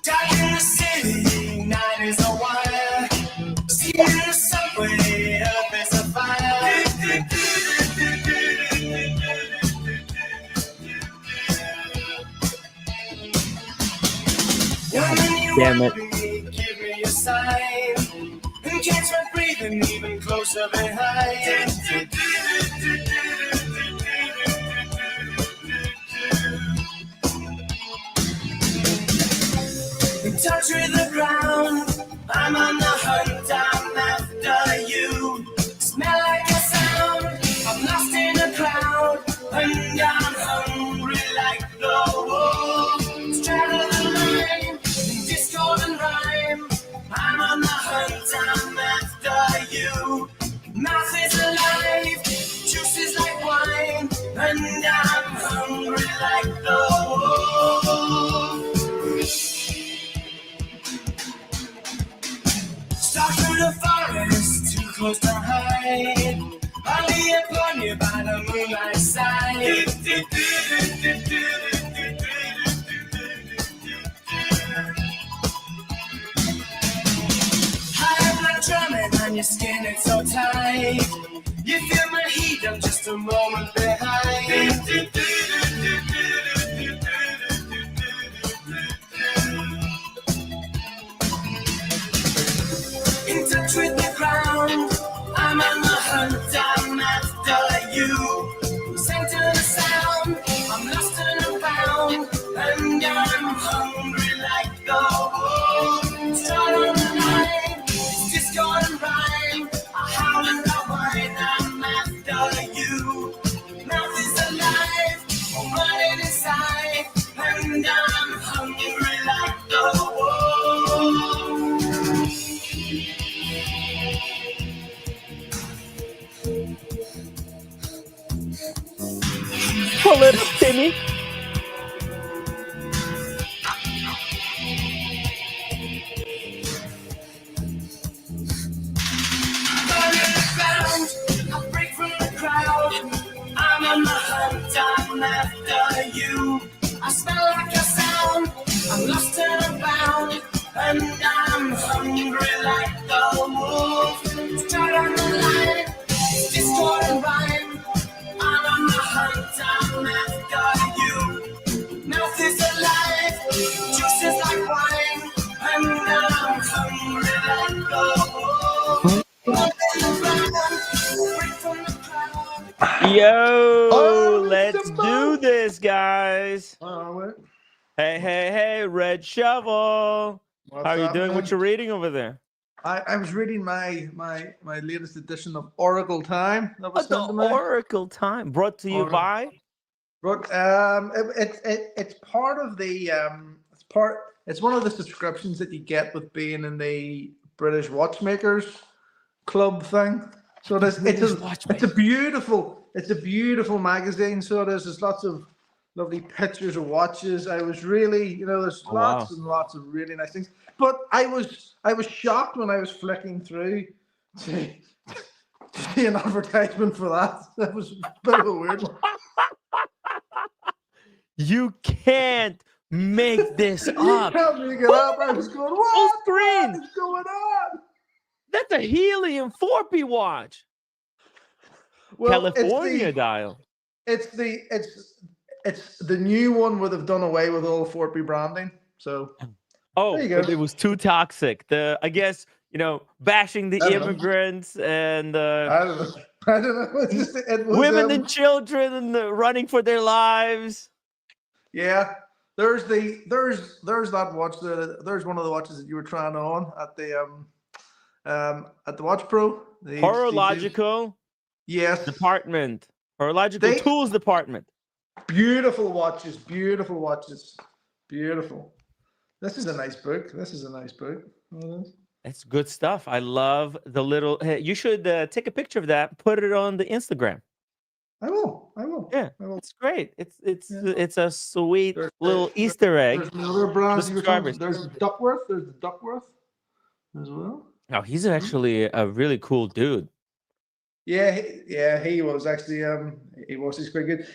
Dark in the city, night is a wire. See in the subway, earth is a fire. Damn it. Give me a sign. And catch my breathing even closer behind. In touch with the ground, I'm on the hunt, I'm after you. Smell like a sound, I'm lost in a crowd, and I'm hungry like the wolf. Straddle the line, discord and rhyme. I'm on the hunt, I'm after you. Mouth is alive, juice is like wine, and I'm hungry like the wolf. Stalk through the forest, too close to hide. I'll be upon you by the moonlight's side. High blood drumming on your skin, it's so tight. You feel my heat, I'm just a moment behind. In touch with the ground, I'm on the hunt, I'm after you. Center the sound, I'm lost and I'm found, and I'm hungry like the wolf. Start on the line, it's discord and rhyme. I howl and I whine, I'm after you. Mouth is alive, I'm running inside, and I'm hungry like the wolf. Pull it up, Timmy. I break from the crowd. I'm on the hunt, I'm after you. I smell like a sound, I'm lost and I'm bound, and I'm hungry like the wolf. Start on the line, discord and rhyme. I'm on the hunt, I'm after you. Mouth is alive, juice is like wine, and I'm hungry like the wolf. Yo, let's do this, guys. What? Hey, Red Shovel. What's How are you up, doing? man? What you reading over there? I was reading my latest edition of Oracle Time that was The sent to me. Oracle Time, brought to you Oracle. by. But it's part of the it's one of the subscriptions that you get with being in the British Watchmakers Club thing. So it's a beautiful magazine. So there's lots of lovely pictures of watches. I was really, there's lots and lots of really nice things. But I was shocked when I was flicking through to see an advertisement for that. That was a bit of a weird one. You can't make this You up. can't make it up. I was going, what? Screen. What is going on? That's a helium 4P watch. Well, California dial. It's the new one would have done away with all 4P branding. So there you go. But it was too toxic. I guess, bashing the immigrants and I don't know. It was, women and children and running for their lives. Yeah. There's that watch. There's one of the watches that you were trying on at the Watch Pro. The Horological department. Horological tools department. Beautiful watches. Beautiful. This is a nice book. That's good stuff. I love the little. Hey, you should take a picture of that. Put it on the Instagram. I will. Yeah, I will. it's great. It's a sweet little Easter egg. There's another brand. Subscribers. There's Duckworth. There's the Duckworth as well. Oh, he's actually a really cool dude. Yeah, he was actually he's quite good.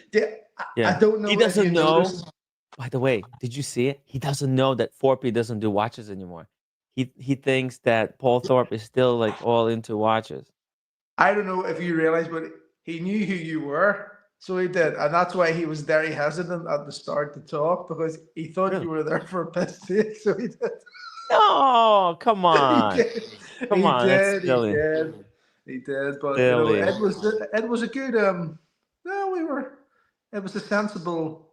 Yeah. I don't know He if you doesn't know. noticed. By the way, did you see it? He doesn't know that Thorpe doesn't do watches anymore. He thinks that Paul Thorpe is still like all into watches. I don't know if you realize, but he knew who you were, so he did, and that's why he was very hesitant at the start to talk because he thought Really? you were there for a piss take. So he did. No, come He on. did. Come He on, that's did. He silly. did. He did. But Silly. it was a good no, we were. It was a sensible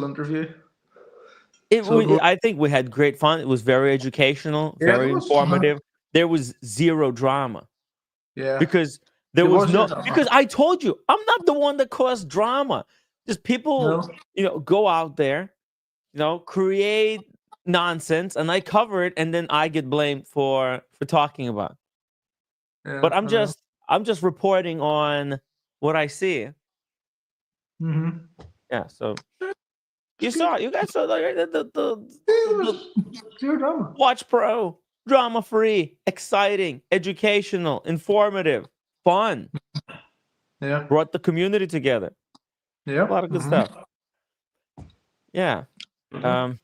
interview. So it was, I think we had great fun. It was very educational, yeah, it very was fun. informative. There was zero drama Yeah, because there there was was no no, drama. because I told you, I'm not the one that caused drama. Just people, No. go out there, create nonsense and I cover it and then I get blamed for talking about. Yeah, But I'm I know. just reporting on what I see. Mm-hmm. Yeah, so It's good. you guys saw It the was zero drama. Watch Pro, drama free, exciting, educational, informative, fun. Yeah. Brought the community together. Yeah. A lot of good Mm-hmm. stuff. Yeah. Um.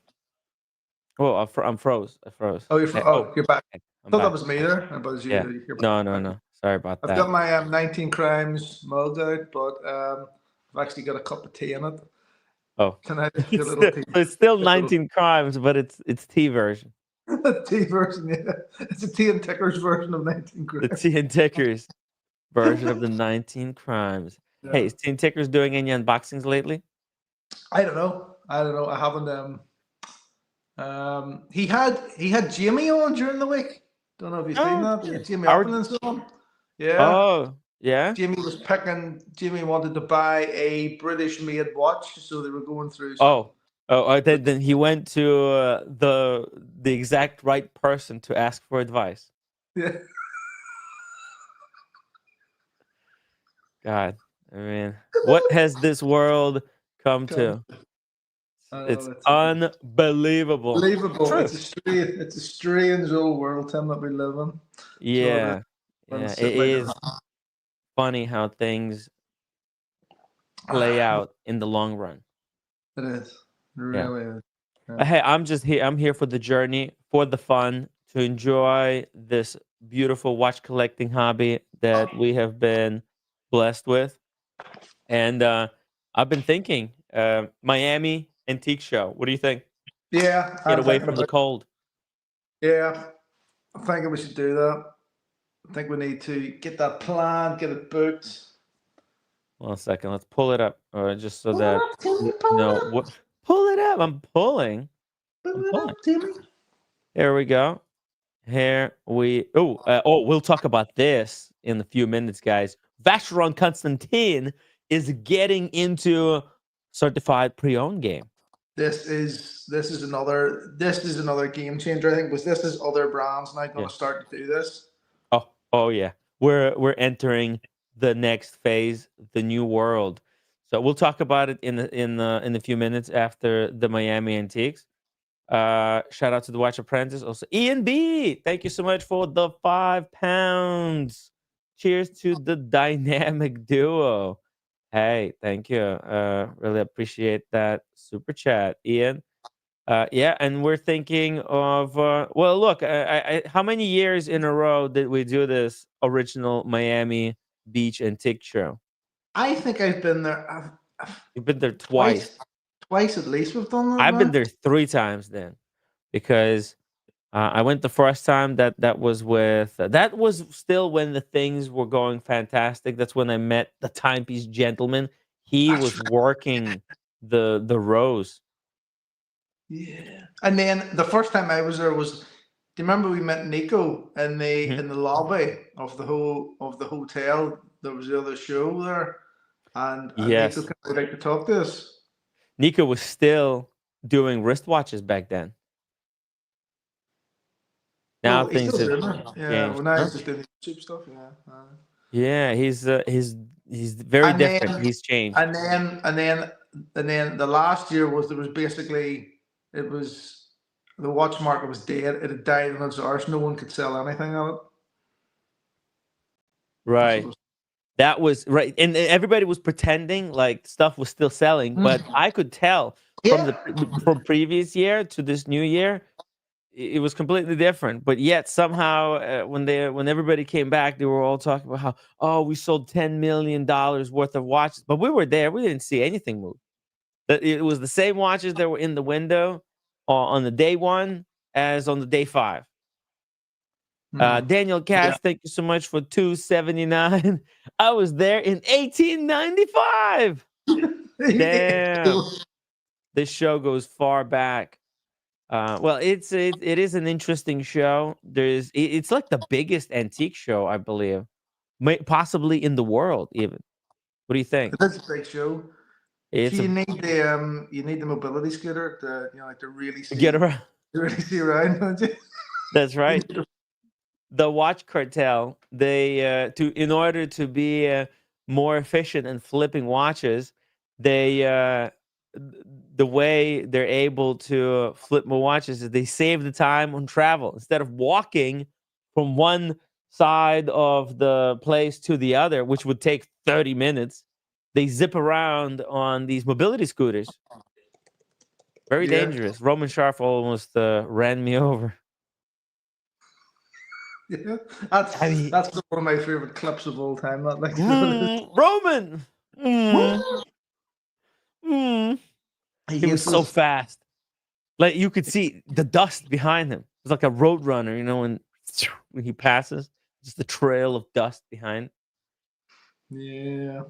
Oh, I'm froze. I froze. Oh, Hey, you're back. I'm Thought that back. was me there. I was Yeah. you. You're No, no, back. no. Sorry about I've that. got my 19 crimes mugged out, but I've actually got a cup of tea in it Oh, tonight. A it's little still, tea, it's still a little 19 crimes, but it's T version. tea version. Yeah, it's a tea and tickers version of 19 The crimes. T and Tickers version of the 19 crimes. Hey, Yeah. is T and Tickers doing any unboxings lately? I don't know. I haven't. He had Jamie on during the week. Don't know if you've seen Oh, that. Yeah, Jamie our Uppin and so on. Yeah. oh yeah. Jamie wanted to buy a British made watch, so they were going through some. Then he went to the exact right person to ask for advice. Yeah. God, I mean, what has this world come Come. to? It's Oh, it's unbelievable. unbelievable. True. It's a strange old world, Tim, that we live in. So Yeah, I'm yeah. It sitting like is funny how things play out in the long run. It is. It Yeah. really is. Yeah. Hey, I'm just here. I'm here for the journey, for the fun, to enjoy this beautiful watch collecting hobby that we have been blessed with. And I've been thinking, Miami Antique Show. What do you think? Yeah, Get I'm away thinking from the about. cold. Yeah, I'm thinking we should do that. I think we need to get that planned, get it booked. 1 second. Let's pull it up, just so Pull it that up, Timmy. you Pull know it up. what. Pull it up. I'm pulling. Pull I'm it pulling. up, Timmy. Here we go. Here we. We'll talk about this in a few minutes, guys. Vacheron Constantin is getting into certified pre-owned game. This is another game changer. I think because this is other brands now going Yeah. to start to do this. Oh yeah. We're entering the next phase, the new world. So we'll talk about it in a few minutes after the Miami Antiques. Shout out to the Watch Apprentice. Also, Ian B. Thank you so much for the £5. Cheers to the dynamic duo. Hey, thank you. Really appreciate that super chat, Ian. Yeah, and we're thinking of well, look, how many years in a row did we do this original Miami Beach Antique Show? I think I've been there. You've been there twice. Twice at least. We've done that I've been now. there 3 times then, because I went the first time. That was with that was still when the things were going fantastic. That's when I met the timepiece gentleman. He That's was right. working the rows. Yeah. And then the first time I was there was. Do you remember we met Nico in Mhm. the lobby of the hotel? There was the other show there, and Nico Yes, would like to talk to us. Nico was still doing wristwatches back then. Now Well, he's things still have doing it. Yeah. changed. Well, now Huh? he's just doing the YouTube stuff. Yeah. Yeah, he's very And different. then He's changed. and then the last year was there was basically it was the watch market was dead. It had died on its arse. No one could sell anything of it. Right. That was right, and everybody was pretending like stuff was still selling, but I could tell from Yeah. from previous year to this new year, it was completely different. But yet somehow, when everybody came back, they were all talking about how, oh, we sold $10 million worth of watches, but we were there, we didn't see anything move. It was the same watches that were in the window on the day one as on the day 5. Daniel Cass, thank you so much for $2.79. I was there in 1895. Damn, this show goes far back. Well, it is an interesting show. It's like the biggest antique show, I believe, possibly in the world. Even, what do you think? That's a big show. It's So you need the mobility scooter to like to really see get around. to really see around, don't you? That's right. The watch cartel, they in order to be more efficient in flipping watches, they the way they're able to flip more watches is they save the time on travel. Instead of walking from one side of the place to the other, which would take 30 minutes, they zip around on these mobility scooters. Very Yeah. dangerous. Roman Sharf almost ran me over. Yeah. I mean, That's one of my favorite clips of all time. That like Roman. he He was so fast. Like you could see the dust behind him. It was like a road runner, when he passes, just a trail of dust behind. Yeah.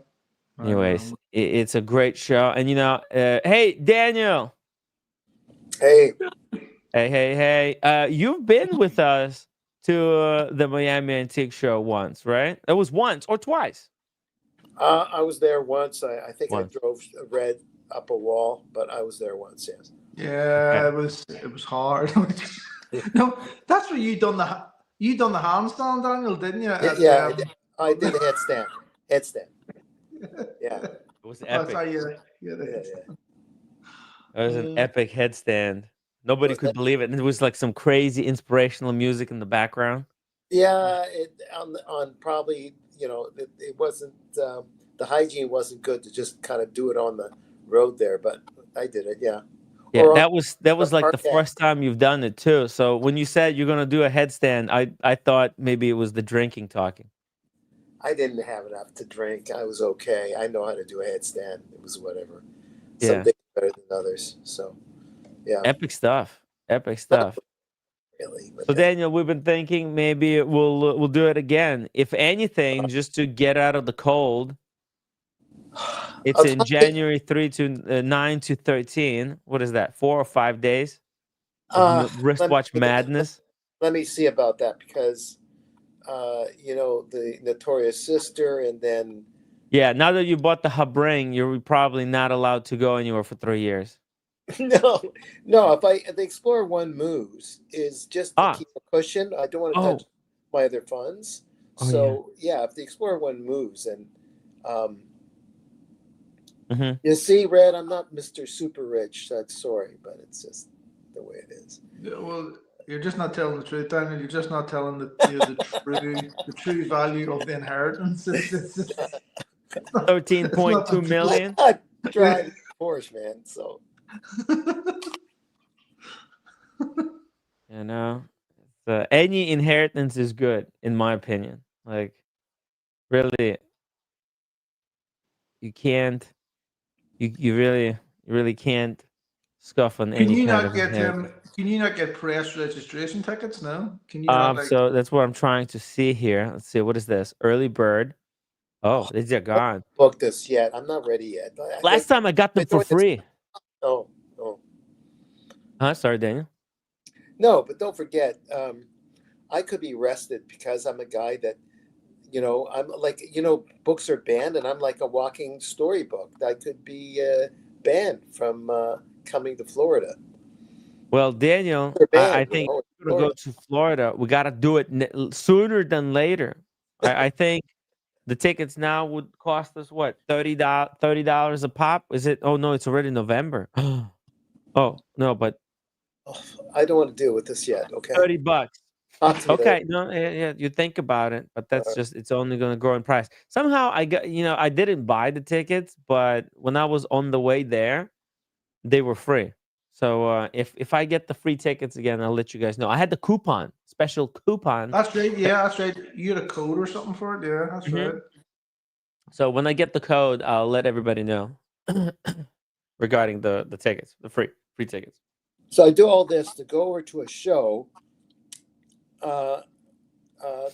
Anyways, it's a great show. And hey Daniel. Hey. Hey. You've been with us to the Miami Antique Show once, right? It was once or twice. I was there once. I think Once. I drove red up a wall, but I was there once. Yes. Yeah, Okay. it was hard. No, that's where you done the handstand, Daniel, didn't you? Yeah, I did the headstand. Yeah. It was That's how epic. yeah. It was an epic headstand. Nobody Was could that- believe it. And there was like some crazy inspirational music in the background. Yeah, on probably it wasn't the hygiene wasn't good to just kind of do it on the road there, but I did it. Yeah. Yeah, Or on that was like the parquet. first time you've done it too. So when you said you're gonna do a headstand, I thought maybe it was the drinking talking. I didn't have enough to drink. I was okay. I know how to do a headstand. It was whatever. Some Yeah. days better than others. So yeah, Epic stuff. Epic stuff. really. But So yeah. Daniel, we've been thinking maybe we'll do it again. If anything, just to get out of the cold. It's in January 3 to 9 to 13. What is that? 4 or 5 days of wristwatch madness. Let me see about that because, the Notorious Sister, and then Yeah, now that you bought the Habring, you're probably not allowed to go anywhere for 3 years. no. If the Explorer One moves, is just to keep a cushion. I don't want to touch my other funds. Oh, So yeah, if the Explorer One moves, and Mhm. you see, Red, I'm not Mr. Super Rich. That's sorry, but it's just the way it is. Yeah, well, you're just not telling the truth, Daniel. You're just not telling the true value of the inheritance. It's 13.2 million. I drive Porsche, man. So Any inheritance is good, in my opinion. Like, really, you can't. You really can't scuff on Can any you kind not of get inheritance. Can you not get press registration tickets? No. Can you not So that's what I'm trying to see here. Let's see, what is this? Early bird. Oh, these are gone. book this yet. I'm not ready yet. Last time I got them for free. Oh. Huh? Sorry, Daniel. No, but don't forget, I could be arrested because I'm a guy that, I'm like, books are banned, and I'm like a walking storybook. I could be banned from coming to Florida. Well, Daniel, I think if we're gonna go to Florida, we got to do it sooner than later. I think the tickets now would cost us what, $30 a pop? Is it? Oh no, it's already November. Oh no, but I don't want to deal with this yet. Okay. $30. Talk to me Okay, later. no, yeah, you think about it, but that's Uh, just it's only gonna grow in price. Somehow I got I didn't buy the tickets, but when I was on the way there, they were free. So if I get the free tickets again, I'll let you guys know. I had the coupon, special coupon. That's right. Yeah, that's right. You had a code or something for it. Yeah, that's right. Mhm. So when I get the code, I'll let everybody know regarding the tickets, the free tickets. so I do all this to go over to a show uh,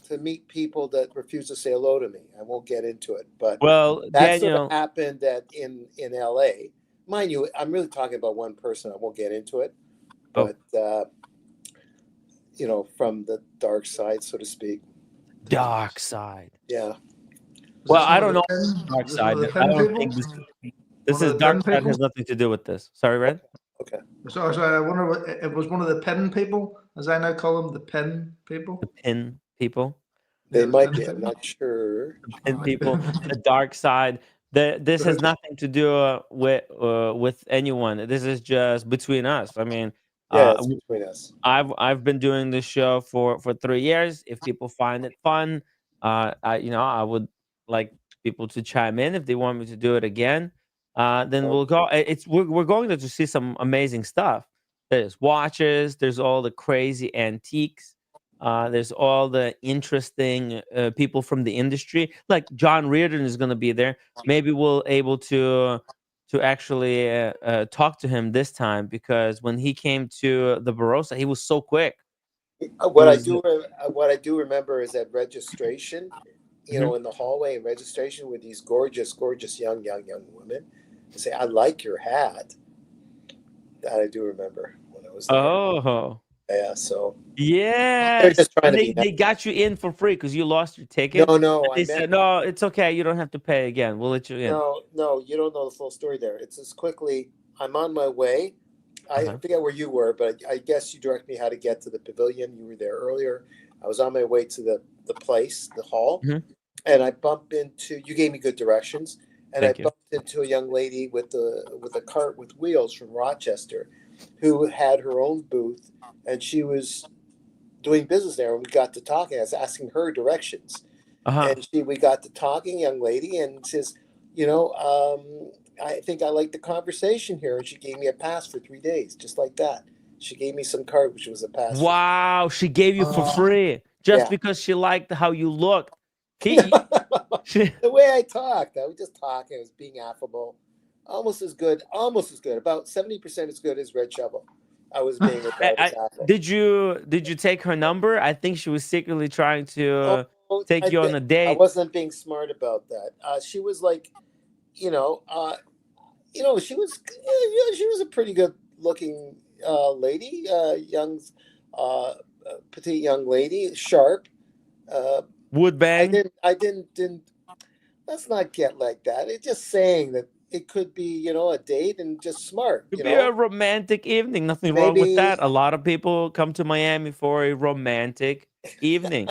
to meet people that refuse to say hello to me. I won't get into it, but Well, that sort of Daniel, happened that in LA. Mind you, I'm really talking about one person. I won't get into it, oh, but from the dark side, so to speak. dark side. Yeah. Was Well, this I one of don't the know pin? dark Was this one side. of the I pin don't people? think this One of is the dark pin side people? has nothing to do with this. Sorry, Red. Okay. So I wonder what it was. One of the pin people, as I now call them, the pin The people. pin people. They Yeah, the might pin be. I'm people. not sure. And people, the dark side. This has nothing to do with anyone. This is just between us. I mean, Yeah, uh, it's between us. I've been doing this show for 3 years. If people find it fun, I would like people to chime in if they want me to do it again. Then Oh, we'll go. We're going to see some amazing stuff. There's watches. There's all the crazy antiques. There's all the interesting people from the industry. Like John Reardon is going to be there. Maybe we'll able to actually talk to him this time because when he came to the Barossa, he was so quick. He was. What I do remember is that registration, Mhm. in the hallway and registration with these gorgeous, gorgeous young women. They say, "I like your hat." That I do remember when I was there. Oh, Yeah, so they're yes. just trying And to be they nice. got you in for free because you lost your ticket. No, And no, I they meant said, no, it's okay. You don't have to pay again. We'll let you in. no. You don't know the full story there. It's just quickly. I'm on my way. I Uh-huh. forget where you were, but I guess you direct me how to get to the pavilion. You were there earlier. I was on my way to the place, the hall, Mhm. and I bumped into. You gave me good directions, and I Thank you. bumped into a young lady with a cart with wheels from Rochester, who had her own booth, and she was doing business there. And we got to talking. I was asking her directions, Uh-huh. and we got to talking, young lady, and says, you know, I think I like the conversation here, and she gave me a pass for 3 days, just like that. She gave me some card, which was a pass for. Wow, she gave you for Uh, free just Yeah. because she liked how you looked. He, she, The way I talked, I was just talking. I was being affable, almost as good, about 70% as good as Red Shovel. I was being about as affable. did you take her number? I think she was secretly trying Oh, to take you on a I date. wasn't being smart about that. She was like, you know, uh, she was, she was a pretty good looking lady, petite young lady, sharp. Uh, Would bang. I didn't. Let's not get like that. It's just saying that it could be, a date and just smart. Could be a romantic evening. Nothing wrong with Maybe that. A lot of people come to Miami for a romantic evening.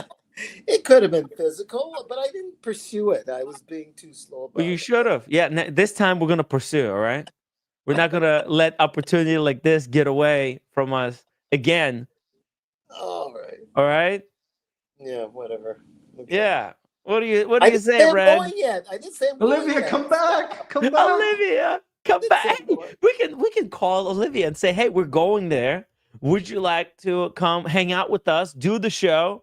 it could have been physical, but I didn't pursue it. I was being too slow Well, you about should it. have. Yeah, this time we're gonna pursue. All right, we're not gonna let opportunity like this get away from us again. All right. All right. Yeah. Whatever. Okay. Yeah. What do I you didn't say, say I'm Red? going yet. I didn't say I'm going Olivia, yet. come back! Come back! Olivia, I come didn't say back. I'm going. We can call Olivia and say, hey, we're going there. Would you like to come hang out with us? Do the show.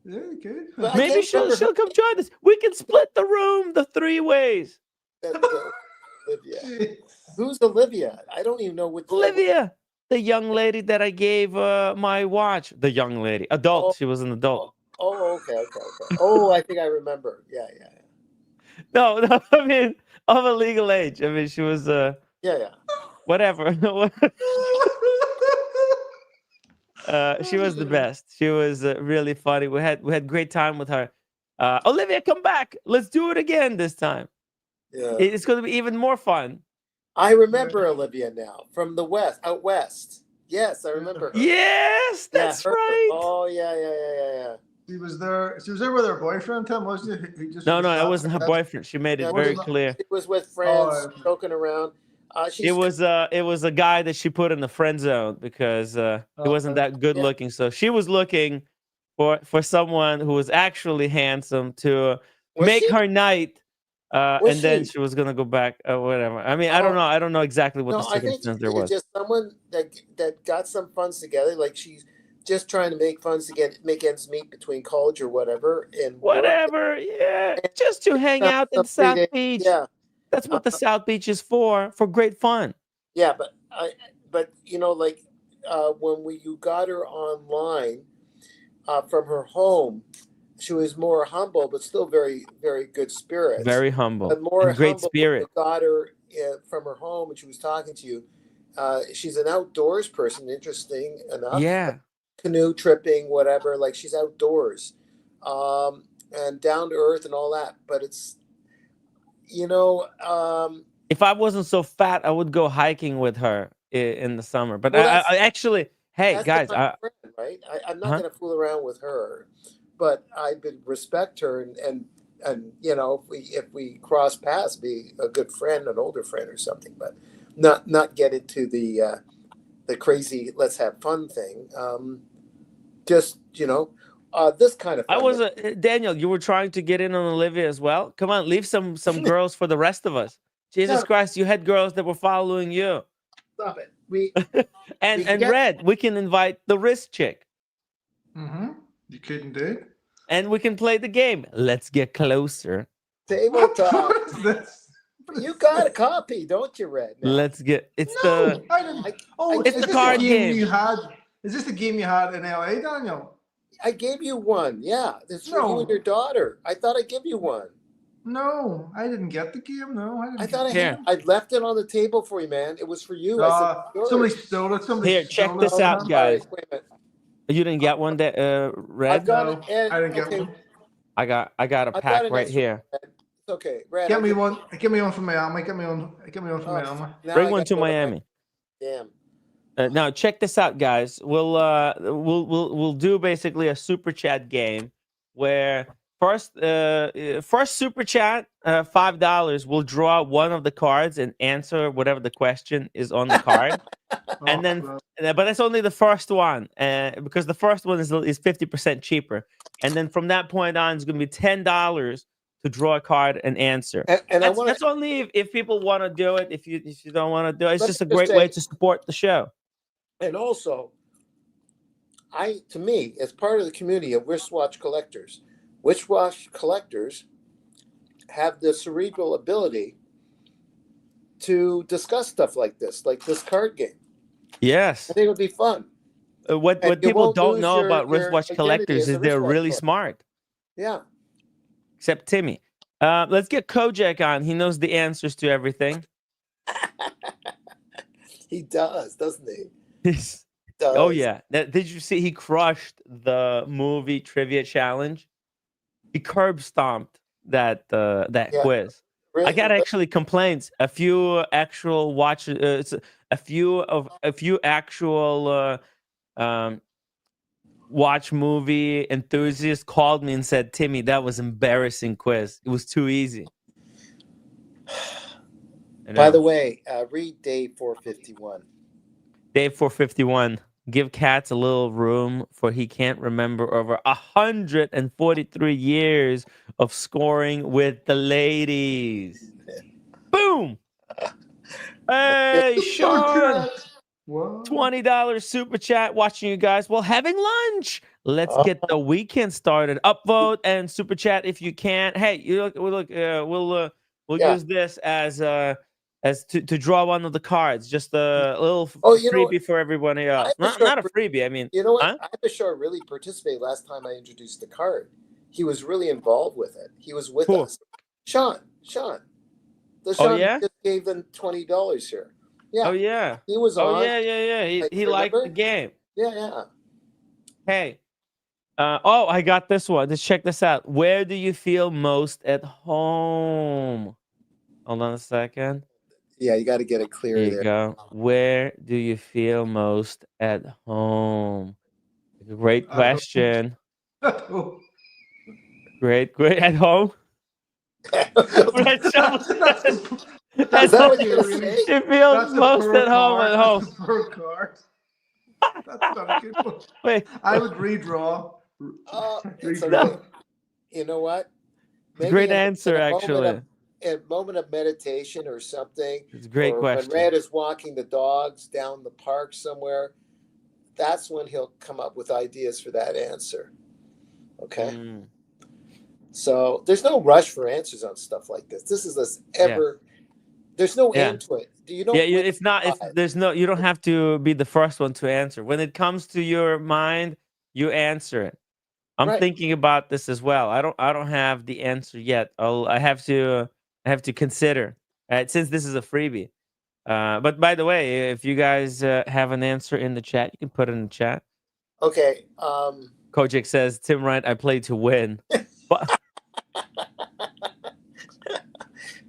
Yeah, good. But I Maybe can't she'll remember her she'll come join us. We can split the room, the 3 ways. Olivia. Jeez. Who's Olivia? I don't even know what. Olivia, the young lady that I gave my watch. The young lady, adult. Oh, She was an adult. okay. Oh, I think I remember. Yeah. No, no, I mean of a legal age. I mean, she was Yeah. whatever. She was the best. She was really funny. We had great time with her. Olivia, come back. Let's do it again this time. Yeah. It's going to be even more fun. I remember Olivia now from the west, out west. Yes, I remember her. Yes, Yeah, that's her. right. Oh, yeah. She was there. She was there with her boyfriend, Tim, wasn't she? He just No, was no, that that. wasn't her boyfriend. She made it No, very Wasn't that? clear. she was with friends, Oh, joking around. She's it was a guy that she put in the friend zone because he wasn't that good yeah. looking. So she was looking for someone who was actually handsome to Was make she? her night. Was And then she? she was gonna go back, whatever. I mean, Oh, I don't know exactly what the no, I think circumstance there it's was. just someone that got some funds together. Like she's just trying to make funds to make ends meet between college or whatever and work. Whatever, yeah, And just to hang out in some free South day. Beach. Yeah, That's uh, what the South Beach is for great fun. yeah, but like when you got her online from her home, she was more humble, but still very very good spirits. Very humble But more and great humble when you spirit. got her from her home and she was talking to you. She's an outdoors person, interesting enough. Yeah. Canoe tripping, whatever. Like she's outdoors, and down to earth and all that. But it's If I wasn't so fat, I would go hiking with her in the summer. But well, I actually, hey that's the guys, kind of friend, right? I'm not huh? going to fool around with her, but I would respect her and if we cross paths, be a good friend, an older friend or something, but not get into the crazy let's have fun thing. Just this kind of I fun. was Daniel. You were trying to get in on Olivia as well. Come on, leave some girls for the rest of us. Jesus No, Christ, you had girls that were following you. stop it. We and can get Red, we can invite the wrist chick, You couldn't do it. and we can play the game. Let's get closer. table What talk. is this? You got a copy, don't you, Red? Now? Let's get. It's No, the. I didn't. Oh, It's is the this card the game game. you had? Is this the game you had in LA, Daniel? I gave you one. Yeah, it's for you No. and your daughter. I thought I'd give you one. No, I didn't get the game. No, I didn't. I thought Here. I left it on the table for you, man. It was for you. I said, Somebody "Yours." stole it. Somebody Here, check stole this it. out, All guys. right, wait a minute. You didn't get one that I've Red. got No, it. And, I didn't get okay, one. I got a I've pack got an right extra here. Red. It's okay, Red. Get I'll me give- one. Get me one from Miami. Get me one. Get me one from oh, Miami. now Bring I one gotta to go Miami. Damn. Now check this out, guys. We'll do basically a super chat game where first super chat $5. We'll draw one of the cards and answer whatever the question is on the card, and then but that's only the first one, because the first one is 50% cheaper, and then from that point on it's going to be $10 to draw a card and answer. And I want That's only if people want to do it. If you don't want to do it, it's Let just me a just great way say- to support the show. and also, to me, as part of the community of wristwatch collectors, wristwatch collectors have the cerebral ability to discuss stuff like this card game. Yes. I think it would be fun. What And you people won't don't lose know your about wristwatch identity collectors as a is they're wristwatch really collector. smart. Yeah. Except Timmy. Let's get Kojak on. He knows the answers to everything. He does, doesn't he? He's- Does. oh yeah. Did you see he crushed the movie trivia challenge? He curb stomped that Yeah. quiz. Really, I got actually complaints. A few actual a few actual watch movie enthusiasts called me and said, "Timmy, that was embarrassing quiz. It was too easy." By the way, read day 451. Day 451. Give cats a little room, for he can't remember over 143 years of scoring with the ladies. Boom! Hey, Sean! What? $20 super chat watching you guys while having lunch. Let's get the weekend started. Upvote and super chat if you can. Hey, we'll Yeah. use this as to draw one of the cards. Just a little Oh, you know, freebie for everybody else. I'm Not a freebie. I mean, You know what? huh? Abishar really participated last time I introduced the card. He was really involved with it. He was with Who? us. Sean. The Oh, Sean yeah? just gave them $20 here. Yeah. Oh yeah. He was Oh on. yeah. He liked remember? the game. Yeah. Hey. Oh, I got this one. Just check this out. Where do you feel most at home? Hold on a second. Yeah, you got to get it clear There you there. go. Where do you feel most at home? Great question. Oh. Great. At home? Red Shovel. That's that what actually you're a gonna really. say? It feels That's a most poor at home card. at home. That's a poor card. That's not a good one. Wait, I would redraw. It's no, okay. You know what? it's a Maybe great answer actually. a moment of meditation or something, It's a great or when question. Red is walking the dogs down the park somewhere, that's when he'll come up with ideas for that answer. Okay. Mm, So there's no rush for answers on stuff like this. This is this yeah, ever. There's no yeah. end to it. You Yeah, don't win it's not. It's live. there's no. You don't have to be the first one to answer. When it comes to your mind, you answer it. I'm Right. thinking about this as well. I don't have the answer yet. I have to. I have to consider. Since this is a freebie. But by the way, if you guys have an answer in the chat, you can put it in the chat. Okay. Kojik says, "Tim Wright, I play to win." But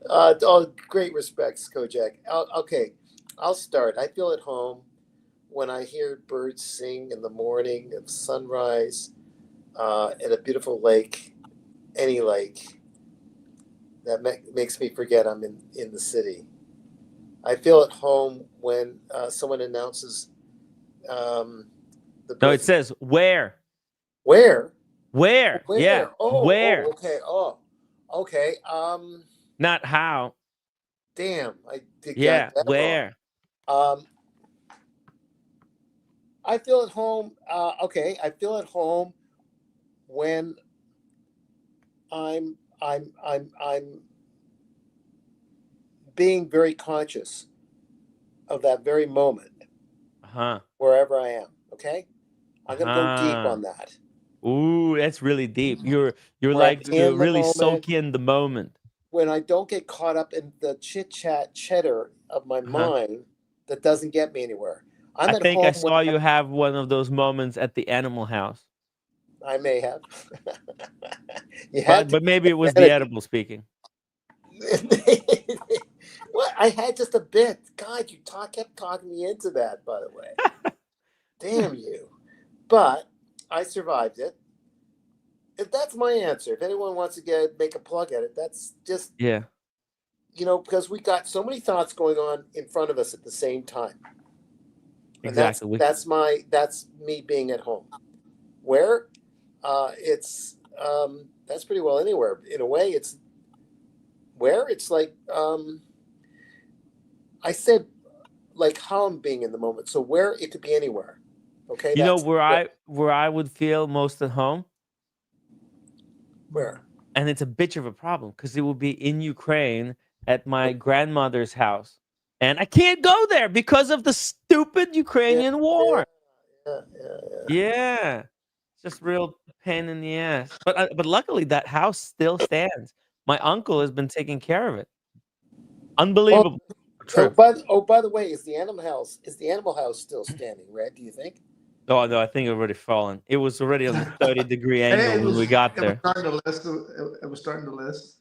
All great respects, Kojak. Okay, I'll start. I feel at home when I hear birds sing in the morning of sunrise at a beautiful lake, any lake. That makes me forget I'm in the city. I feel at home when someone announces the no, birth. it says where, Where? where, yeah, where, Okay. Oh, okay. not how. Damn, I did Yeah, got that wrong. where. I feel at home. Okay, I feel at home when I'm being very conscious of that very moment Uh-huh. wherever I am. Okay, I'm gonna go deep Uh-huh. on that. Ooh, that's really deep. You're Where I'm like in the really moment, soak in the moment. when I don't get caught up in the chit chat cheddar of my Uh-huh. mind that doesn't get me anywhere. I I'm at think I home when saw you have one of those moments at the animal house. I may have. You had But to maybe it was the vanity. edible speaking. What? I had just a bit. God, kept talking me into that, by the way. Damn you. But I survived it. If that's my answer. If anyone wants to make a plug at it, that's just, Yeah, because we got so many thoughts going on in front of us at the same time. And exactly. that's me being at home. Where? It's that's pretty well anywhere. In a way, it's where it's like I said, like how I'm being in the moment. So where it could be anywhere. Okay, You know that's where I would feel most at home, where. and it's a bitch of a problem because it will be in Ukraine at my grandmother's house, and I can't go there because of the stupid Yeah, Ukrainian war. yeah, yeah, yeah. Yeah, it's just real pain in the ass. But luckily that house still stands. My uncle has been taking care of it. Oh, Unbelievable. True. by the way, is the animal house still standing, Red? Do you think? Oh no, I think it already fallen. It was already on the 30-degree angle It when was. we got It was there. starting to list. It was starting to list.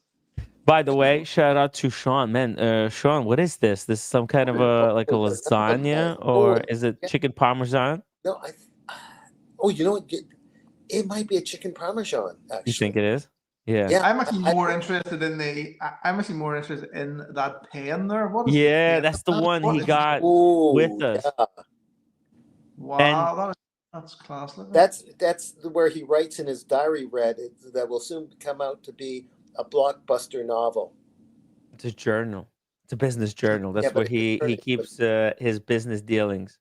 By the way, shout out to Sean. Man, Sean, what is this? This is some kind of like a lasagna, or is it Yeah, chicken parmesan? no, oh, you know what? It might be a chicken parmesan, You think actually. it is? Yeah. Yeah, I'm actually more interested in I'm actually more interested in that pen there. What is the Yeah, pen? that's the one What he is got with Oh, us. yeah. And Wow, that's class looking. That's where he writes in his diary, Red, that will soon come out to be a blockbuster novel. it's a journal. It's a business journal. Yeah, That's but where he keeps his business dealings.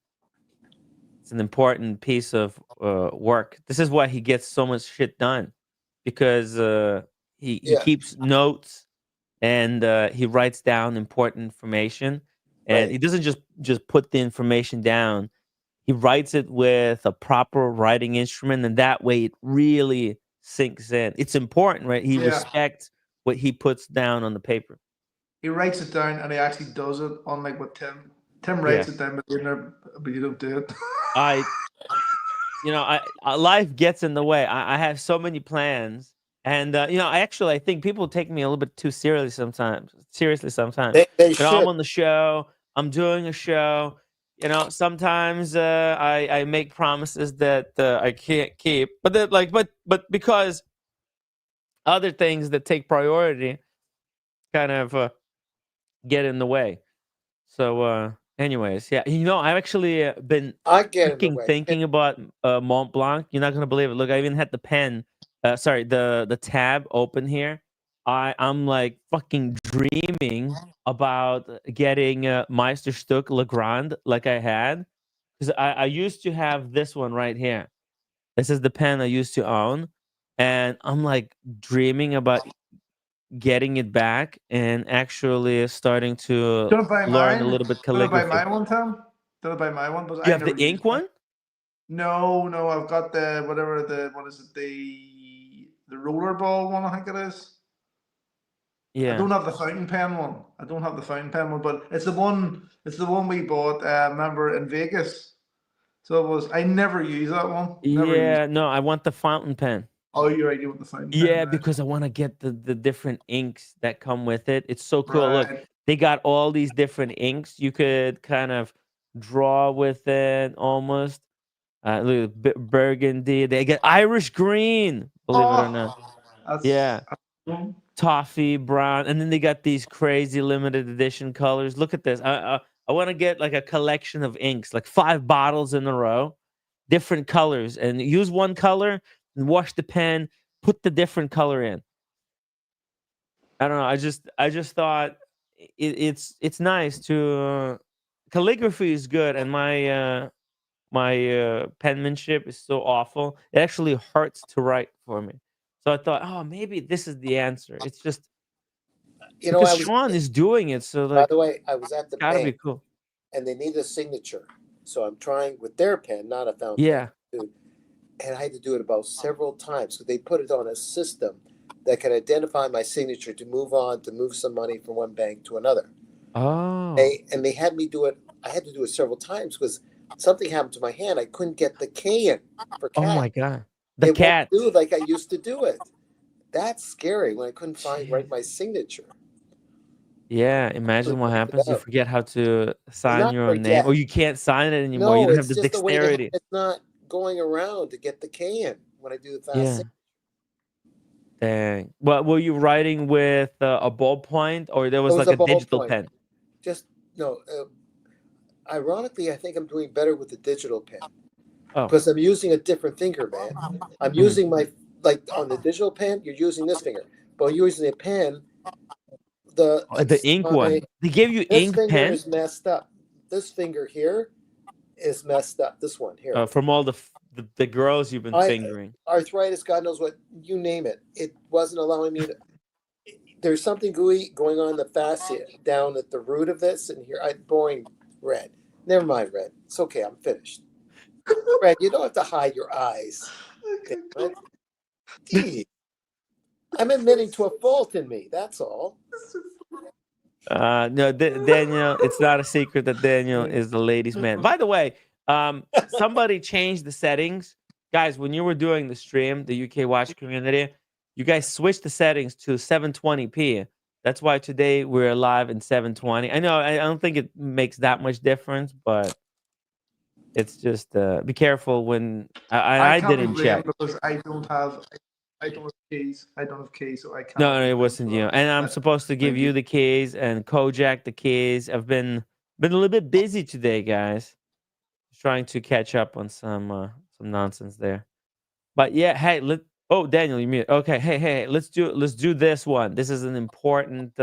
It's an important piece of work. This is why he gets so much shit done, because he yeah, keeps notes, and he writes down important information, and right. he doesn't just put the information down. He writes it with a proper writing instrument, and that way it really sinks in. It's important, right? He Yeah, respects what he puts down on the paper. he writes it down and he actually does it. Unlike what Tim Yeah, writes it down, but you don't do it. I life gets in the way. I have so many plans, and I think people take me a little bit too seriously sometimes. They I'm should. on the show. I'm doing a show. Sometimes I make promises that I can't keep, but but because other things that take priority kind of get in the way. So, anyways, yeah, I've actually been I get in the freaking way. thinking about Mont Blanc. You're not gonna believe it. Look, I even had the pen, sorry, the tab open here. I'm like fucking dreaming about getting Meisterstück Legrand like I had, because I used to have this one right here. This is the pen I used to own, and I'm like dreaming about getting it back and actually starting to Don't buy learn a mine. little bit Don't buy calligraphy. my one, Tom. Don't buy my one, but You I have the never use ink mine. one? No, no, I've got the whatever what is it, the rollerball one, I think it is. I Yeah. don't have the fountain pen one. I don't have the fountain pen one, but it's the one. It's the one we bought. Remember in Vegas. So it was. I never use that one. Never use. Yeah, no, I want the fountain pen. Oh, you're right. You want the fountain pen, Yeah, right? because I want to get the different inks that come with it. It's so cool. Look, Right. they got all these different inks. You could kind of draw with it almost. Look, burgundy. They get Irish green, believe it or not. That's. Yeah. Toffee brown, and then they got these crazy limited edition colors. Look at this. I want to get like a collection of inks, like 5 bottles in a row, different colors, and use one color and wash the pen, put the different color in. I don't know. I just thought it's nice to calligraphy is good, and my penmanship is so awful. It actually hurts to write for me. So I thought, oh, maybe this is the answer. It's just You know, because I was. Sean is doing it, so By like, the way, I was at the gotta be bank cool. and they need a signature, so I'm trying with their pen, not a fountain Yeah. pen, and I had to do it about several times. So they put it on a system that can identify my signature to move some money from one bank to another. Oh. They had me do it. I had to do it several times because something happened to my hand. I couldn't get the K in for cat. Oh my god. The It won't cat. do like I used to do it. That's scary when I couldn't write my signature. Yeah. Imagine what happens. You forget how to sign Not your own name, forget. or you can't sign it anymore. You No, don't have it's the just the way that dexterity. it's not going around to get the K in when I do the fast Yeah. signature. Dang. Well, were you writing with a ballpoint, or there It was was like a a digital ballpoint. pen? Just no. Ironically, I think I'm doing better with the digital pen Oh. because I'm using a different finger, man. I'm using my on the digital pen. You're using this finger, but when you're using a pen, The ink one. They gave you this ink finger pen is messed up. This finger here is messed up. This one here. from all the girls you've been fingering. Arthritis, God knows what, you name it. It wasn't allowing me to. There's something gooey going on in the fascia down at the root of this, and here I'm boring red. Never mind, red. It's okay. I'm finished. Red, you don't have to hide your eyes. Gee, I'm admitting to a fault in me. That's all. No, Daniel. It's not a secret that Daniel is the ladies' man. By the way, somebody changed the settings, guys. When you were doing the stream, the UK Watch community, you guys switched the settings to 720p. That's why today we're live in 720. I know I don't think it makes that much difference, but it's just be careful when I can't didn't be check. blamed because I don't have keys. I don't have keys, so I can't. No, be it blamed wasn't for you. that. And I'm supposed to give Maybe. you the keys and Kojak the keys. I've been a little bit busy today, guys. Trying to catch up on some nonsense there. But yeah, hey, oh, Daniel, you mute. Okay, hey, let's do this one. This is an important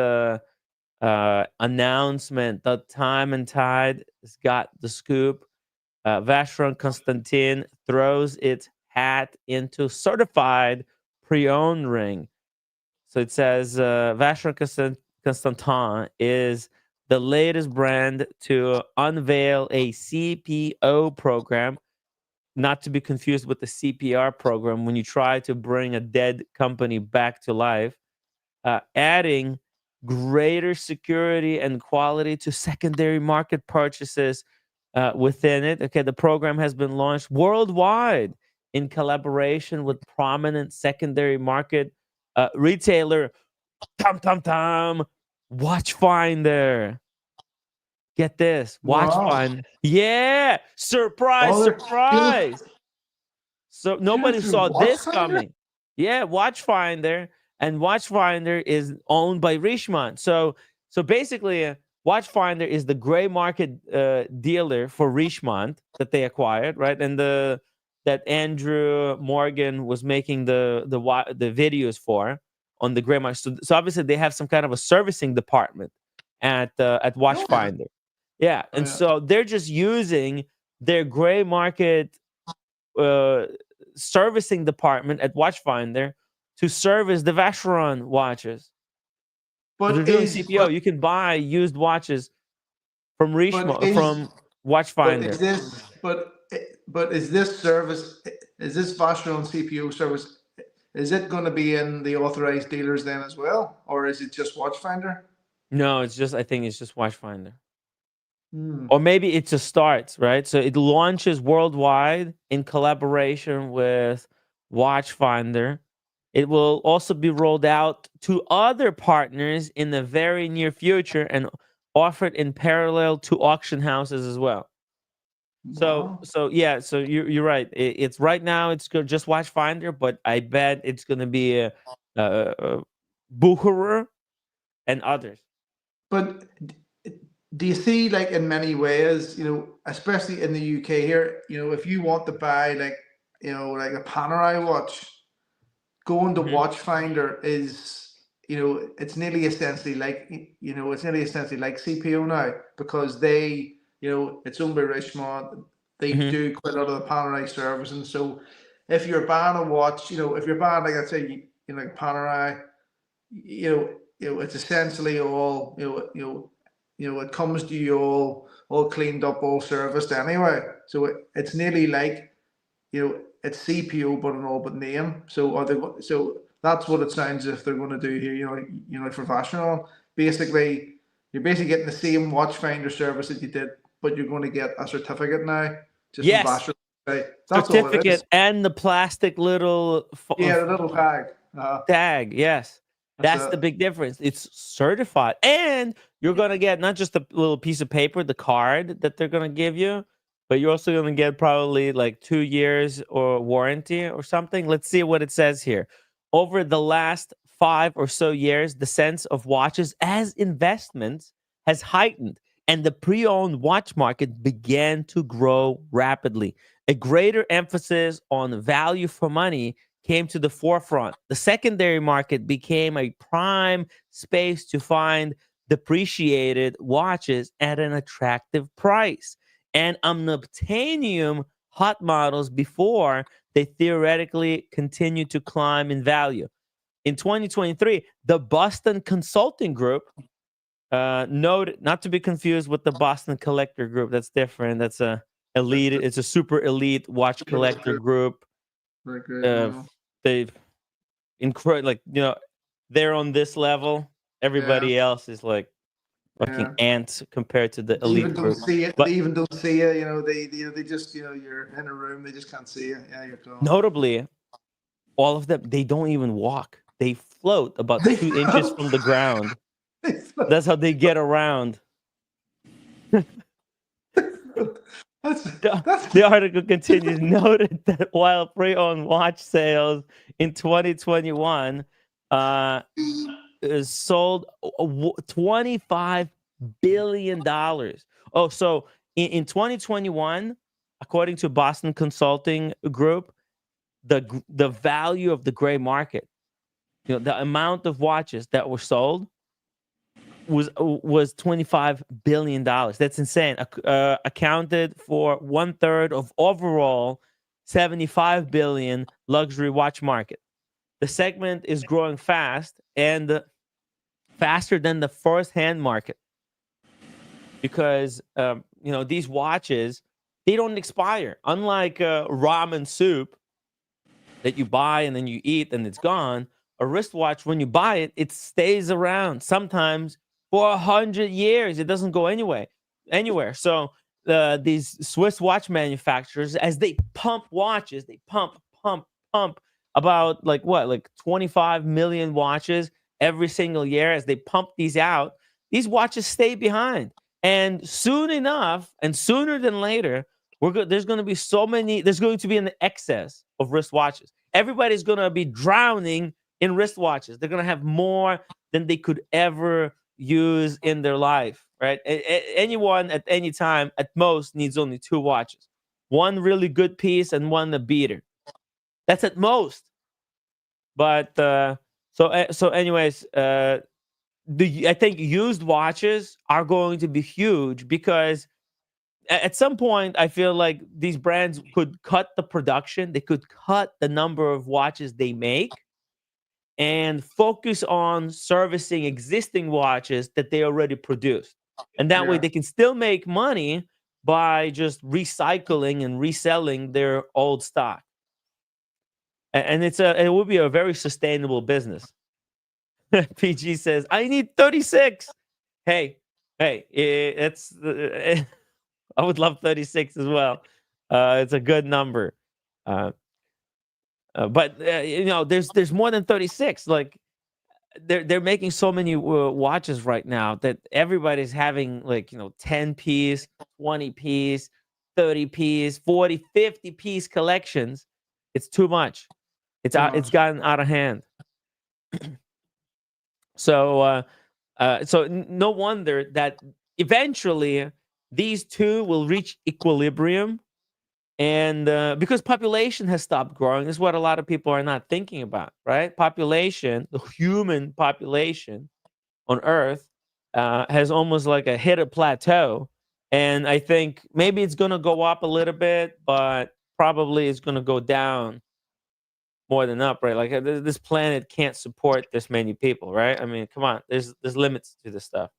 announcement. The Time and Tide has got the scoop. Vacheron Constantin throws its hat into certified pre-owned ring. So it says Vacheron Constantin is the latest brand to unveil a CPO program, not to be confused with the CPR program when you try to bring a dead company back to life, adding greater security and quality to secondary market purchases within it. Okay, the program has been launched worldwide in collaboration with prominent secondary market retailer Tom Watchfinder. Get this, Watchfinder. Yeah, surprise, surprise. So nobody saw this coming. Yeah, Watchfinder, and Watchfinder is owned by Richemont. So So basically, Watchfinder is the gray market dealer for Richemont that they acquired, right? And that Andrew Morgan was making the videos for on the gray market. So obviously they have some kind of a servicing department at Oh, yeah. Watchfinder. Yeah, Oh, and yeah. so they're just using their gray market uh, servicing department at Watchfinder to service the Vacheron watches. Because they're But doing is CPO. You can buy used watches from but Richemont, is from but Watchfinder. is this but is this service, is this Vacheron CPO service, is it going to be in the authorized dealers then as well, or is it just Watchfinder? No, I think it's just Watchfinder. Hmm. Or maybe it just starts, right? So it launches worldwide in collaboration with Watchfinder. It will also be rolled out to other partners in the very near future and offered in parallel to auction houses as well. Wow. So yeah, so you're right. It's right now it's just Watchfinder, but I bet it's gonna be a Bucherer and others. But do you see, like, in many ways, especially in the UK here, if you want to buy, like, like a Panerai watch, going to Mhm, Watchfinder is, it's nearly essentially like CPO now, because they, it's owned by Richmond. They mhm, do quite a lot of the Panerai service, and so if you're buying a watch, if you're buying, like I say, like Panerai, it's essentially all, it comes to you all cleaned up, all serviced anyway. So it's nearly like, it's CPO but an all but name. So so that's what it sounds as if they're going to do here. For Vacheron, basically, you're basically getting the same Watchfinder service that you did, but you're going to get a certificate now, just from yes, Vacheron. Right? That's all it is. certificate and the plastic little Yeah, the little tag. tag. Yes, That's that's it. the big difference. It's certified, and you're gonna get not just a little piece of paper, the card that they're gonna give you, but you're also gonna get probably like 2 years or warranty or something. Let's see what it says here. Over the last 5 or so years, the sense of watches as investments has heightened, and the pre-owned watch market began to grow rapidly. A greater emphasis on value for money came to the forefront. The secondary market became a prime space to find depreciated watches at an attractive price and unobtainium hot models before they theoretically continue to climb in value. In 2023, the Boston Consulting Group, noted, not to be confused with the Boston Collector Group. That's different. That's a elite. It's a super elite watch collector group. Very good. Uh, they've like they're on this level. Yeah, Everybody else is like fucking yeah. ants compared to the They even elite don't group. see it. They But even don't see it. They just, you're in a room. They just can't see you. Yeah, you're gone. notably, all of them, they don't even walk. They float about They 2 inches from the ground. float. That's how they get around. That's The, that's the article continues, noted that while pre-owned watch sales in 2021 is sold $25 billion. Oh, so in 2021, according to Boston Consulting Group, the value of the gray market, the amount of watches that were sold was $25 billion. That's insane. Accounted for 1/3 of overall 75 billion luxury watch market. The segment is growing fast and faster than the first-hand market because these watches, they don't expire. Unlike ramen soup that you buy and then you eat and it's gone, a wristwatch, when you buy it, it stays around sometimes for 100 years. It doesn't go anywhere. So these Swiss watch manufacturers, as they pump watches, they pump about like 25 million watches every single year. As they pump these out, these watches stay behind, and soon enough, and sooner than later, there's going to be so many. There's going to be an excess of wristwatches. Everybody's going to be drowning in wristwatches. They're going to have more than they could ever, use in their life, right? Anyone at any time, at most, needs only 2 watches. One really good piece and one a beater. That's at most. But so anyways, I think used watches are going to be huge because at some point I feel like these brands could cut the production. They could cut the number of watches they make and focus on servicing existing watches that they already produced. And that way Yeah. they can still make money by just recycling and reselling their old stock. And it would be a very sustainable business. PG says, I need 36. Hey, it's I would love 36 as well. It's a good number. But there's more than 36. Like they're making so many watches right now that everybody's having 10 piece, 20 piece, 30 piece, 40, 50 piece collections. It's too much. It's gotten out of hand. So no wonder that eventually these two will reach equilibrium, and because population has stopped growing. This is what a lot of people are not thinking about, right? Population, the human population on Earth, has almost hit a plateau, and I think maybe it's going to go up a little bit, but probably it's going to go down more than up, right? Like this planet can't support this many people, right? I mean, come on, there's limits to this stuff.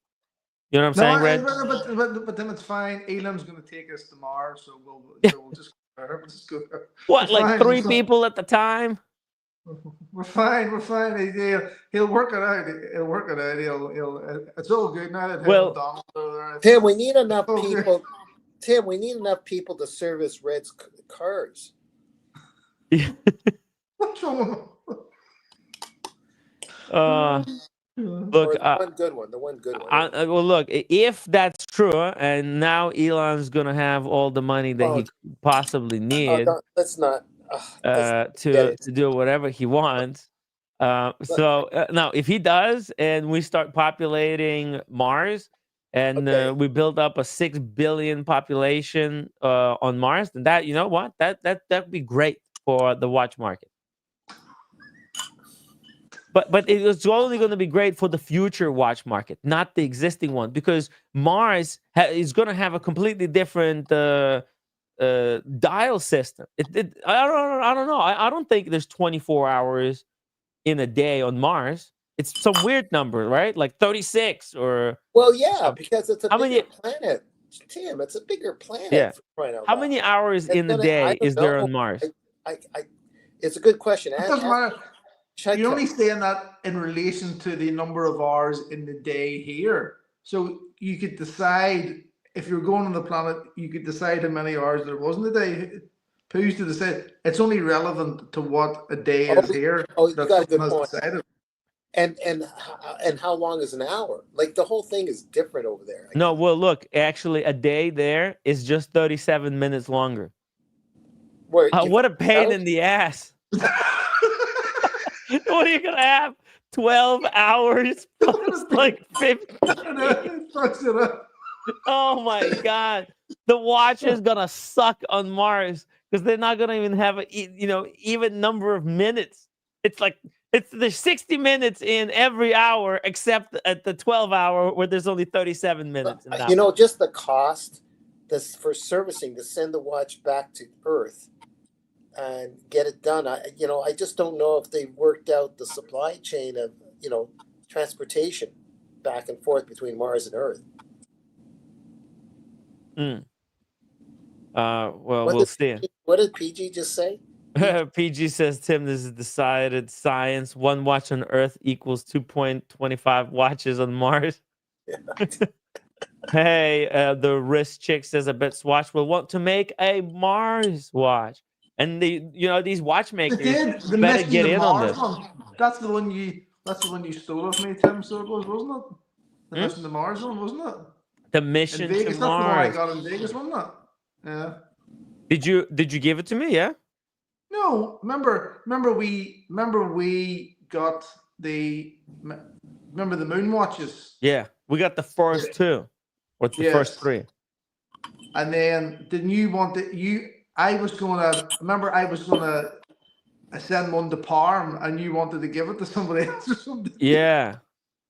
You know what I'm saying, Red? But then it's fine. Elam's going to take us to Mars, so we'll just go. What, We're like fine, 3 people at the time? We're fine. We're fine. He'll work it out. He'll work it out. It's all good now that Well, Donald are there. Tim, we need enough Oh, good. people. Tim, we need enough people to service Red's cars. What's wrong? Look, Or the one good one. well, look, if that's true, and now Elon's gonna have all the money that he possibly need let's not. to do whatever he wants. So now, if he does, and we start populating Mars, and we build up a 6 billion population on Mars, then that, you know what, that'd be great for the watch market. But it's only going to be great for the future watch market, not the existing one, because Mars is going to have a completely different dial system. I don't know. I don't think there's 24 hours in a day on Mars. It's some weird number, right? Like 36 or. Well, yeah, because it's a bigger many planet. Tim, it's a bigger planet. Yeah. For crying out How loud. many hours in a day is there on Mars? It's a good question. It doesn't matter. You're only saying that in relation to the number of hours in the day here. So you could decide, if you're going on the planet, you could decide how many hours there was in the day. Who's to decide? It's only relevant to what a day is here. You got a good point. Decided. And how long is an hour? Like the whole thing is different over there. No, well, look, actually, a day there is just 37 minutes longer. What a pain in the ass. What are you gonna have? 12 hours plus like 50. Oh my god, the watch is gonna suck on Mars because they're not gonna even have a even number of minutes. There's 60 minutes in every hour except at the 12 hour where there's only 37 minutes. Just the cost for servicing to send the watch back to Earth and get it done. I just don't know if they've worked out the supply chain of transportation back and forth between Mars and Earth. Well, we'll see. What did PG just say? PG says, Tim, this is decided science. 1 watch on Earth equals 2.25 watches on Mars. Hey, the wrist chick says, I bet Swatch will want to make a Mars watch. And these watchmakers better get in on this. That's the one you stole off me, Tim. So it was, wasn't it? The Mission to Mars one, wasn't it? The Mission to Mars. That's the one I got in Vegas, wasn't it? Yeah. Did you give it to me? Yeah. No, remember we got the remember the moon watches? Yeah, we got the first two, or the first Yes. three. And then didn't you want to I was gonna remember I was gonna send one to Parm and you wanted to give it to somebody else or something. Yeah.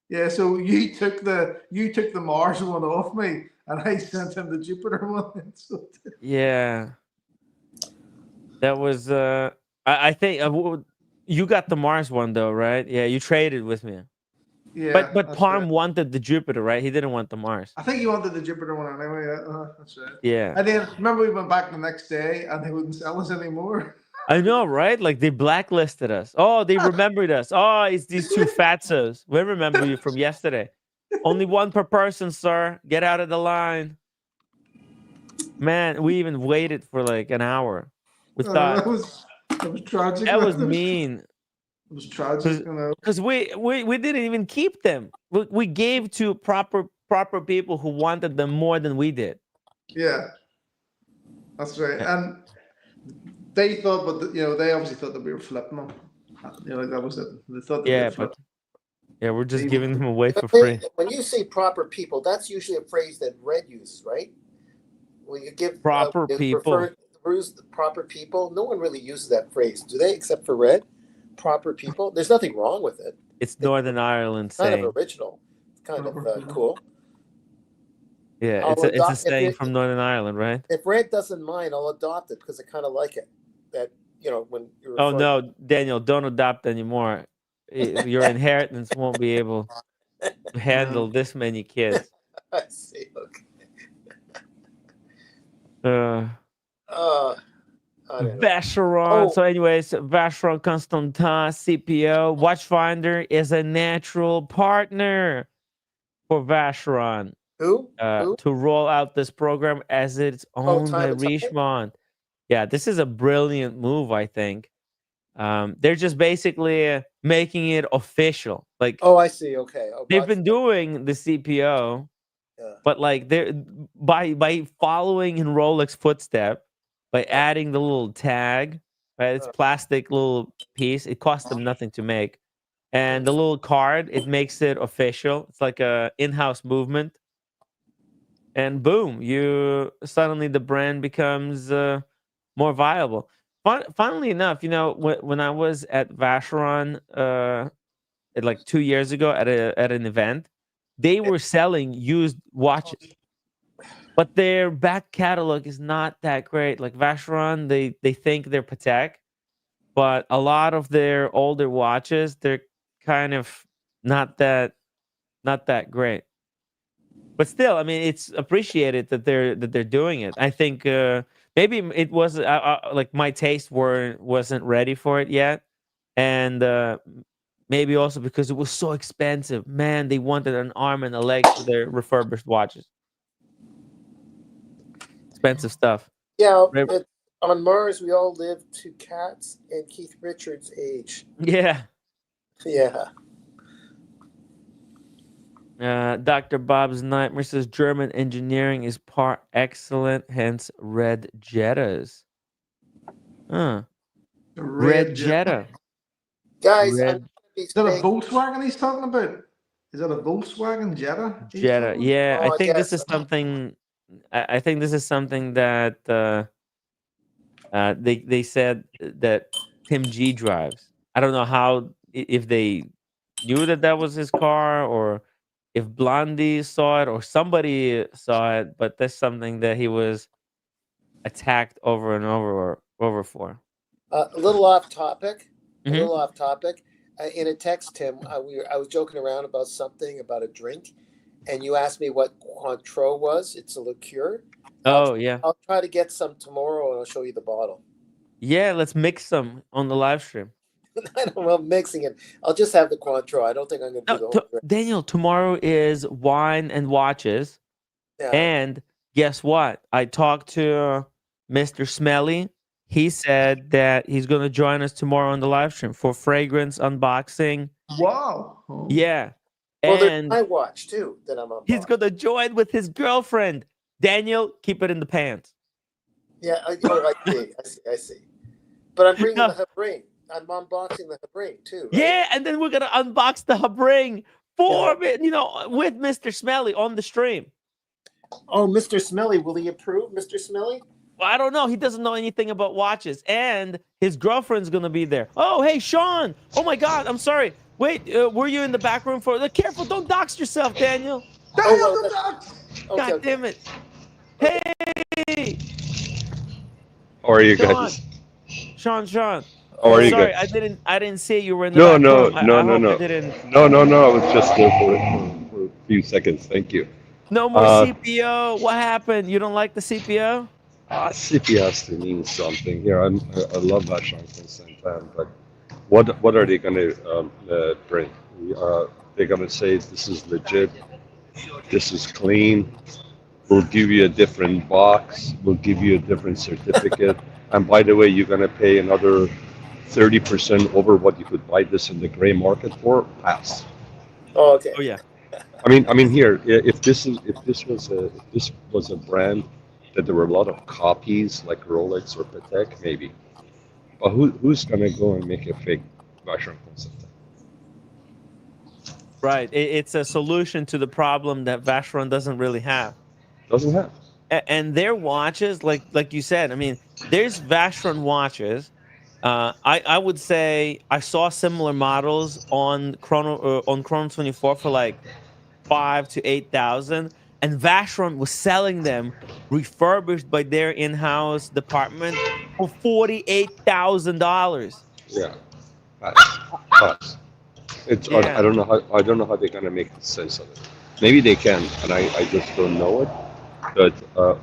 Yeah, so you took the Mars one off me and I sent him the Jupiter one. So, Yeah. That was I think you got the Mars one though, right? Yeah, you traded with me. yeah, But that's Parm right. wanted the Jupiter, right? He didn't want the Mars. I think you wanted the Jupiter one anyway. That's right. Yeah. And then remember we went back the next day and they wouldn't sell us anymore. I know, right? Like they blacklisted us. Oh, they remembered us. Oh, it's these two fatzos. We remember you from yesterday. Only one per person, sir. Get out of the line. Man, we even waited for like an hour. We thought that was tragic. that man. was mean. It was tragic, you know. Because we didn't even keep them. We gave to proper people who wanted them more than we did. Yeah, that's right. Yeah. And they thought, but you know, they obviously thought that we were flipping them. You know, like that was it. They thought that Yeah, we were but yeah, we're just They- giving them away for But they- free. when you say proper people, that's usually a phrase that Red uses, right? When you give Proper people. the proper people, no one really uses that phrase, do they? Except for Red, proper people. There's nothing wrong with it. It's Northern Ireland It's kind saying. of original. It's kind of cool. Yeah, I'll it's a adopt- if saying it- from Northern Ireland, right? If Red doesn't mind, I'll adopt it because I kind of like it. That when you. Oh no, Daniel, don't adopt anymore. Your inheritance won't be able to handle this many kids. I see. Okay. I don't know. Vacheron. Oh. So, anyways, Vacheron Constantin CPO Watchfinder is a natural partner for Vacheron Who? Who? to roll out this program as it's owned by time and time? Richemont. Yeah, this is a brilliant move, I think. They're just basically making it official. Like Oh, I see. Okay. Oh, they've gotcha. been doing the CPO, Yeah. but like they're by following in Rolex footstep, by adding the little tag, right? It's plastic little piece. It costs them nothing to make, and the little card, it makes it official. It's like a in-house movement, and boom, you suddenly the brand becomes more viable. Funnily enough, when I was at Vacheron like 2 years ago at an event, they were selling used watches, but their back catalog is not that great. Like Vacheron, they think they're Patek, but a lot of their older watches, they're kind of not that great. But still, I mean, it's appreciated that they're doing it. I think maybe it was like my taste wasn't ready for it yet, and maybe also because it was so expensive. Man, they wanted an arm and a leg for their refurbished watches. Expensive stuff. Yeah. Right. On Mars, we all live to Cats and Keith Richards' age. Yeah. Yeah. Dr. Bob's Nightmare says German engineering is par excellent, hence red Jettas. Huh. Red Jetta. Guys, Red I'm gonna be Is that a saying- Volkswagen he's talking about? Is that a Volkswagen Jetta? he's Jetta. talking about? Yeah, Oh, I think this yes. is something. I think this is something that they said that Tim G drives. I don't know how if they knew that was his car or if Blondie saw it or somebody saw it, but that's something that he was attacked over and over for. A little off topic. Mhm. A little off topic. In a text, Tim, I was joking around about something about a drink, and you asked me what Cointreau was. It's a liqueur. Oh yeah, I'll try to get some tomorrow, and I'll show you the bottle. yeah. Let's mix some on the live stream. I don't know, mixing it. I'll just have the Cointreau. I don't think I'm going to do the No, whole drink. Daniel, tomorrow is wine and watches. Yeah. And guess what? I talked to Mr. Smelly. He said that he's going to join us tomorrow on the live stream for fragrance unboxing. Wow. Oh. Yeah. Well, there's And my watch too that I'm on. he's going to join with his girlfriend. Daniel, keep it in the pants. Yeah, I see. But I'm bringing No. the Habring. I'm unboxing the Habring too. Right? Yeah. And then we're going to unbox the Habring You know, with Mr. Smelly on the stream. Oh, Mr. Smelly, will he approve, Mr. Smelly? Well, I don't know. He doesn't know anything about watches, and his girlfriend's gonna be there. Oh, hey, Sean. Oh my God, I'm sorry. Wait, were you in the back room for? Careful, don't dox yourself, Daniel. Daniel, well, the ducks! Okay, God damn it. Hey, How are you Sean. guys? Sean. How are you Sorry, guys? I didn't see you were in the No, back no, room. no, I no, hope I no. didn't. No. I was just there for a few seconds. Thank you. No more Uh, CPO. What happened? You don't like the CPO? CP has to mean something here. I love Vacheron Constantin, but what are they going to bring? They're going to say this is legit, this is clean. We'll give you a different box. We'll give you a different certificate. And by the way, you're going to pay another 30% over what you could buy this in the gray market for. Pass. Oh, okay. Oh yeah. I mean, here, if this was a brand that there were a lot of copies like Rolex or Patek, maybe. But who's going to go and make a fake Vacheron Constantin? Right. It's a solution to the problem that Vacheron doesn't really have. Doesn't have. And their watches, like you said, I mean, there's Vacheron watches. I would say I saw similar models on Chrono 24 for like 5 to 8,000, and Vacheron was selling them refurbished by their in-house department for $48,000. Yeah. Pass. Yeah. I don't know how they're going to make sense of it. Maybe they can, and I just don't know it. But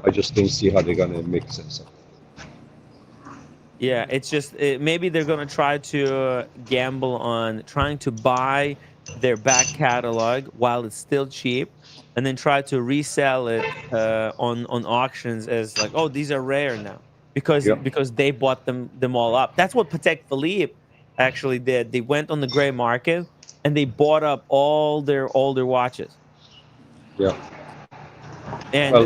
I just don't see how they're going to make sense of it. Yeah, it's just maybe they're gonna try to gamble on trying to buy their back catalog while it's still cheap, and then try to resell it on auctions as like, oh, these are rare now because Yep. they bought them all up. That's what Patek Philippe actually did. They went on the gray market and they bought up all their older watches, Yeah. and Well,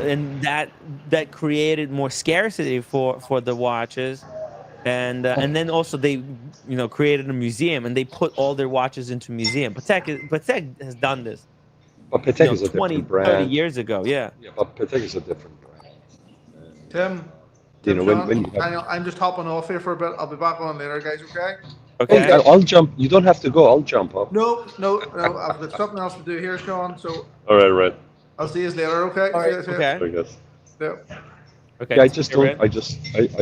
that created more scarcity for the watches. And then also they created a museum and they put all their watches into museum. Patek has done this but Patek is a 20, different 30 brand. years ago. Yeah. Yeah, but Patek is a different brand. Tim, You know, John, when you have, Daniel, I'm just hopping off here for a bit. I'll be back on later, guys, okay? Okay. hey, I'll jump. You don't have to go. I'll jump up. No, I've got something else to do here, Sean, so All right. I'll see you later, okay? All right. See you later. I Okay. guess. Yeah. Okay. Yeah, I just You're don't. in? I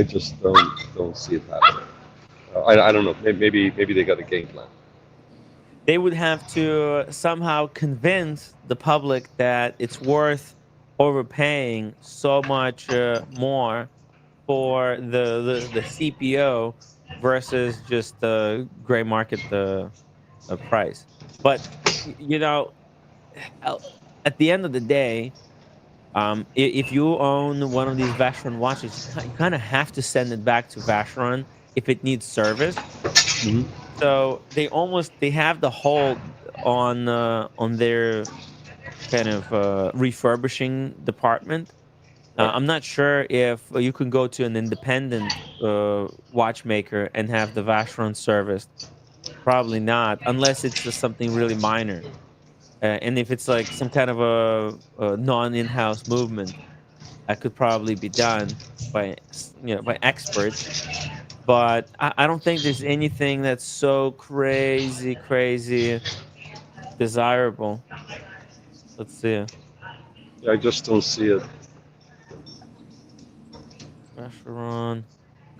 just don't see it happening. I don't know. Maybe they got a game plan. They would have to somehow convince the public that it's worth overpaying so much more for the CPO versus just the gray market the price. But uh, at the end of the day, if you own one of these Vacheron watches, you kind of have to send it back to Vacheron if it needs service. Mhm. So they have the hold on their kind of refurbishing department. Right. I'm not sure if you can go to an independent watchmaker and have the Vacheron serviced. Probably not, unless it's just something really minor. And if it's like some kind of a non-in-house movement, that could probably be done by by experts. But I don't think there's anything that's so crazy desirable. Let's see. Yeah, I just don't see it. Vacheron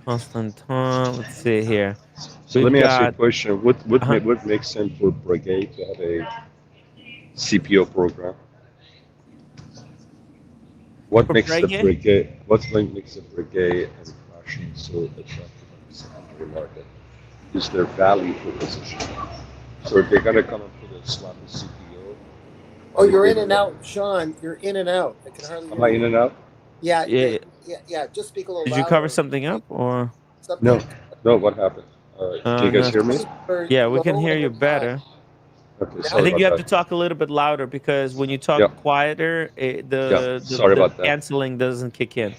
Constantin. Let's see here. So We've let me ask you a got question. uh Would make sense for Brigade to have a CPO program? What for makes the Breguet. Brigade? Makes the Brigade and fashion so attractive on the secondary market? Is their value proposition? So if they're gonna come and put a sloppy CPO. Oh, you're in and out, Sean. You're in and out. I can hardly Am hear I you. in and out? Yeah, Yeah. yeah. Just speak a little Did louder. you cover something up or? Something. No. No. What happened? Can you guys No. hear me? Yeah, we can Low hear and you high. better. Okay. I Sorry think you have about to that. talk a little bit louder because when you talk Yeah. quieter, Yeah. Sorry the about that. canceling doesn't kick in.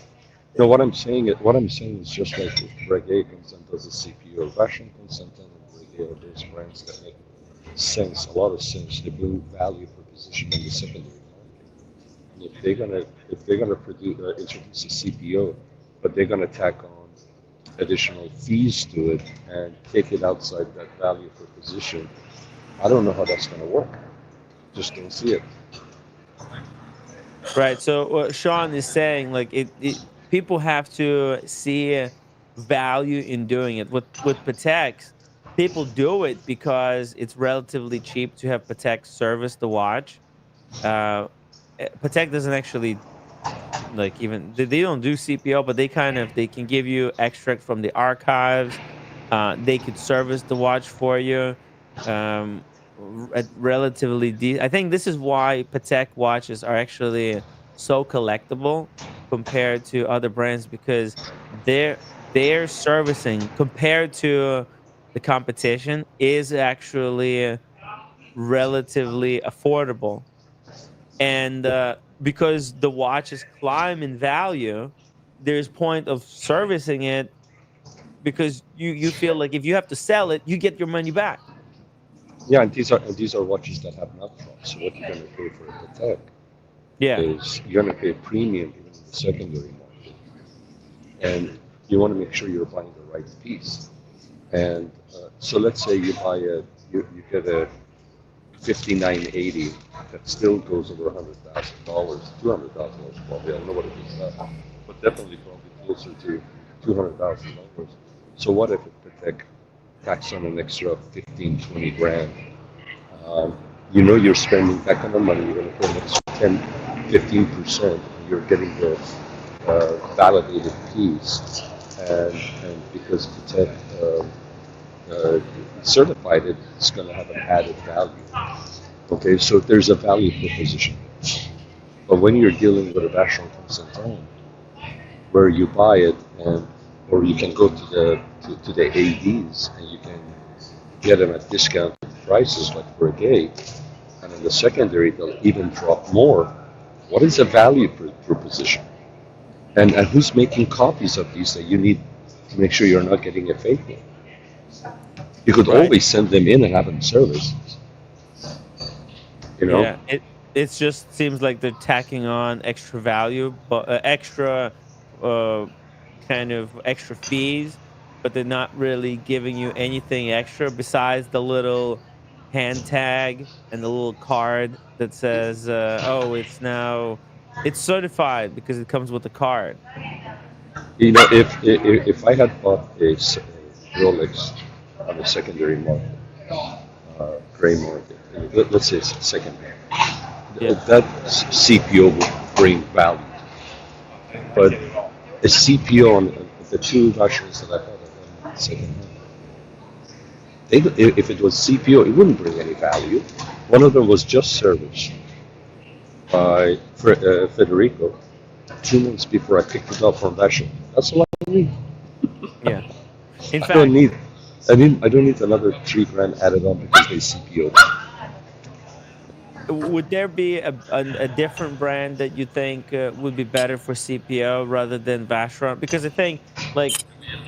No, what I'm saying is just like if Brigade comes and does a CPO, Vacheron Constantin and Brigade are those brands that make sense, a lot of sense. They bring value proposition in the secondary market. And if they're gonna introduce a CPO, but they're gonna tack on additional fees to it and take it outside that value proposition, I don't know how that's gonna work. Just don't see it. Right. So what Sean is saying, like people have to see value in doing it. With Patek's, people do it because it's relatively cheap to have Patek service the watch. Uh, Patek doesn't actually like even they don't do CPO, but they can give you extract from the archives. They could service the watch for you. Um, at relatively I think this is why Patek watches are actually so collectible compared to other brands because their their servicing compared to the competition is actually relatively affordable and because the watches climb in value there's point of servicing it because you feel like if you have to sell it you get your money back. Yeah, and these are watches that have not upfront. So what you're gonna pay for a Patek Yeah, is you're gonna pay a premium even in the secondary market, and you want to make sure you're buying the right piece. And so let's say you get a 5980 that still goes over $100,000, $200,000 probably. I don't know what it is now, but definitely probably closer to $200,000. So what if a Patek tax on an extra 15, 20 grand? Um, you're spending that kind of money. You're going to pay an extra 10, 15%, and you're getting the validated piece. And because Patek uh, certified it, it's going to have an added value. Okay, so there's a value proposition. But when you're dealing with a Vacheron Constantin, where you buy it, or you can go to the ADs and you can get them at discounted prices, like for a day, and in the secondary they'll even drop more. What is the value proposition? And who's making copies of these that you need to make sure you're not getting a fake one? You could right. always send them in and have them serviced. You know? Yeah, it just seems like they're tacking on extra value, but extra uh, kind of extra fees, but they're not really giving you anything extra besides the little hand tag and the little card that says, "Oh, it's certified because it comes with a card." If I had bought a Rolex on the secondary market, gray market, let's say it's secondary, Yeah, that CPO would bring value. But a CPO on the two Vacherons that I had on second hand, if it was CPO, it wouldn't bring any value. One of them was just serviced by Federico 2 months before I picked it up from Vacheron. That's all I need. yeah. In I don't fact, need. I don't need another 3 grand added on because they CPO. would there be a different brand that you think would be better for CPO rather than Vacheron? Because I think like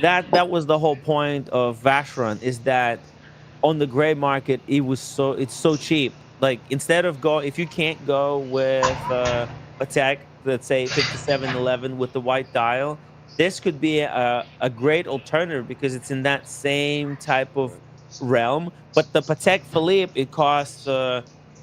that was the whole point of Vacheron is that on the gray market it's so cheap. Like instead of go if you can't go with a tech, let's say 5711 with the white dial, this could be a great alternative because it's in that same type of realm. But the Patek Philippe, it costs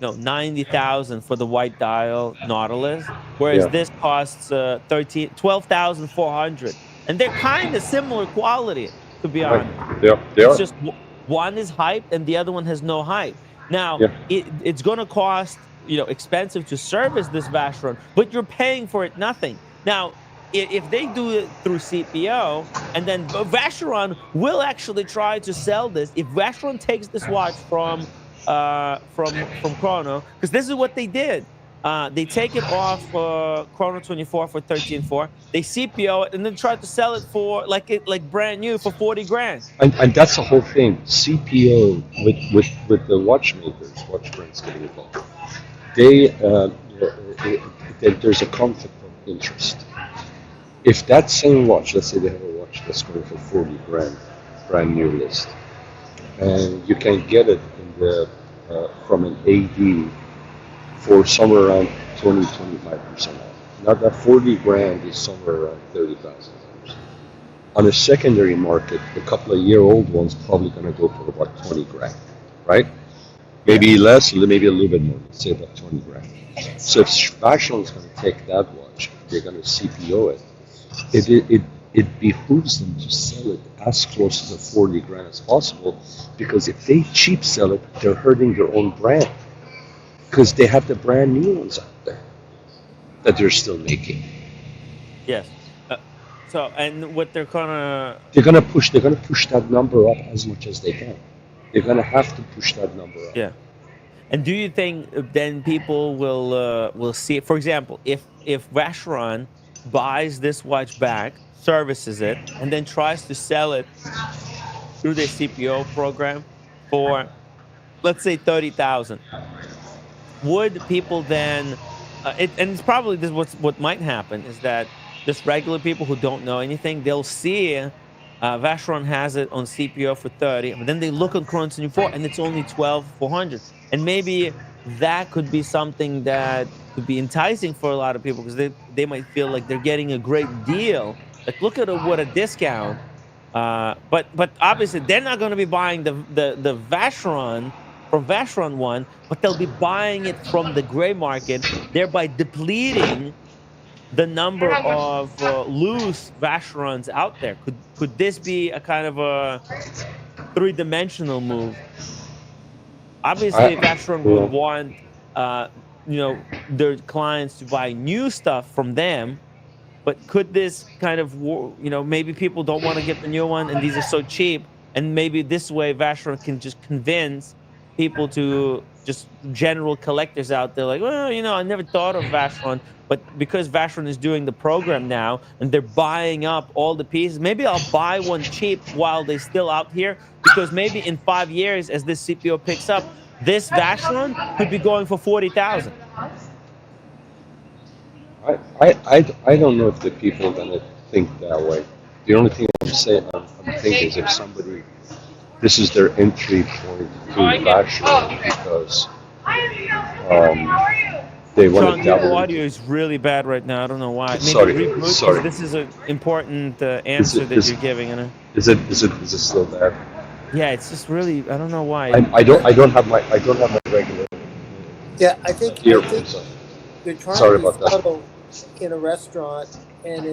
90,000 for the white dial Nautilus, whereas Yeah, this costs 12,400, and they're kind of similar quality to be honest. right. They are. They It's are. just one is hype and the other one has no hype. Now Yeah. it's going to cost expensive to service this Vacheron, but you're paying for it nothing. Now if they do it through CPO, and then Vacheron will actually try to sell this. If Vacheron takes this watch from Chrono, because this is what they did. They take it off Chrono 24 for 13.4. They CPO it and then try to sell it for like brand new for 40 grand. And that's the whole thing. CPO with the watchmakers, watch brands getting involved. They there's a conflict of interest. If that same watch, let's say they have a watch that's going for 40 grand, brand new list, and you can get it in the from an AD for somewhere around 20-25% off. Now that 40 grand is somewhere around $30,000. On a secondary market, the couple of year old one's probably going to go for about 20 grand, right? Maybe less, maybe a little bit more. Let's say about 20 grand. So if Vacheron's going to take that watch, they're going to CPO it. It behooves them to sell it as close to the 40 grand as possible, because if they cheap sell it, they're hurting their own brand, because they have the brand new ones out there that they're still making. Yes. So, and what they're gonna They're gonna push that number up as much as they can. They're gonna have to push that number up. yeah. And do you think then people will see it? For example, if Vacheron buys this watch back, services it, and then tries to sell it through their CPO program for, let's say, 30,000, would people then? And it's probably this. What might happen is that just regular people who don't know anything, they'll see Vacheron has it on CPO for 30, but then they look on Chrono 24 and it's only 12,400. And maybe that could be something that could be enticing for a lot of people, because they might feel like they're getting a great deal. Like, look at what a discount. But obviously they're not going to be buying the Vacheron from Vacheron one, but they'll be buying it from the gray market, thereby depleting the number of loose Vacherons out there. Could this be a kind of a three-dimensional move? Obviously, Vacheron would want their clients to buy new stuff from them, but could this kind of maybe people don't want to get the new one and these are so cheap, and maybe this way Vacheron can just convince people, to just general collectors out there, like, well, I never thought of Vacheron, but because Vacheron is doing the program now and they're buying up all the pieces, maybe I'll buy one cheap while they're still out here, because maybe in 5 years, as this CPO picks up, this Vacheron could be going for 40,000. I don't know if the people are gonna think that way. The only thing I'm thinking is, if somebody, this is their entry point to Vacheron, because they want Sean, to your dabble audio into. is really bad right now. I don't know why. Maybe Sorry, reboot, 'cause sorry. this is an important answer that you're giving. Is it still bad? Yeah, it's just really, I don't know why. I don't have my regular Yeah, I think earphones on. you're trying Sorry to be about that. subtle in a restaurant, and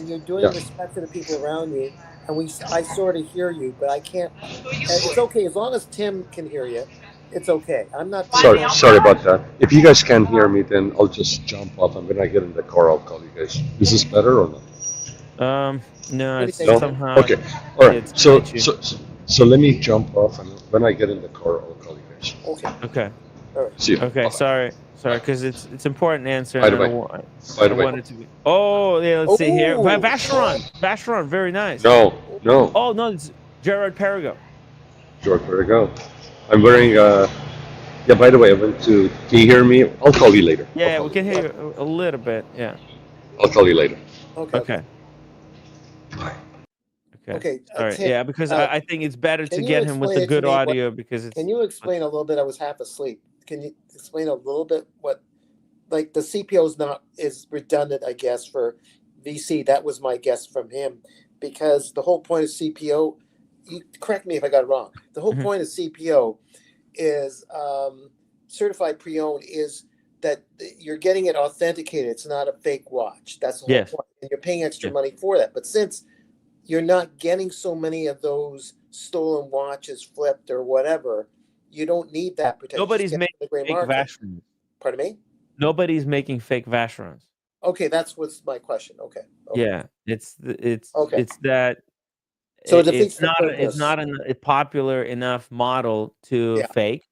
you're doing Yeah. respect to the people around you. And I sort of hear you, but I can't. It's okay as long as Tim can hear you. It's okay. I'm not. Sorry about that. If you guys can't hear me, then I'll just jump off, and when I get in the car, I'll call you guys. Is this better or not? No, it's No? somehow. Okay. All right. It's So glitchy. so let me jump off, and when I get in the car, I'll call you guys. Okay. Okay. All right. See you. Okay. Bye-bye. Sorry, because it's important answer. By And the I way- don't By I the way, want it to be. Oh, yeah. Let's see here. Oh. Vacheron, very nice. no. Oh no, it's Gerard Perigo. George, where to go? I'm wearing. Yeah. By the way, I went to. Can you hear me? I'll call you later. Yeah, we can hear you a little bit. Yeah. I'll call you later. Okay. Okay. Bye. Okay. All right. Tim, Yeah, because I think it's better to can you get him with explain the it to good me, what- audio, because it's. Can you explain a little bit? I was half asleep. Can you explain a little bit what, like, the CPO is redundant, I guess, for VC. That was my guess from him, because the whole point of CPO, you correct me if I got it wrong. The whole Mhm. point of CPO is certified pre-owned, is that you're getting it authenticated. It's not a fake watch. That's the whole Yes. point. And you're paying extra Yeah. money for that. But since you're not getting so many of those stolen watches, flipped or whatever, you don't need that protection. Nobody's Just get making the gray fake market. Vacherons. Pardon me? Nobody's making fake Vacherons. Okay, that's what's my question. Okay. Yeah, it's Okay. it's that. So it defeats It's the not purpose. it's not a popular enough model to Yeah. fake.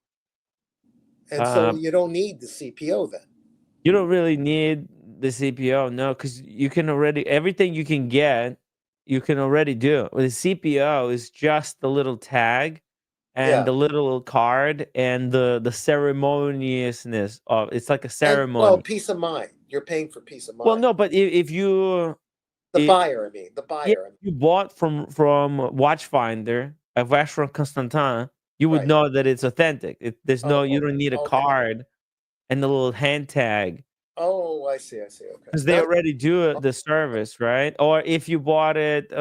And so Um, you don't need the CPO then. You don't really need the CPO, no, because you can already, everything you can get, you can already do. The CPO is just the little tag and Yeah. the little card and the ceremoniousness of, it's like a And, ceremony. well, peace of mind. You're paying for peace of mind. Well, no, but if you The it- buyer, I mean. The buyer. I mean. you bought from Watchfinder a Vacheron Constantin, you would Right. know that it's authentic. There's no, you don't need a okay. card and the little hand tag Oh, I see. Okay. because they already do the service, right? Or if you bought it,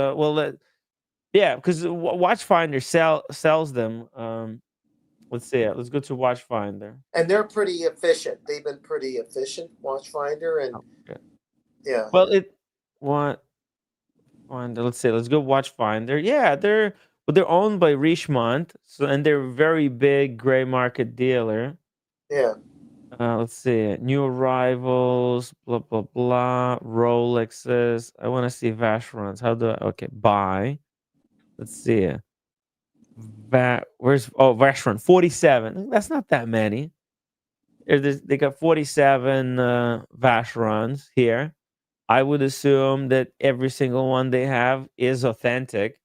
yeah, because Watchfinder sells them. Let's see it. Let's go to Watchfinder. And they're pretty efficient. They've been pretty efficient, Watchfinder, and Okay. yeah. Well, let's see. Let's go Watchfinder. Yeah, they're owned by Richemont, so and they're a very big gray market dealer. Yeah. Let's see. New arrivals, blah blah blah. Rolexes. I want to see Vacherons. How do I? Okay, buy. Let's see. Where's Vacheron 47? That's not that many. They got 47 Vacherons here. I would assume that every single one they have is authentic,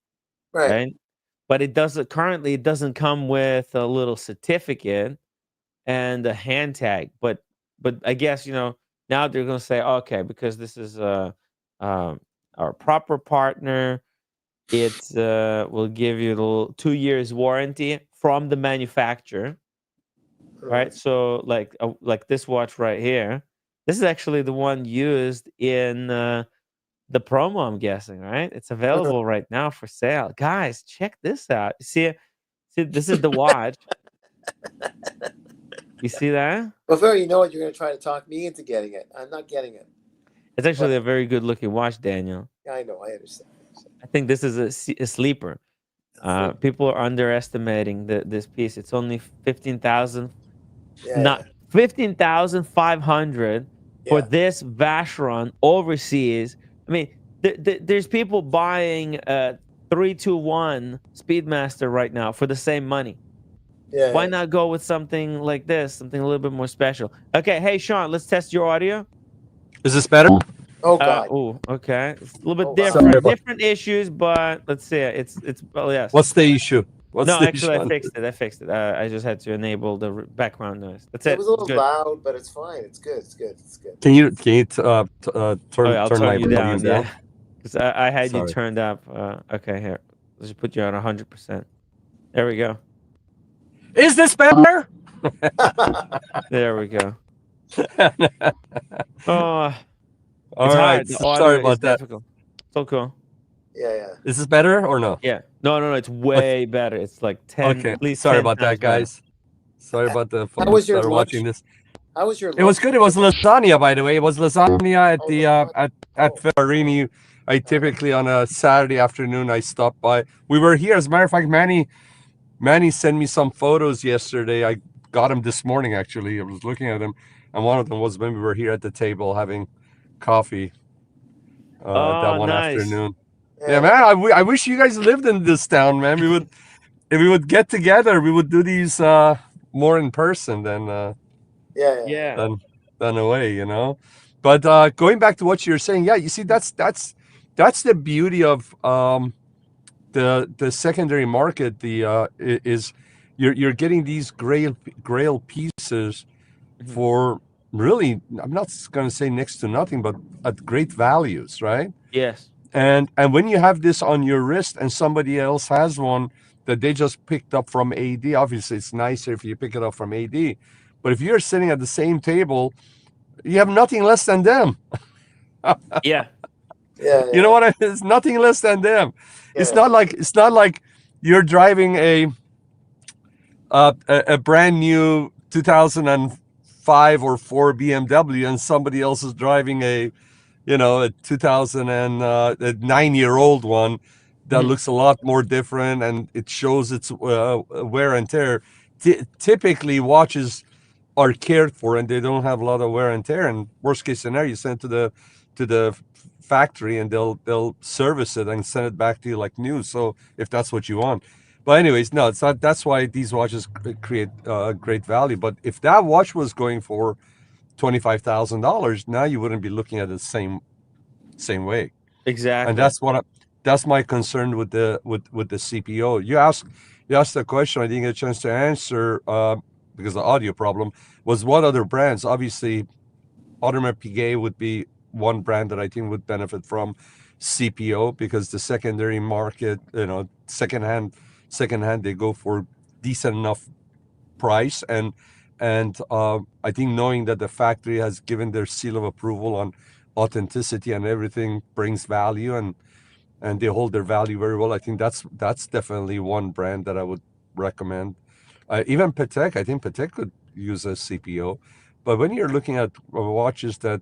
Right. right? But it doesn't come with a little certificate and a hand tag. But I guess now they're gonna say, okay, because this is our proper partner, it will give you the 2 years warranty from the manufacturer, right? So like this watch right here, this is actually the one used in the promo, I'm guessing, right? It's available right now for sale. Guys, check this out. See, this is the watch. You see that? Before you know it, you're going to try to talk me into getting it. I'm not getting it. It's actually a very good looking watch, Daniel. I know. I understand. I think this is a sleeper. People are underestimating this piece. It's only 15,000, not 15,500 for this Vacheron overseas. I mean, there's people buying a 321 Speedmaster right now for the same money. Yeah. Why not go with something like this, something a little bit more special? Okay, hey Sean, let's test your audio. Is this better? Oh God. Okay. It's a little bit Oh, wow. different. Sorry, Different issues, but let's see. It's well, yes. What's the issue? No, actually, I fixed it. I just had to enable the background noise. That's it. It was a little Good. loud, but it's fine. It's good. Can you turn I'll my turn you volume down. Yeah, because I had you Sorry. turned up. Okay, here. Let's just put you on 100%. There we go. Is this better? There we go. Oh, All it's right. hard. The audio Sorry is about that. difficult. So cool. Yeah. Is this better or no? Yeah. No. It's way better. It's like 10. Okay. At least Sorry 10 about that, times better. guys. Sorry about the How was folks your that are lunch? watching this. How was your? It was good. It was lasagna, by the way. It was lasagna at the lasagna. at Ferrarini. I typically on a Saturday afternoon I stop by. We were here. As a matter of fact, Manny sent me some photos yesterday. I got them this morning actually. I was looking at them, and one of them was when we were here at the table having coffee. That one nice. afternoon. Yeah, man. I wish you guys lived in this town, man. If we would get together, we would do these more in person than Yeah. than away, But going back to what you're saying, yeah, you see, that's the beauty of the secondary market. Is you're getting these grail pieces for really, I'm not going to say next to nothing, but at great values, right? Yes. And when you have this on your wrist and somebody else has one that they just picked up from AD, obviously it's nicer if you pick it up from AD. But if you're sitting at the same table, you have nothing less than them. Yeah. You know what? It's nothing less than them. Yeah. It's not like you're driving a brand new 2005 or 4 BMW and somebody else is driving a 9-year-old one that looks a lot more different, and it shows its wear and tear. Typically, watches are cared for and they don't have a lot of wear and tear. And worst case scenario, you send it to the factory and they'll service it and send it back to you like new. So if that's what you want. But anyways, no, it's not. That's why these watches create great value. But if that watch was going for $25,000, now you wouldn't be looking at it the same way. Exactly. And that's my concern with the CPO. You asked a question I didn't get a chance to answer because the audio problem was what other brands. Obviously, Audemars Piguet would be one brand that I think would benefit from CPO because the secondary market, secondhand, they go for decent enough price, and I think knowing that the factory has given their seal of approval on authenticity and everything brings value, and they hold their value very well. I think that's definitely one brand that I would recommend. Even Patek, I think Patek could use a CPO. But when you're looking at watches that,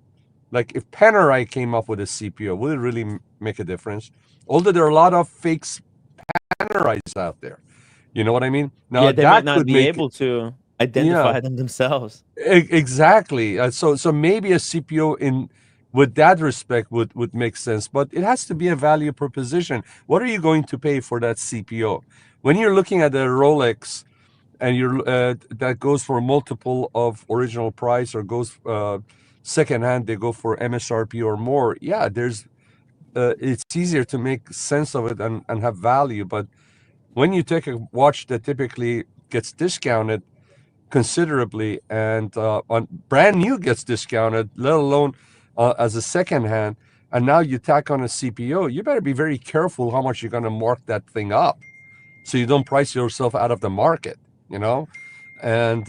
like if Panerai came up with a CPO, would it really make a difference? Although there are a lot of fake Panerais out there. You know what I mean? Now Yeah, they might that not could be make, able to yeah, identify them themselves. exactly. So maybe a CPO in with that respect would make sense, but it has to be a value proposition. What are you going to pay for that CPO? When you're looking at a Rolex and you're that goes for a multiple of original price, or goes secondhand, they go for MSRP or more. Yeah, there's it's easier to make sense of it and have value. But when you take a watch that typically gets discounted considerably, and on brand new gets discounted, let alone as a second hand, and now you tack on a CPO, you better be very careful how much you're going to mark that thing up, so you don't price yourself out of the market, you know. And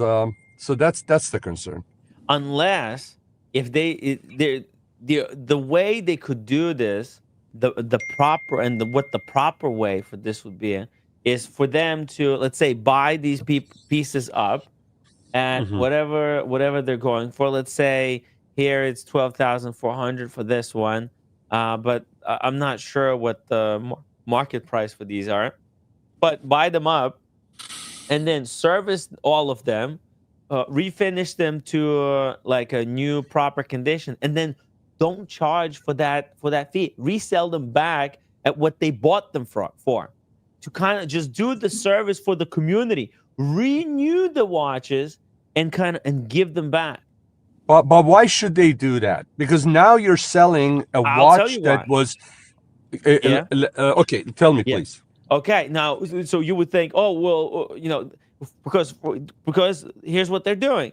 so that's the concern. Unless if the way they could do this, the proper and what the proper way for this would be is for them to, let's say, buy these pieces up at Hmm. whatever they're going for. Let's say here it's 12,400 for this one, but I'm not sure what the market price for these are. But buy them up and then service all of them, refinish them to like a new proper condition, and then don't charge for that fee. Resell them back at what they bought them for, to kind of just do the service for the community, renew the watches, and give them back. But why should they do that? Because now you're selling a I'll tell watch you that why. was Yeah. okay. Tell me, Yeah. please. Okay. Now, so you would think, oh well, because here's what they're doing: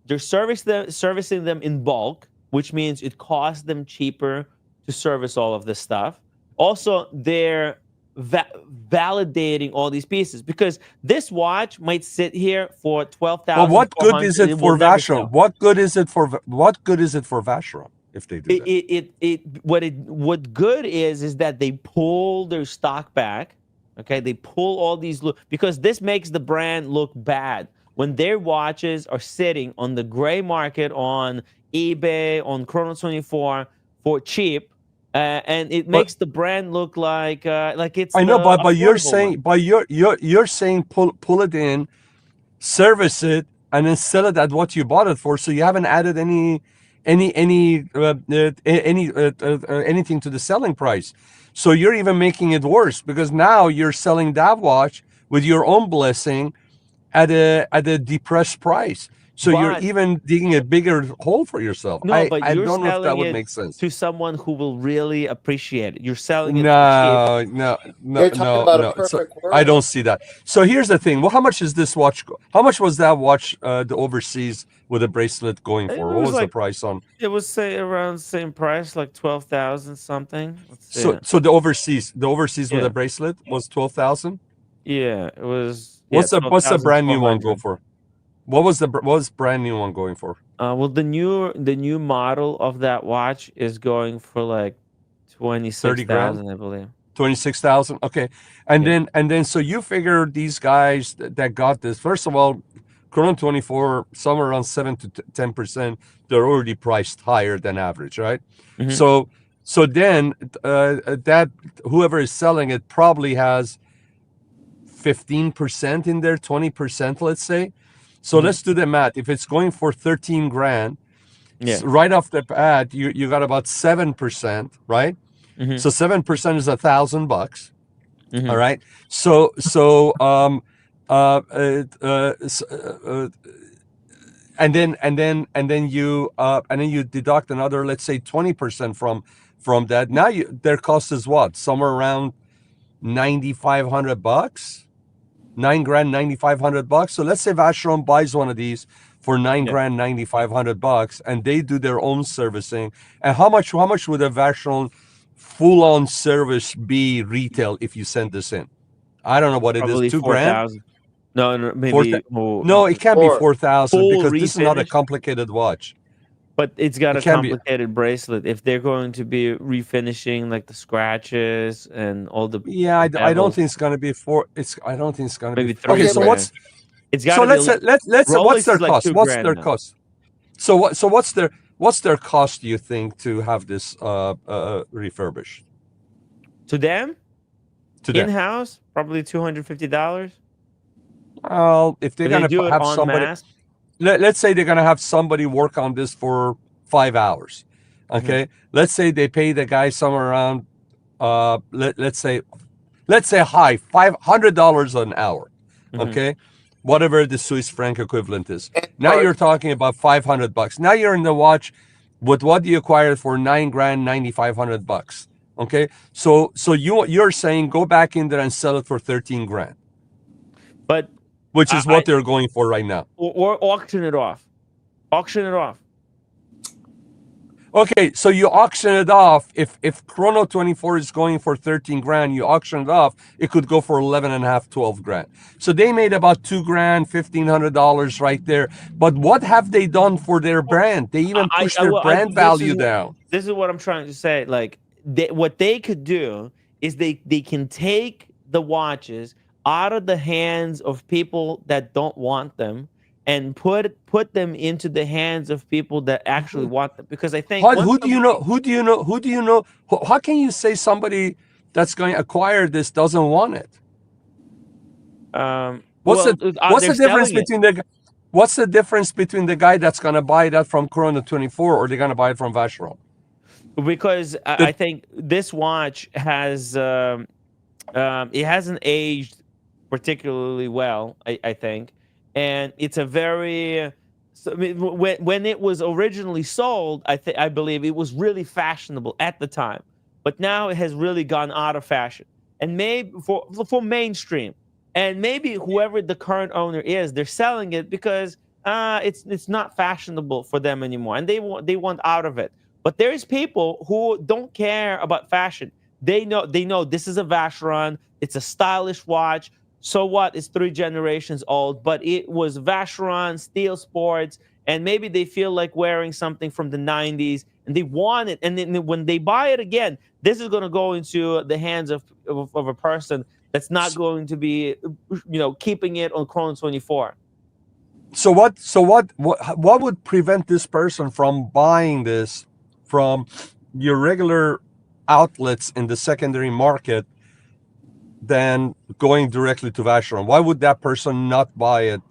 they're servicing them in bulk, which means it costs them cheaper to service all of this stuff. Also, they're validating all these pieces, because this watch might sit here for But what good is 12,400. it It will for never Vacheron? sell. What good is it for Vacheron if they do that? What good is that they pull their stock back. Okay, they pull all these because this makes the brand look bad when their watches are sitting on the gray market, on eBay, on Chrono24 for cheap, and it But makes the brand look like it's I know, the but you're affordable one. saying, you're saying pull it in, service it, and then sell it at what you bought it for. So you haven't added anything to the selling price. So you're even making it worse, because now you're selling that watch with your own blessing at a depressed price. So you're But even digging a bigger hole for yourself. no, but I you're don't know if that selling would it make sense. to someone who will really appreciate it. You're selling it for cheap. No, They're talking about a no. So perfect I world. don't see that. So here's the thing. Well, how much is this watch? How much was that watch, the overseas with a bracelet, going It for? What was was the like, price on? it was say around the same price, like 12,000 something. Let's see. So the overseas with Yeah. a bracelet was 12,000. Yeah, it was. What's the brand new one go 12,400. for? What was brand new one going for? Well, the new model of that watch is going for like 30 grand. 26,000, I believe. 26,000. Okay. And Yeah. then so you figure these guys that got this, first of all, Chrono24, somewhere around 7 to 10%, they're already priced higher than average, right? Mhm. So then that whoever is selling it probably has 15% in there, 20%, let's say. So Mhm. let's do the math. If it's going for 13 grand, Yeah. right off the bat, you got about 7%, right? Mhm. So 7% is $1,000. Mhm. All right. So and then you deduct another, let's say 20% from that. Now their cost is what? Somewhere around $9,500, $9,000, $9,500. So let's say Vacheron buys one of these for $9,000, $9,500, and they do their own servicing. And how much would a Vacheron full-on service be retail if you send this in? I don't know what it is, Probably $2,000. 4,000. No, Four maybe no, it can't be Or 4,000 full because this is not a refinish, complicated watch. but it's got It a can be. complicated bracelet. If they're going to be refinishing like the scratches and all the Yeah, I don't bevels, think it's gonna be four. I don't think it's gonna be. maybe Okay, three okay, so but grand. what's It's got so to be let's say let's say what's Rolex their is like cost? two What's grand their now. cost? So what's their cost? Do you think to have this refurbished To them, to in them? house, probably $250. Well, if they're But they gonna do it have en somebody, masse. let's say they're gonna have somebody work on this for 5 hours. Mhm, Okay, let's say they pay the guy somewhere around let's say high $500 an hour. mhm. Okay, whatever the Swiss franc equivalent is. and Now you're parts. talking about $500. Now you're in the watch with what you acquired for 9 grand, $9,500. Okay, so you're saying go back in there and sell it for 13 grand, But which is I what they're going for right now. or auction it off. Auction it off. Okay, so you auction it off. If Chrono 24 is going for 13 grand, you auction it off, it could go for 11 and a half, 12 grand. So they made about 2 grand, $1,500 right there. But what have they done for their brand? They even pushed their brand value down. This is what I'm trying to say. Like what they could do is they can take the watches out of the hands of people that don't want them and put them into the hands of people that actually want them. Because I think Who do you know? Who do you know? Who do you know? How can you say somebody that's going to acquire this doesn't want it? What's well, the difference between what's the difference between the guy that's going to buy that from Chrono 24 or they're going to buy it from Vacheron? because I think this watch has it hasn't aged particularly well. I think, and it's a very so, I mean, when it was originally sold, I believe it was really fashionable at the time, but now it has really gone out of fashion, and maybe for mainstream, and maybe whoever the current owner is, they're selling it because it's not fashionable for them anymore, and they want out of it. But there's people who don't care about fashion. They know this is a Vacheron. It's a stylish watch. So what? It's 3 generations old, but it was Vacheron Steel Sports, and maybe they feel like wearing something from the 90s, and they want it. And then when they buy it again, this is going to go into the hands of a person that's not going to be, keeping it on Chrono 24. So what would prevent this person from buying this from your regular outlets in the secondary market than going directly to Vacheron? Why would that person not buy it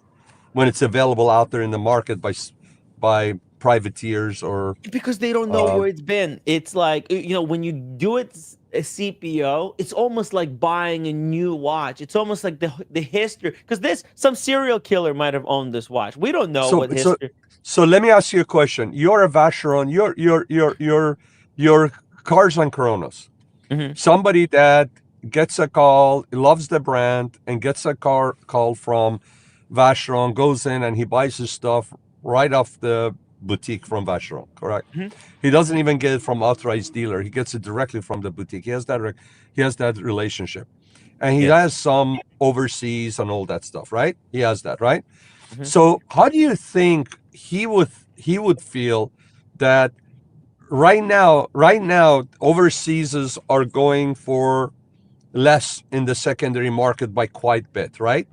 when it's available out there in the market by privateers or Because they don't know where it's been. It's like, when you do it a CPO, it's almost like buying a new watch. It's almost like the history, because some serial killer might have owned this watch. We don't know what history. So let me ask you a question. You're a Vacheron. Your Cars and Chronos. Mhm. Somebody that gets a call, loves the brand, and gets a call from Vacheron, goes in and he buys his stuff right off the boutique from Vacheron, correct? Mhm. He doesn't even get it from authorized dealer. He gets it directly from the boutique. He has that relationship, and he Yes. has some overseas and all that stuff, right? He has that, right? Mhm. So how do you think he would feel that right now overseas are going for less in the secondary market by quite a bit, right?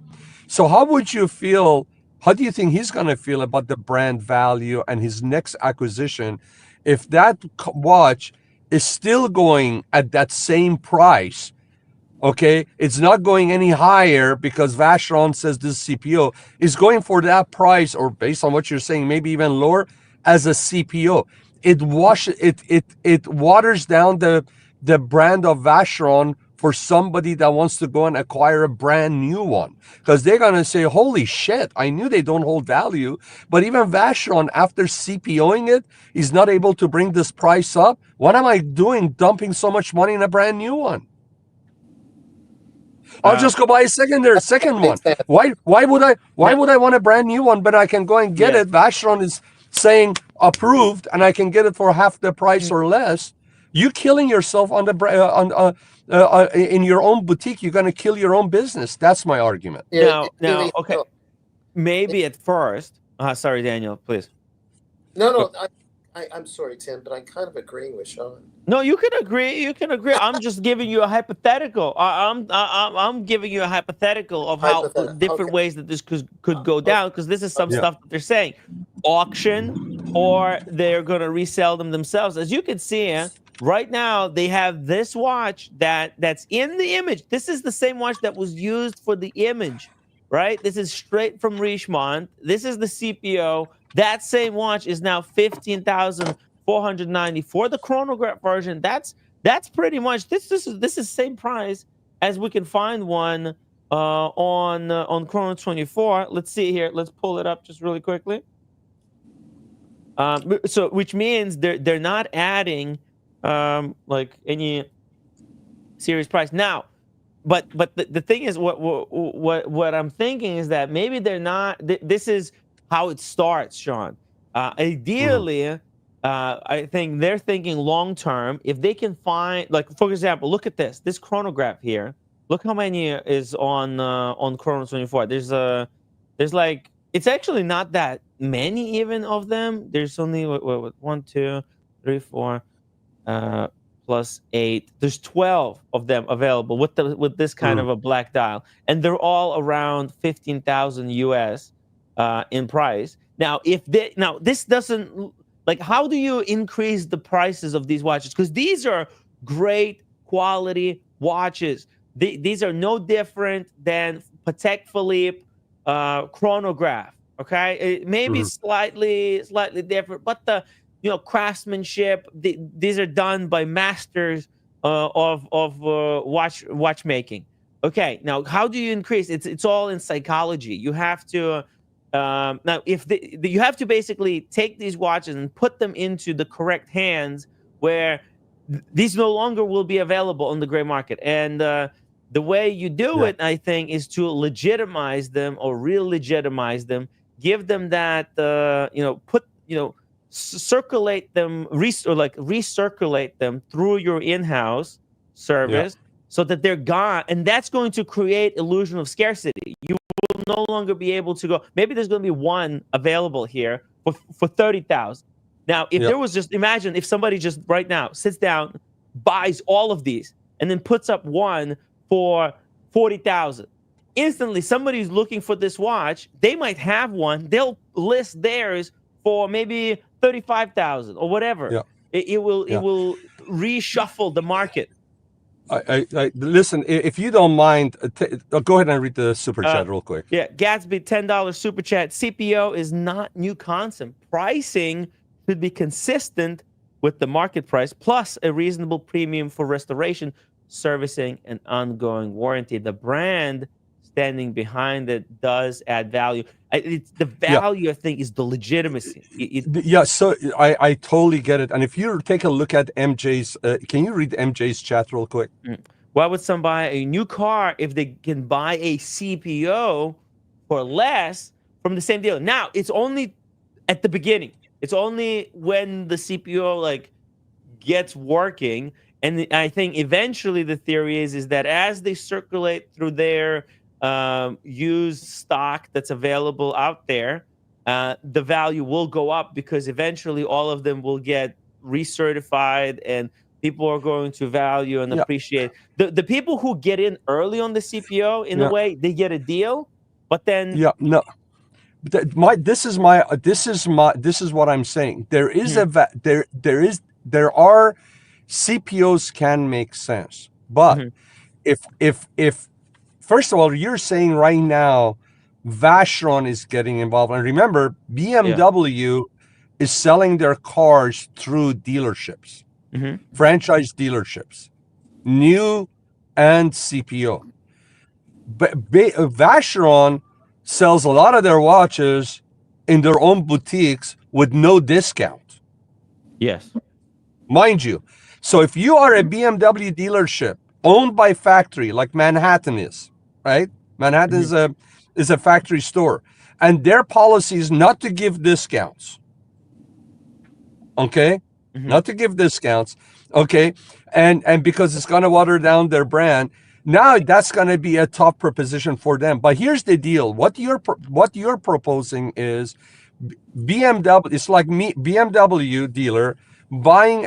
So how do you think he's going to feel about the brand value and his next acquisition if that watch is still going at that same price? Okay, it's not going any higher because Vacheron says this CPO is going for that price, or based on what you're saying, maybe even lower as a CPO. It waters down the brand of Vacheron for somebody that wants to go and acquire a brand new one, because they're gonna say, "Holy shit! I knew they don't hold value, but even Vacheron, after CPOing it, is not able to bring this price up. What am I doing, dumping so much money in a brand new one? I'll just go buy a second one. Makes sense. Why would I want a brand new one, but I can go and get Yeah. it? Vacheron is saying approved, and I can get it for half the price or less. You killing yourself on the in your own boutique, you're going to kill your own business. That's my argument. Now, Really, okay, maybe at first. Sorry, Daniel, please. no. I'm sorry, Tim, but I'm kind of agreeing with Sean. No, you can agree. You can agree. I'm just giving you a hypothetical. I'm giving you a hypothetical of how different ways that this could go down, because this is some stuff that they're saying, auction, or they're gonna resell them themselves. As you can see, right now they have this watch that's in the image. This is the same watch that was used for the image, right? This is straight from Richemont. This is the CPO. That same watch is now 15,490 the chronograph version. That's pretty much this is same price as we can find one on Chrono 24. Let's see here. Let's pull it up just really quickly. So which means they're not adding like any serious price now. But the thing is, what I'm thinking is that maybe they're not. This is how it starts, Sean. Ideally, I think they're thinking long term. If they can find, like, for example, look at this chronograph here. Look how many is on Chrono 24. There's like, it's actually not that many even of them. There's only what 1, 2, 3, 4. Plus 8. There's 12 of them available with this kind of a black dial, and they're all around 15,000 US in price. Now, this doesn't, like, how do you increase the prices of these watches? Because these are great quality watches. These are no different than Patek Philippe chronograph. Okay, it may be slightly different, but the craftsmanship, these are done by masters of watchmaking. Okay, now how do you increase? It's all in psychology. You have to now you have to basically take these watches and put them into the correct hands where these no longer will be available on the gray market. And the way you do it, I think, is to legitimize them or re-legitimize them, give them that circulate them, recirculate them through your in-house service so that they're gone, and that's going to create illusion of scarcity. You will no longer be able to go, maybe there's going to be one available here for 30,000. Now, if there was just, imagine if somebody just right now sits down, buys all of these, and then puts up one for 40,000. Instantly, somebody who's looking for this watch, they might have one. They'll list theirs for maybe 35,000 or whatever. It will reshuffle the market. I listen. If you don't mind, go ahead and read the super chat real quick. Yeah, Gatsby $10 super chat. CPO is not new concept. Pricing should be consistent with the market price, plus a reasonable premium for restoration, servicing, and ongoing warranty. The brand standing behind it does add value. It's the value, I think, is the legitimacy. So I totally get it. And if you take a look at MJ's, can you read MJ's chat real quick? Why would somebody buy a new car if they can buy a CPO for less from the same deal? Now, it's only at the beginning. It's only when the CPO gets working. And I think eventually the theory is that as they circulate through their used stock that's available out there, the value will go up, because eventually all of them will get recertified and people are going to value and appreciate. The people who get in early on the CPO, in a way, they get a deal, but then this is what I'm saying. There is there are CPOs can make sense, but if first of all, you're saying right now Vacheron is getting involved, and remember, BMW is selling their cars through dealerships, franchise dealerships, new and CPO. But Vacheron sells a lot of their watches in their own boutiques with no discount. Yes, mind you. So if you are a BMW dealership owned by factory, like Manhattan is, right? Manhattan is a factory store, and their policy is not to give discounts. Okay, not to give discounts, okay? And because it's going to water down their brand, now that's going to be a tough proposition for them. But here's the deal: what you're proposing is BMW. It's like me, BMW dealer buying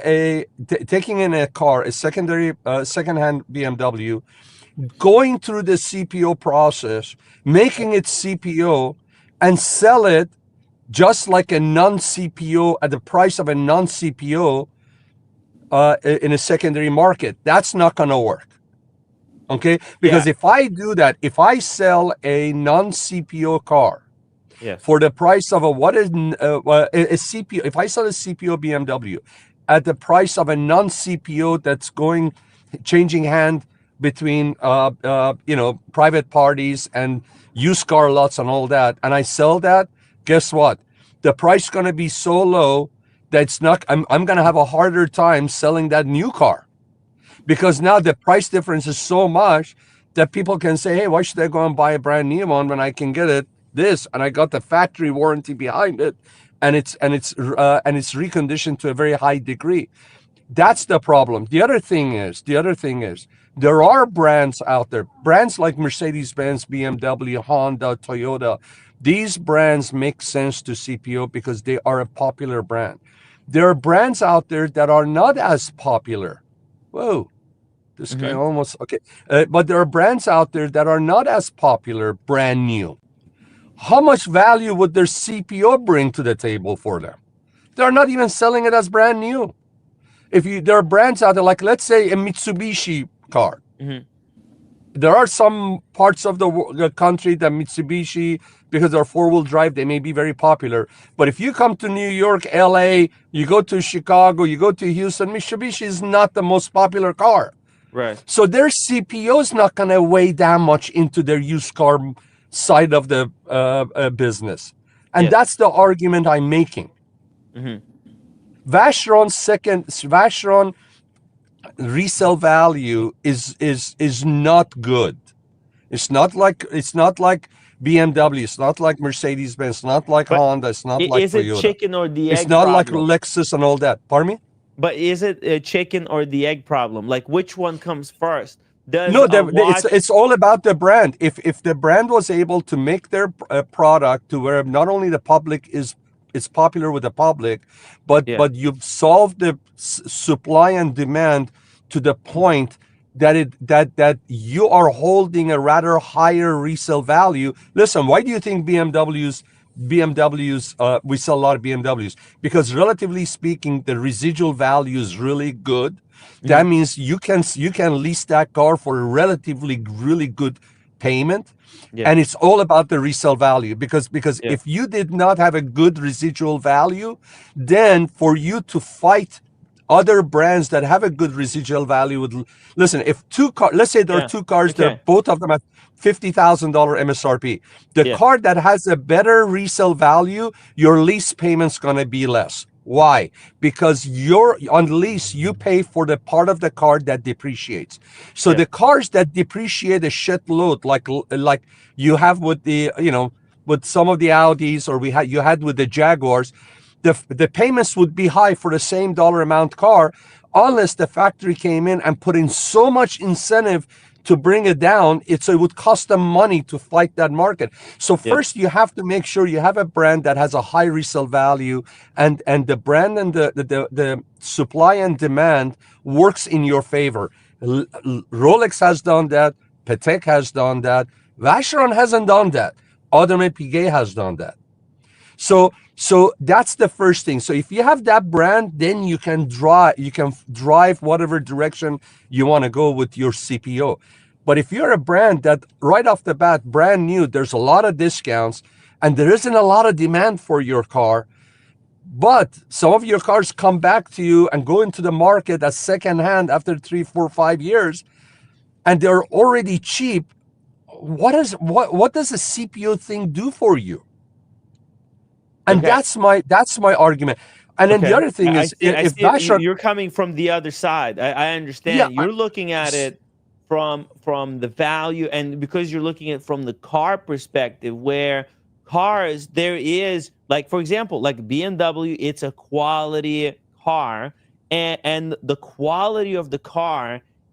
taking in a car, a secondhand BMW, going through the CPO process, making it CPO, and sell it just like a non-CPO at the price of a non-CPO in a secondary market. That's not going to work. Okay? Because if I do that, if I sell a non-CPO car for the price of a CPO, if I sell a CPO BMW at the price of a non-CPO that's changing hand between private parties and used car lots and all that, and I sell that, guess what? The price is going to be so low that it's not. I'm going to have a harder time selling that new car, because now the price difference is so much that people can say, "Hey, why should I go and buy a brand new one when I can get it this and I got the factory warranty behind it, and it's reconditioned to a very high degree." That's the problem. The other thing is, there are brands out there, brands like Mercedes-Benz, BMW, Honda, Toyota. These brands make sense to CPO because they are a popular brand. There are brands out there that are not as popular. Whoa, this guy almost, okay. But there are brands out there that are not as popular, brand new. How much value would their CPO bring to the table for them? They're not even selling it as brand new. There are brands out there, like let's say a Mitsubishi car. There are some parts of the country that Mitsubishi, because they're four-wheel drive, they may be very popular. But if you come to New York, LA, you go to Chicago, you go to Houston, Mitsubishi is not the most popular car. Right. So their CPO is not going to weigh that much into their used car side of the business. And that's the argument I'm making. Vacheron resale value is not good. It's not like BMW. It's not like Mercedes-Benz. It's not like Honda. It's not like Toyota. Is it chicken or the egg? It's not problem? like Lexus and all that. Pardon me? But is it a chicken or the egg problem? Like, which one comes first? It's all about the brand. If the brand was able to make their product to where not only the public is popular with the public, but you've solved the supply and demand to the point that you are holding a rather higher resale value. Listen, why do you think BMWs we sell a lot of BMWs? Because relatively speaking, the residual value is really good. That means you can lease that car for a relatively really good payment. And it's all about the resale value, because if you did not have a good residual value, then for you to fight other brands that have a good residual value listen, if let's say there are two cars that both of them have $50,000 MSRP. The car that has a better resale value, your lease payment's going to be less. Why? Because on lease, you pay for the part of the car that depreciates. So the cars that depreciate a shitload, like you have with with some of the Audis, or you had with the Jaguars, the payments would be high for the same dollar amount car, unless the factory came in and put in so much incentive to bring it down. It would cost them money to fight that market. So first you have to make sure you have a brand that has a high resale value, and the brand and the supply and demand works in your favor. Rolex has done that. Patek has done that. Vacheron hasn't done that. Audemars Piguet has done that. So that's the first thing. So if you have that brand, then you can drive whatever direction you want to go with your CPO. But if you're a brand that right off the bat, brand new, there's a lot of discounts and there isn't a lot of demand for your car, but some of your cars come back to you and go into the market as secondhand after 3, 4, 5 years, and they're already cheap, what does a CPO thing do for you? And that's my argument. And then the other thing is, if Vacheron, you're coming from the other side. I understand. You're looking at it from the value, and because you're looking at it from the car perspective, where cars, there is, like, for example, like BMW, it's a quality car, and the quality of the car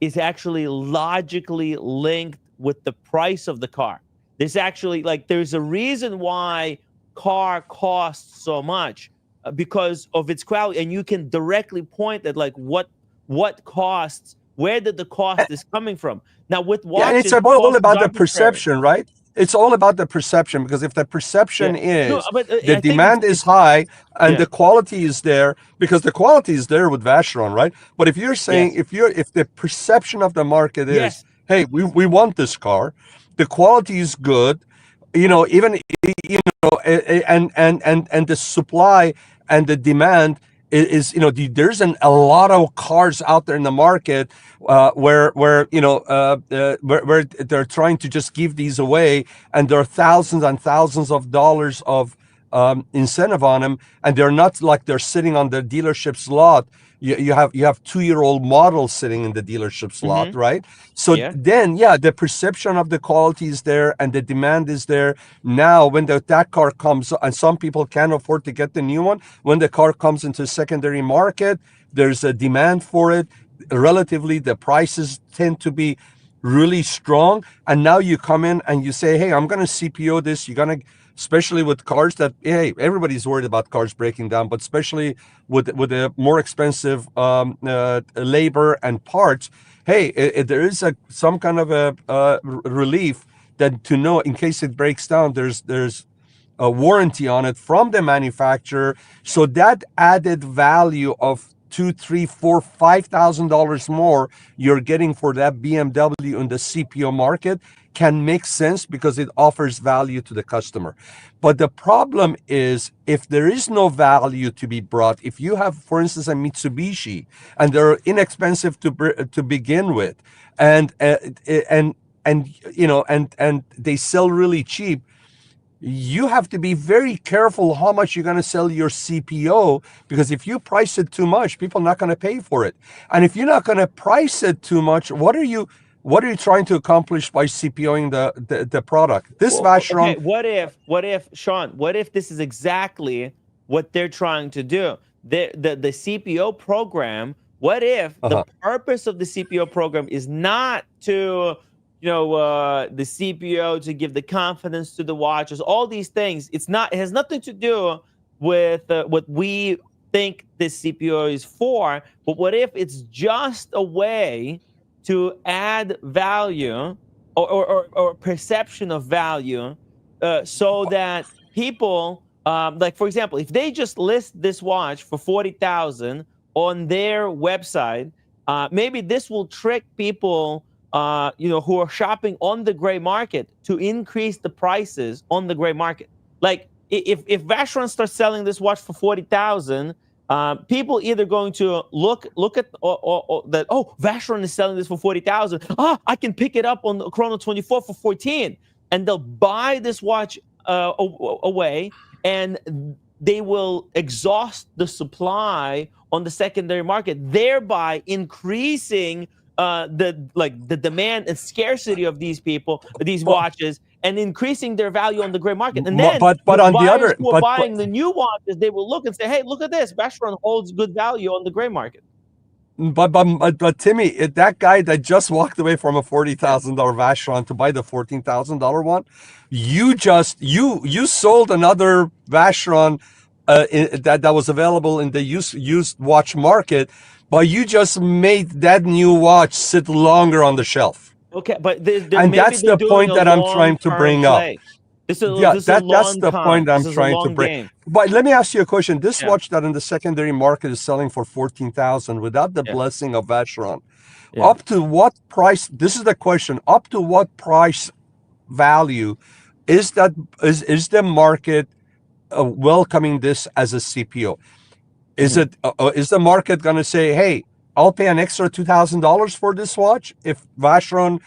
is actually logically linked with the price of the car. There's actually, like, there's a reason why car costs so much, because of its quality, and you can directly point at, like, what costs, where did the cost is coming from. Now with Yeah, and it's watches, all cost is about the arbitrary. perception, right? It's all about the perception, because if the perception No, is but the I think demand is it's high and yeah. the quality is there, because the quality is there with Vacheron, right? But if you're saying Yes. if the perception of the market is, Yes. hey, we want this car, the quality is good, even and the supply and the demand is there's a lot of cars out there in the market where they're trying to just give these away, and there are thousands and thousands of dollars of incentive on them, and they're not like they're sitting on the dealership's lot. You have 2-year-old models sitting in the dealership's lot, right? So Yeah. then, the perception of the quality is there and the demand is there. Now, when that car comes, and some people can't afford to get the new one, when the car comes into secondary market, there's a demand for it. Relatively, the prices tend to be really strong. And now you come in and you say, hey, I'm going to CPO this. You're going to, especially with cars that, hey, everybody's worried about cars breaking down, but especially with the more expensive labor and parts, hey, there is some kind of a relief that to know in case it breaks down, there's a warranty on it from the manufacturer. So that added value of $2,000, $3,000, $4,000, $5,000 more you're getting for that BMW in the CPO market can make sense because it offers value to the customer. But the problem is, if there is no value to be brought, if you have, for instance, a Mitsubishi, and they're inexpensive to begin with, and they sell really cheap, you have to be very careful how much you're going to sell your CPO, because if you price it too much, people are not going to pay for it. And if you're not going to price it too much, what are you trying to accomplish by CPOing the product? This Vacheron. Okay, what if Sean? What if this is exactly what they're trying to do? The CPO program. What if the purpose of the CPO program is not to the CPO to give the confidence to the watchers, all these things. It has nothing to do with what we think this CPO is for. But what if it's just a way to add value or perception of value, so that people, like, for example, if they just list this watch for $40,000 on their website, maybe this will trick people who are shopping on the gray market to increase the prices on the gray market. Like, if Vacheron starts selling this watch for $40,000, people either going to look at that, oh, Vacheron is selling this for $40,000. I can pick it up on the Chrono 24 for $14,000, and they'll buy this watch away, and they will exhaust the supply on the secondary market, thereby increasing the demand and scarcity of these watches, and increasing their value on the gray market. And then but on the other, who are buying the new watches, they will look and say, hey, look at this, Vacheron holds good value on the gray market. But Timmy, that guy that just walked away from a $40,000 Vacheron to buy the $14,000 one, you sold another Vacheron that was available in the used watch market, but you just made that new watch sit longer on the shelf. Okay, but and that's the point that I'm trying to bring up. That's the point I'm trying to bring. Game. But let me ask you a question. This watch that in the secondary market is selling for $14,000 without the blessing of Vacheron, up to what price? This is the question. Up to what price value is the market welcoming this as a CPO? Is the market going to say, hey, I'll pay an extra $2,000 for this watch if Vacheron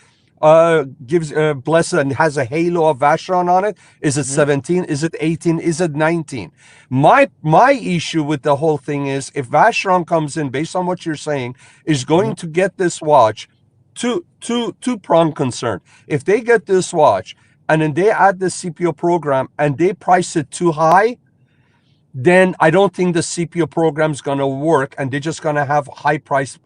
gives bless and has a halo of Vacheron on it? Is it 17? Is it 18? Is it 19? My issue with the whole thing is, if Vacheron comes in, based on what you're saying, is going to get this watch, two-pronged concern. If they get this watch and then they add the CPO program and they price it too high, then I don't think the CPO program is going to work, and they're just going to have high price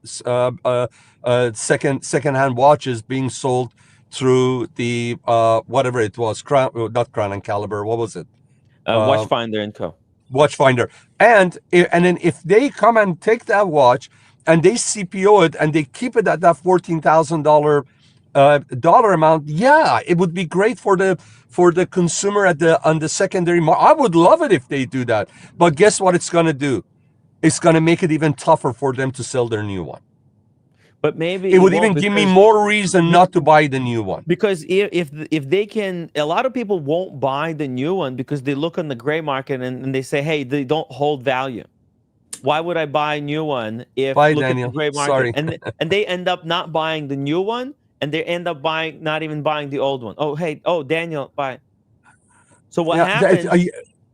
second-hand watches being sold through the whatever it was, not Crown and Caliber. What was it? Watchfinder and Co. Watchfinder. And then if they come and take that watch and they CPO it and they keep it at that $14,000 dollar amount, yeah, it would be great for the consumer on the secondary market. I would love it if they do that. But guess what it's going to do? It's going to make it even tougher for them to sell their new one. But maybe it would even give me more reason not to buy the new one. Because if they can, a lot of people won't buy the new one because they look on the gray market and they say, hey, they don't hold value. Why would I buy a new one if Bye, look Daniel. at the gray market? Sorry. And they end up not buying the new one, and they end up not even buying the old one. Oh, hey, Daniel, buy. So what happens?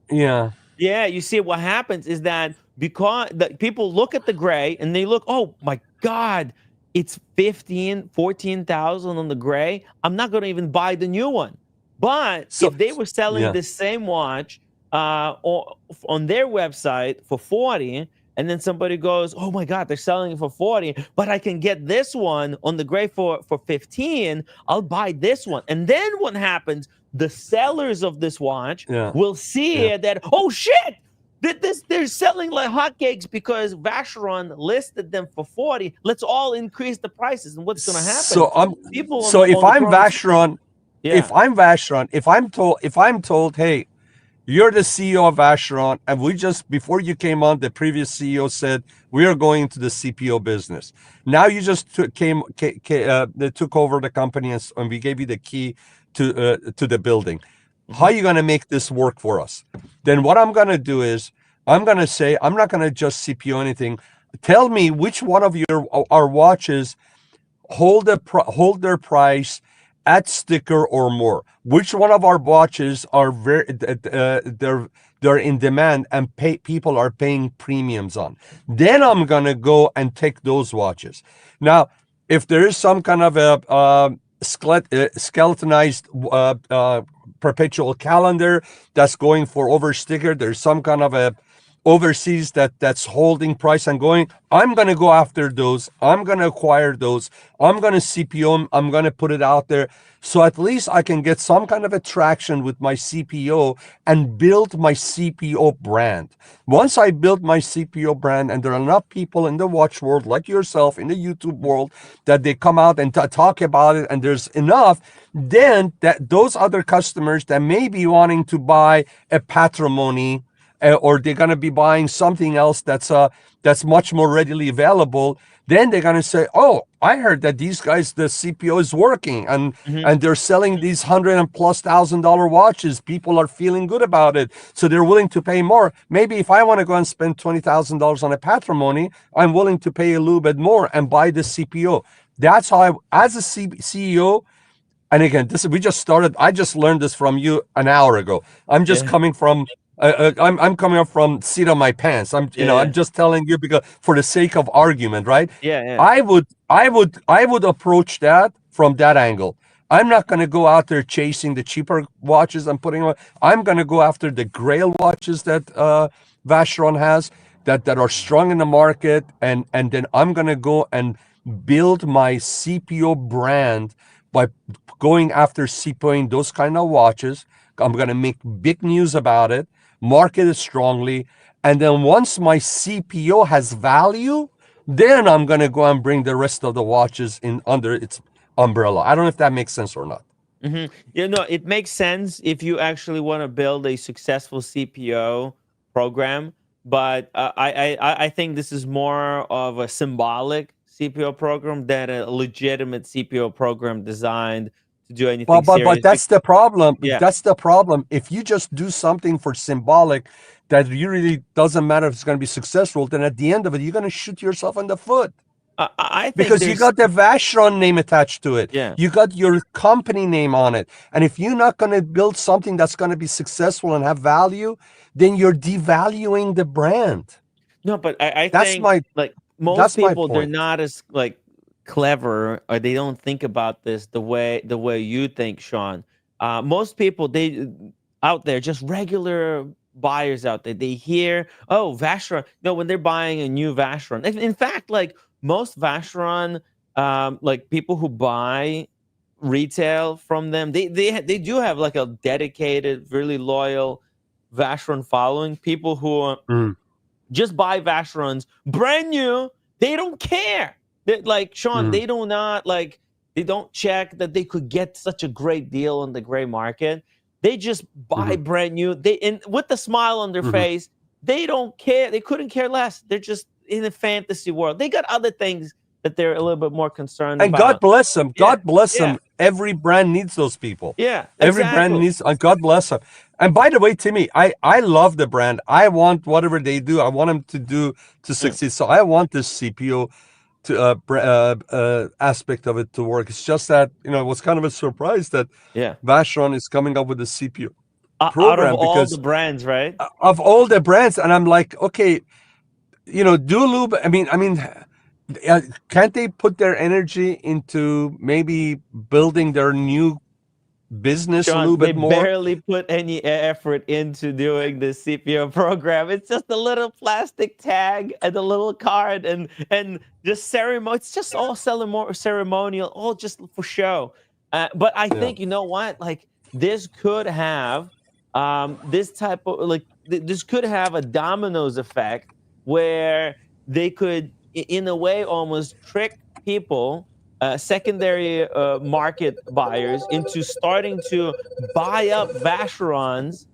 Yeah, you see what happens is that because people look at the gray and they look, oh my God, it's 14,000 on the gray. I'm not going to even buy the new one. But if they were selling the same watch on their website for 40, and then somebody goes, oh my God, they're selling it for 40, but I can get this one on the gray for 15, I'll buy this one. And then what happens? The sellers of this watch will see that, oh shit, they're selling like hotcakes because Vacheron listed them for 40. Let's all increase the prices. And what's going to happen? If I'm told, hey, you're the CEO of Vacheron, and we just, before you came on, the previous CEO said we are going to the CPO business. Now you just took over the company and we gave you the key to the building. How are you going to make this work for us? Then what I'm going to do is I'm going to say, I'm not going to just CPO anything. Tell me which one of our watches hold their price at sticker or more. Which one of our watches are they're in demand and people are paying premiums on. Then I'm going to go and take those watches. Now, if there is some kind of a skeletonized perpetual calendar that's going for over sticker, there's some kind of a overseas that's holding price and going, I'm going to go after those. I'm going to acquire those. I'm going to CPO them. I'm going to put it out there. So at least I can get some kind of attraction with my CPO and build my CPO brand. Once I build my CPO brand, and there are enough people in the watch world like yourself in the YouTube world that they come out and talk about it, and there's enough, then that those other customers that may be wanting to buy a patrimony, or they're going to be buying something else that's much more readily available, then they're going to say, oh, I heard that these guys, the CPO is working, and they're selling these $100,000+ watches. People are feeling good about it, so they're willing to pay more. Maybe if I want to go and spend $20,000 on a patrimony, I'm willing to pay a little bit more and buy the CPO. That's how as a CEO, and again, we just started. I just learned this from you an hour ago. I'm just coming from. I'm coming up from seat of my pants. I'm just telling you because for the sake of argument, right? I would approach that from that angle. I'm not going to go out there chasing the cheaper watches and putting on. I'm going to go after the grail watches that Vacheron has that are strong in the market, and then I'm going to go and build my CPO brand by going after CPOing those kind of watches. I'm going to make big news about it, market it strongly, and then once my CPO has value, then I'm going to go and bring the rest of the watches in under its umbrella. I don't know if that makes sense or not. It makes sense if you actually want to build a successful CPO program, but I think this is more of a symbolic CPO program than a legitimate CPO program designed to do anything serious. But that's the problem. That's the problem. If you just do something for symbolic that really doesn't matter if it's going to be successful, then at the end of it, you're going to shoot yourself in the foot. I think because you got the Vacheron name attached to it. You got your company name on it. And if you're not going to build something that's going to be successful and have value, then you're devaluing the brand. No, but I think most people, they're not as clever, or they don't think about this the way you think, Sean. Most people, they out there, just regular buyers out there. They hear, oh, Vacheron. No, when they're buying a new Vacheron. In fact, like most Vacheron, like people who buy retail from them, they do have like a dedicated, really loyal Vacheron following. People who Mm, just buy Vacherons brand new. They don't care. Like Sean, mm, they do not like. They don't check that they could get such a great deal on the gray market. They just buy mhm, brand new. They and with a smile on their mhm. face, they don't care. They couldn't care less. They're just in a fantasy world. They got other things that they're a little bit more concerned And God about. bless them. Yeah, God bless yeah, them. Every brand needs those people. yeah, Every brand exactly. needs, and God bless them. And by the way, Timmy, I love the brand. I want whatever they do, I want them to do to Mm, succeed. So I want this CPO to aspect of it to work. It's just that, it was kind of a surprise that yeah. Vacheron is coming up with a CPO Out of program all the because brands, right? of all the brands, and I'm like, okay, Duluth. I mean, can't they put their energy into maybe building their new business a Sean, little they bit more? barely put any effort into doing the CPO program. It's just a little plastic tag and a little card and just ceremony. It's just all ceremonial, all just for show. But I Yeah, think you know what? Like this could have this type of this could have a dominoes effect where they could, in a way, almost trick people, secondary market buyers, into starting to buy up Vacherons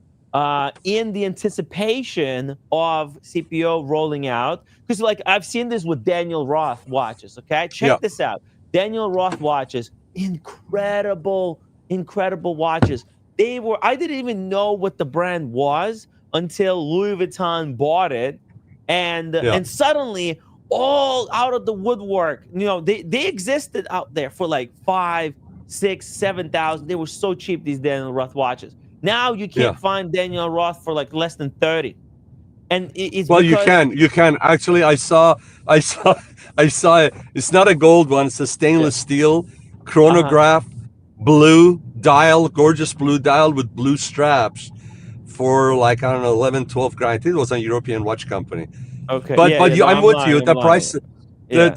in the anticipation of CPO rolling out. Because, like, I've seen this with Daniel Roth watches. Okay, yeah, check this out. Daniel Roth watches, incredible, incredible watches. I didn't even know what the brand was until Louis Vuitton bought it, yeah, and suddenly, all out of the woodwork, they existed out there for like 5, 6, 7,000. They were so cheap, these Daniel Roth watches. Now you yeah. can't find Daniel Roth for like less than 30, and it's Well, you because can, you can actually. I saw, I saw it. It's not a gold one. It's a yeah, stainless steel uh-huh, chronograph, blue dial, gorgeous blue dial with blue straps for like, I don't know, 11, 12 grand. I think it was a European watch company. okay, But yeah, yeah, no, I'm I'm with lying, you. I'm lying. Yeah,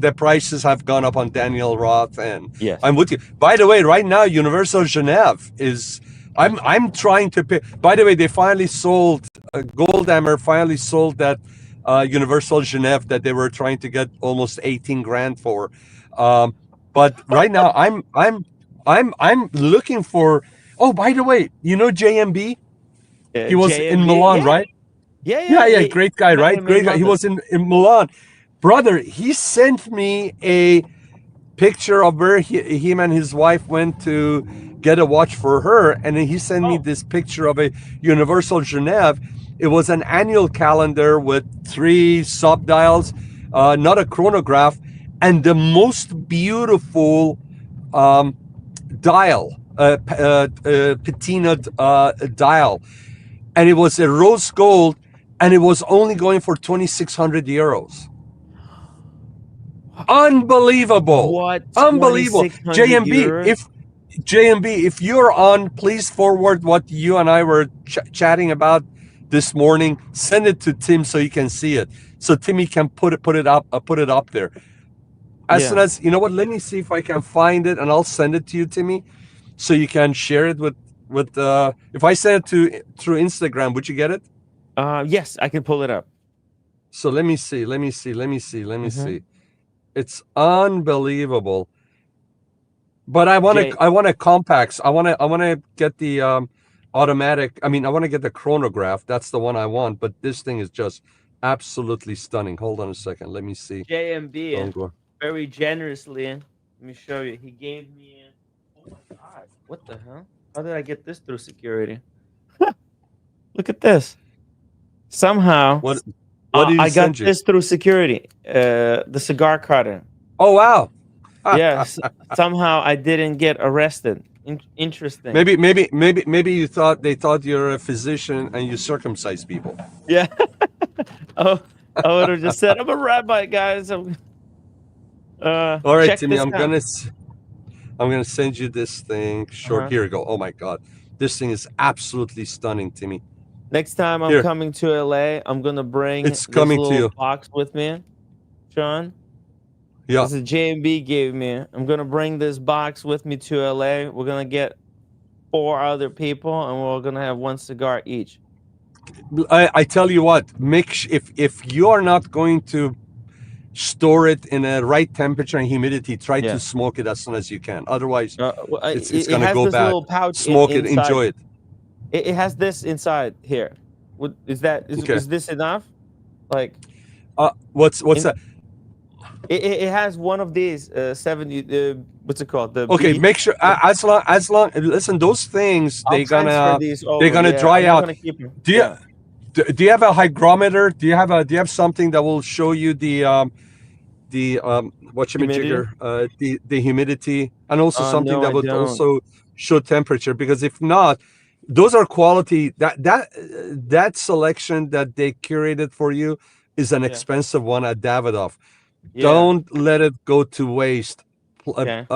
The prices have gone up on Daniel Roth, and yes. I'm with you. By the way, right now Universal Genève is. I'm trying to pay. By the way, they finally sold. Goldhammer finally sold that Universal Genève that they were trying to get almost 18 grand for. Um, but right now I'm looking for. Oh, by the way, JMB? He was in JMB, Milan, yeah, right? yeah, Yeah, yeah, yeah, yeah. great guy, Met right? him in Great guy. He London. was in Milan. Brother, he sent me a picture of where him and his wife went to get a watch for her, and then he sent me Oh, this picture of a Universal Genève. It was an annual calendar with 3 sub dials, not a chronograph, and the most beautiful dial, patina dial, and it was a rose gold, and it was only going for 2,600 euros. Unbelievable. what? Unbelievable. 2,600 euros? JMB, if you're on, please forward what you and I were chatting about this morning. Send it to Tim so he can see it. So Timmy can put it up there. As soon Yeah. as, you know what, let me see if I can find it, and I'll send it to you, Timmy, so you can share it with if I send it through Instagram, would you get it? Yes, I can pull it up. So let me see. Hmm. It's unbelievable. But I J want to compacts. I want to get the automatic. I mean, I want to get the chronograph. That's the one I want. But this thing is just absolutely stunning. Hold on a second. Let me see. JMB Don't go. very generously. Let me show you. He gave me. Oh my god! What the hell? How did I get this through security? Look at this. Somehow, What did he I got send you? this through security. The cigar cutter. Oh wow. Yes. Somehow I didn't get arrested. Interesting. Maybe they thought you're a physician and you circumcise people. Yeah. Oh, I would have just said, I'm a rabbi, guys. All right, Check Timmy, this I'm out. gonna send you this thing. Short. Uh-huh. Here you go. Oh my God, this thing is absolutely stunning, Timmy. Next time I'm Here. coming to LA, I'm gonna bring It's this coming to little you. box with me, Sean. Yeah. This is JMB gave me. I'm gonna bring this box with me to LA. We're gonna get 4 other people, and we're gonna have 1 cigar each. I tell you what, if you are not going to store it in a right temperature and humidity, try Yeah. to smoke it as soon as you can. Otherwise, Well, it's it gonna has go this bad. little pouch Smoke it, inside. enjoy it. It has this inside here. Is Okay. this enough? Like What's in, that? it has one of these 70. What's it called? The Okay, bead. make sure as long. Listen, those things I'll transfer these over. they're gonna Yeah, dry I'm not out. gonna keep them. Do you do you have a hygrometer? Do you have something that will show you the Humidity? the humidity, and also something No, that I would don't. also show temperature? Because if not, those are quality. That selection that they curated for you is an Yeah. expensive one at Davidoff. Yeah. Don't let it go to waste. Okay.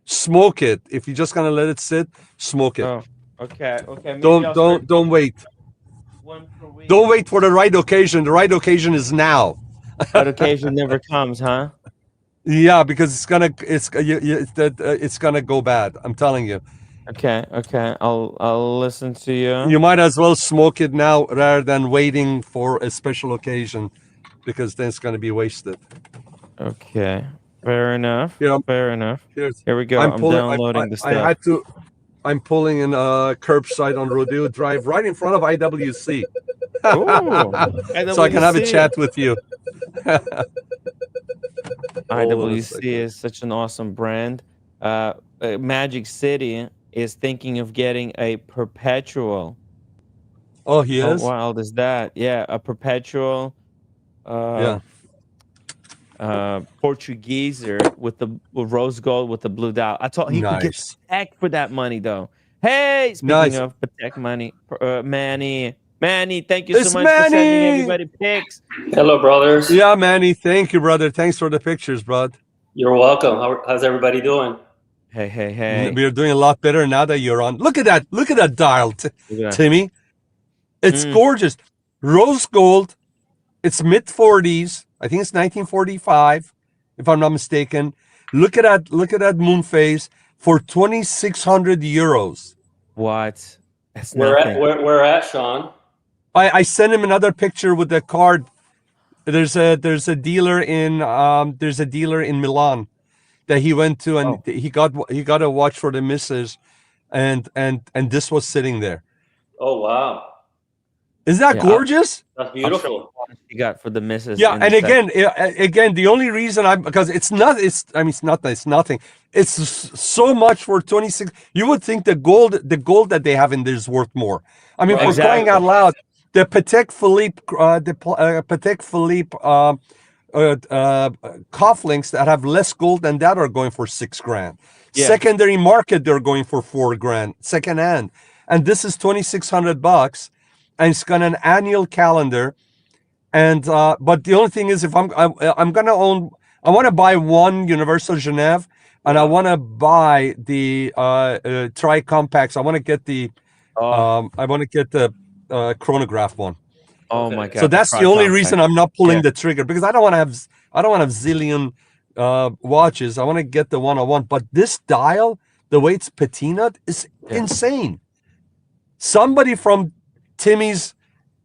Smoke it. If you're just gonna let it sit, smoke it. Oh, okay. Maybe I'll start Don't wait. 1 per week. Don't wait for the right occasion. The right occasion is now. That occasion never comes, huh? Yeah, because it's gonna go bad. I'm telling you. Okay. I'll listen to you. You might as well smoke it now rather than waiting for a special occasion, because then it's gonna be wasted. Okay. Fair enough. Yeah. Fair enough. Here we go. I'm I'm pulling. downloading the I stuff. had to. I'm pulling in curbside on Rodeo Drive, right in front of IWC, Ooh. so I can have a IWC. chat with you. IWC is such an awesome brand. Magic City is thinking of getting a perpetual. Oh, he How is. wild is that? Yeah, a perpetual Portugueser with the rose gold with the blue dial. I thought he could get Nice. Patek for that money though. Hey, speaking Nice. of Patek money, Manny, thank you It's so much for sending Manny! everybody pics. Hello, brothers. Yeah, Manny. Thank you, brother. Thanks for the pictures, bud. You're welcome. How's everybody doing? Hey. We're doing a lot better now that you're on. Look at that. Look at that dial, Look at that. Timmy. It's gorgeous. Rose gold. It's mid 40s. I think it's 1945, if I'm not mistaken. Look at that. Look at that moon phase for 2,600 euros. What? That's Where nothing. where at, Sean? I sent him another picture with the card. There's a dealer in Milan that he went to, and he got a watch for the missus, and this was sitting there. Oh wow, Isn't that gorgeous? that's beautiful. You got for the missus. Yeah, in and the again, the only reason because it's nothing. It's so much for 26. You would think the gold that they have in there is worth more. I mean, Right. for crying out loud, the Patek Philippe, cufflinks that have less gold than that are going for $6,000. Yeah. Secondary market, they're going for $4,000 second hand, and this is $2,600, and it's got an annual calendar. And but the only thing is, if I'm gonna own, I want to buy one Universal Genève, and I want to buy the tri compacts. I want to get the chronograph one. Oh Okay. my god! So that's the only reason I'm not pulling the trigger, because I don't want to have zillion watches. I want to get the one I want. But this dial, the way it's patinaed, is insane. Somebody from Timmy's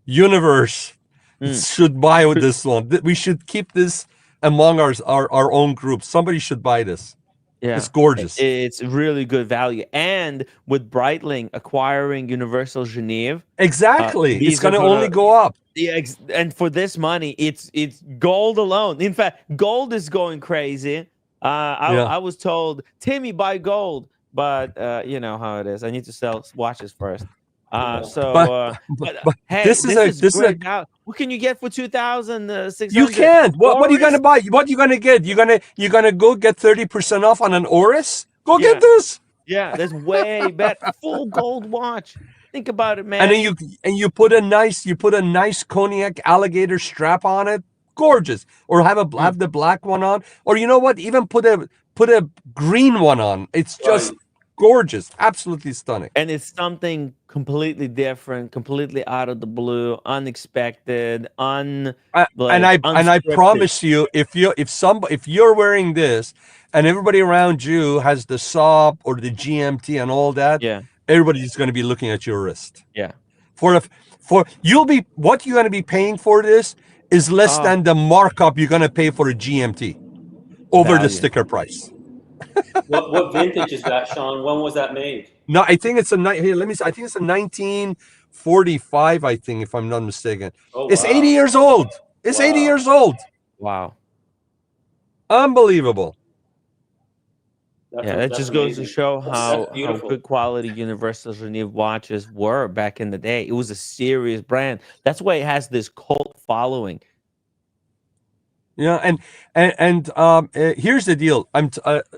universe should buy this one. We should keep this among our own group. Somebody should buy this. Yeah, it's gorgeous. It's really good value. And with Breitling acquiring Universal Genève, exactly, it's going to only go up. Yeah, and for this money, it's gold alone. In fact, gold is going crazy. I was told, Timmy, buy gold, but you know how it is. I need to sell watches first. But hey, this is great. What can you get for 2,600? You can't. What are you gonna buy? What are you gonna get? You're gonna go get 30% off on an Oris? Go get this. Yeah, that's way better. Full gold watch. Think about it, man. And then you put a nice cognac alligator strap on it. Gorgeous. Or have the black one on. Or you know what? Even put a green one on. It's just gorgeous, absolutely stunning. And it's something completely different, completely out of the blue, unexpected, And I unscripted. promise you, if you're wearing this, and everybody around you has the SOP or the GMT and all that, Yeah, everybody's going to be looking at your wrist. yeah. For what you're going to be paying for this is less Oh, than the markup you're going to pay for a GMT over the value. sticker price. What vintage is that, Sean? When was that made? No, I think it's here. Let me see. I think it's a 1945. I think, if I'm not mistaken. Oh, It's wow. 80 years old. It's 80 Wow. years old. Wow. Unbelievable. Yeah, that just goes to amazing. show That's how beautiful. good quality Universal Genève watches were back in the day. It was a serious brand. That's why it has this cult following. Yeah, and here's the deal.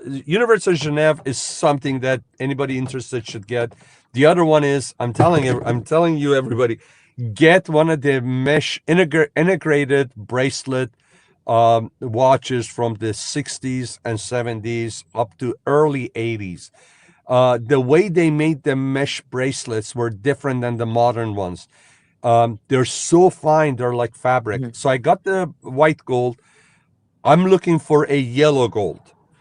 Universal Genève is something that anybody interested should get. The other one is I'm telling you, everybody, get one of the mesh integrated bracelet watches from the 60s and 70s up to early 80s. The way they made the mesh bracelets were different than the modern ones. They're so fine, they're like fabric. Mhm. So I got the white gold. I'm looking for a yellow gold.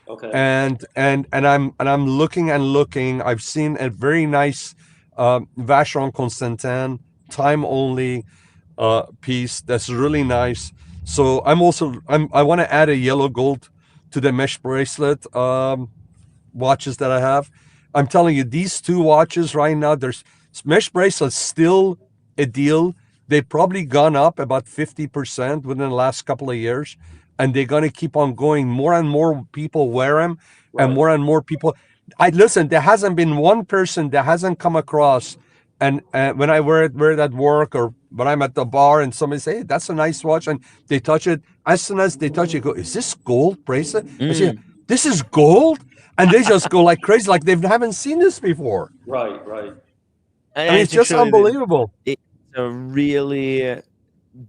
Okay. And I'm looking. I've seen a very nice Vacheron Constantin time only piece that's really nice. So I want to add a yellow gold to the mesh bracelet watches that I have. I'm telling you, these two watches right now, there's mesh bracelets still a deal. They've probably gone up about 50% within the last couple of years, and they're going to keep on going. More and more people wear them, and more people. Listen, there hasn't been one person that hasn't come across, and when I wear it at work or when I'm at the bar and somebody say, hey, that's a nice watch, and they touch it. As soon as they touch it, go, is this gold bracelet? I say, this is gold? And they just go like crazy, like they haven't seen this before. Right. I mean, it's just unbelievable. It's a really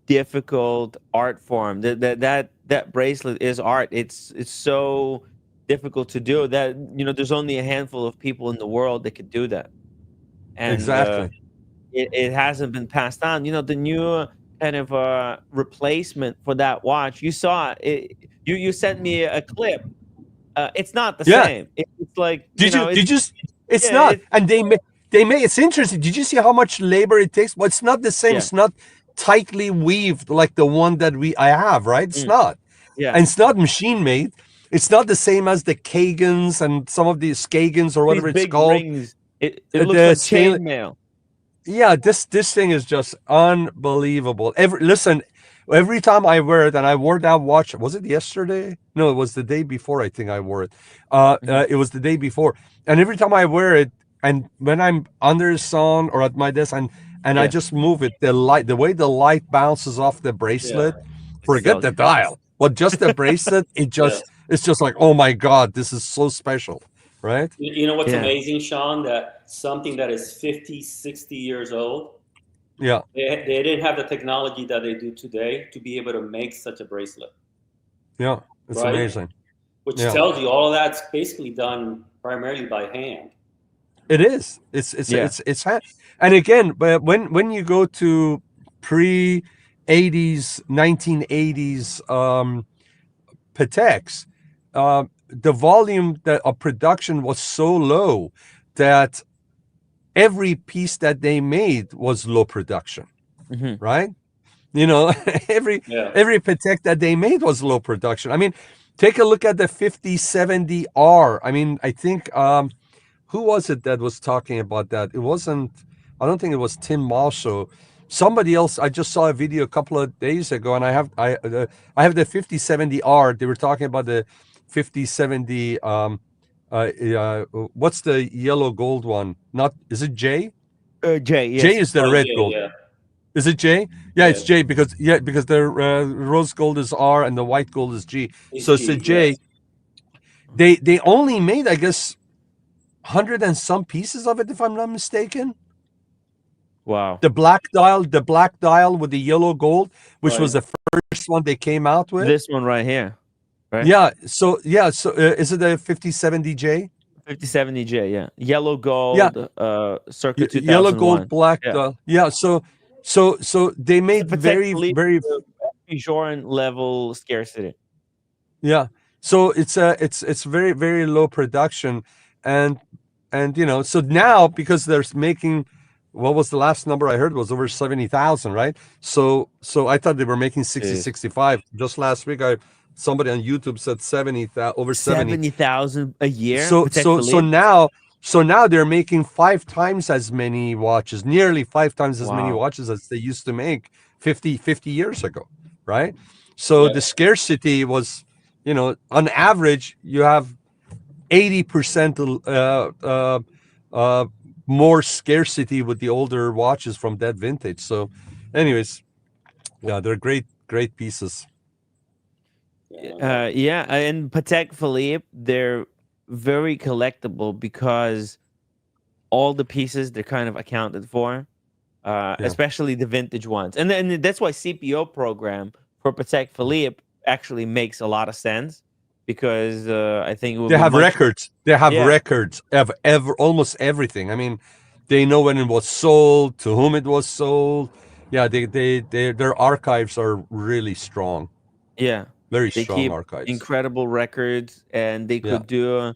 difficult art form. That bracelet is art. It's so difficult to do that. There's only a handful of people in the world that could do that. And Exactly. It hasn't been passed on. The new kind of replacement for that watch. You saw it. You sent me a clip. It's not the same. It's like It's not. And they may. It's interesting. Did you see how much labor it takes? Well, it's not the same. Yeah. It's not tightly weaved like the one that I have. Right? It's not. Yeah. And it's not machine made. It's not the same as the Kagans and some of these Skagans or whatever These it's big called. Rings. It looks like chainmail. Yeah, this thing is just unbelievable. Every time I wear it, and I wore that watch, was it yesterday? No, it was the day before. I think I wore it. It was the day before, and every time I wear it, and when I'm under the sun or at my desk, and I just move it, the way the light bounces off the bracelet, forget the dial. Well, just the bracelet, it's just like, oh my God, this is so special. Right? You know what's amazing, Sean? That something that is 50, 60 years old, they didn't have the technology that they do today to be able to make such a bracelet. Yeah, it's amazing. Which tells you all of that's basically done primarily by hand. It is. It's and again, but when you go to pre-80s, 1980s Pateks, the volume of production was so low that every piece that they made was low production, right? Every Patek that they made was low production. I mean, take a look at the 5070R. I mean, I think who was it that was talking about that? It wasn't. I don't think it was Tim Marshall. Somebody else. I just saw a video a couple of days ago, and I have the 5070R. They were talking about the 5070 what's the yellow gold one? Is it J? J, yes. J is the red gold. Yeah. Is it J? Yeah, it's J because the rose gold is R and the white gold is G. So it's a J. Yes. They only made, I guess, 100 and some pieces of it, if I'm not mistaken. Wow. The black dial with the yellow gold, which was the first one they came out with. This one right here. Right? Yeah. So is it a 5070J? 5070J, yeah. Yellow Yeah, gold, circa yellow, gold, 2001. black. Yeah. Yeah. So they It's a made Patek very, Philippe very. Vacheron level scarcity. Yeah. So it's very, very low production, and so now because they're making, what was the last number I heard was over 70,000, right? So I thought they were making 60, Jeez. 65. Just last week, somebody on YouTube said 70,000, over 70. 70,000 a year. So Patek so Philippe? so now they're making 5 times as many watches, nearly 5 times as many Wow. watches as they used to make 50 years ago, right? So the scarcity was, on average, you have 80% more scarcity with the older watches from that vintage. So, anyways, yeah, they're great pieces. Yeah, and Patek Philippe, they're very collectible because all the pieces they're kind of accounted for, especially the vintage ones. And then that's why CPO program for Patek Philippe actually makes a lot of sense because I think it would They be have much. records. They have Yeah. records of almost everything. I mean, they know when it was sold, to whom it was sold. Yeah, their archives are really strong. Yeah, Very they strong keep archives. incredible records, and they Yeah. could do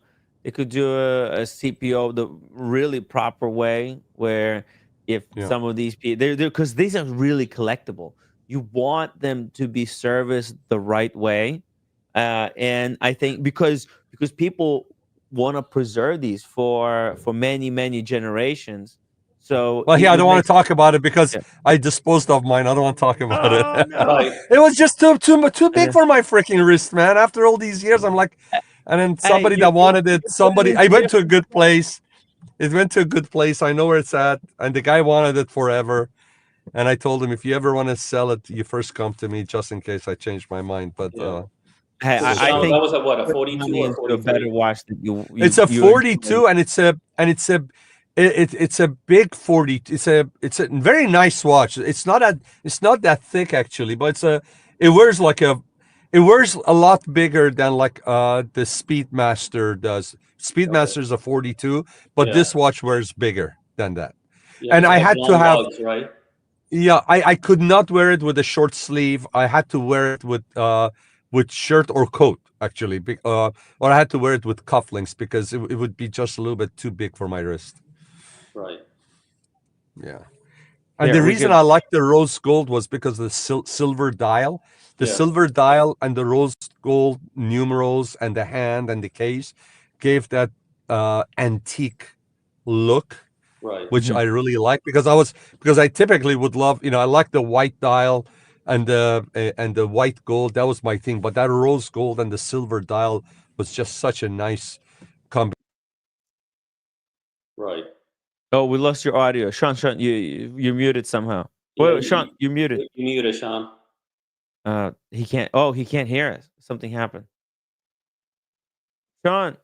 a CPO the really proper way. Where if Yeah. some of these people, they're because these are really collectible. You want them to be serviced the right way, and I think because people want to preserve these for many generations. So Well, yeah, I it don't want makes to talk about it because yeah. I disposed of mine. I don't want to talk about Oh it. no! Right. It was just too big Yeah. for my freaking wrist, man. After all these years, I'm like, and then Hey, somebody you that wanted it, put it I into went to a different. good place. It went to a good place. I know where it's at, and the guy wanted it forever. And I told him, if you ever want to sell it, you first come to me, just in case I change my mind. But Hey, So I Sean, think that was a what, a put 42 money or into a better 43? watch that it's a you enjoy. 42, and it's a big 40. It's a very nice watch. It's not that thick actually, but it wears a lot bigger than like the Speedmaster does. Speedmaster is a 42, but Yeah. this watch wears bigger than that. Yeah, And it's I like had to long have, lugs, right? yeah, I could not wear it with a short sleeve. I had to wear it with shirt or coat actually, or I had to wear it with cufflinks because it would be just a little bit too big for my wrist. Right. Yeah. And Here the we reason could. I liked the rose gold was because of the silver dial. The Yeah. silver dial and the rose gold numerals and the hand and the case gave that antique look, Right. which I really like because I typically would love, I like the white dial and the white gold. That was my thing. But that rose gold and the silver dial was just such a nice combination. Right. Oh, we lost your audio, Sean. Sean, you're muted somehow. Yeah, Wait, Sean, you're muted. You muted, Sean. He can't. Oh, he can't hear us. Something happened. Sean.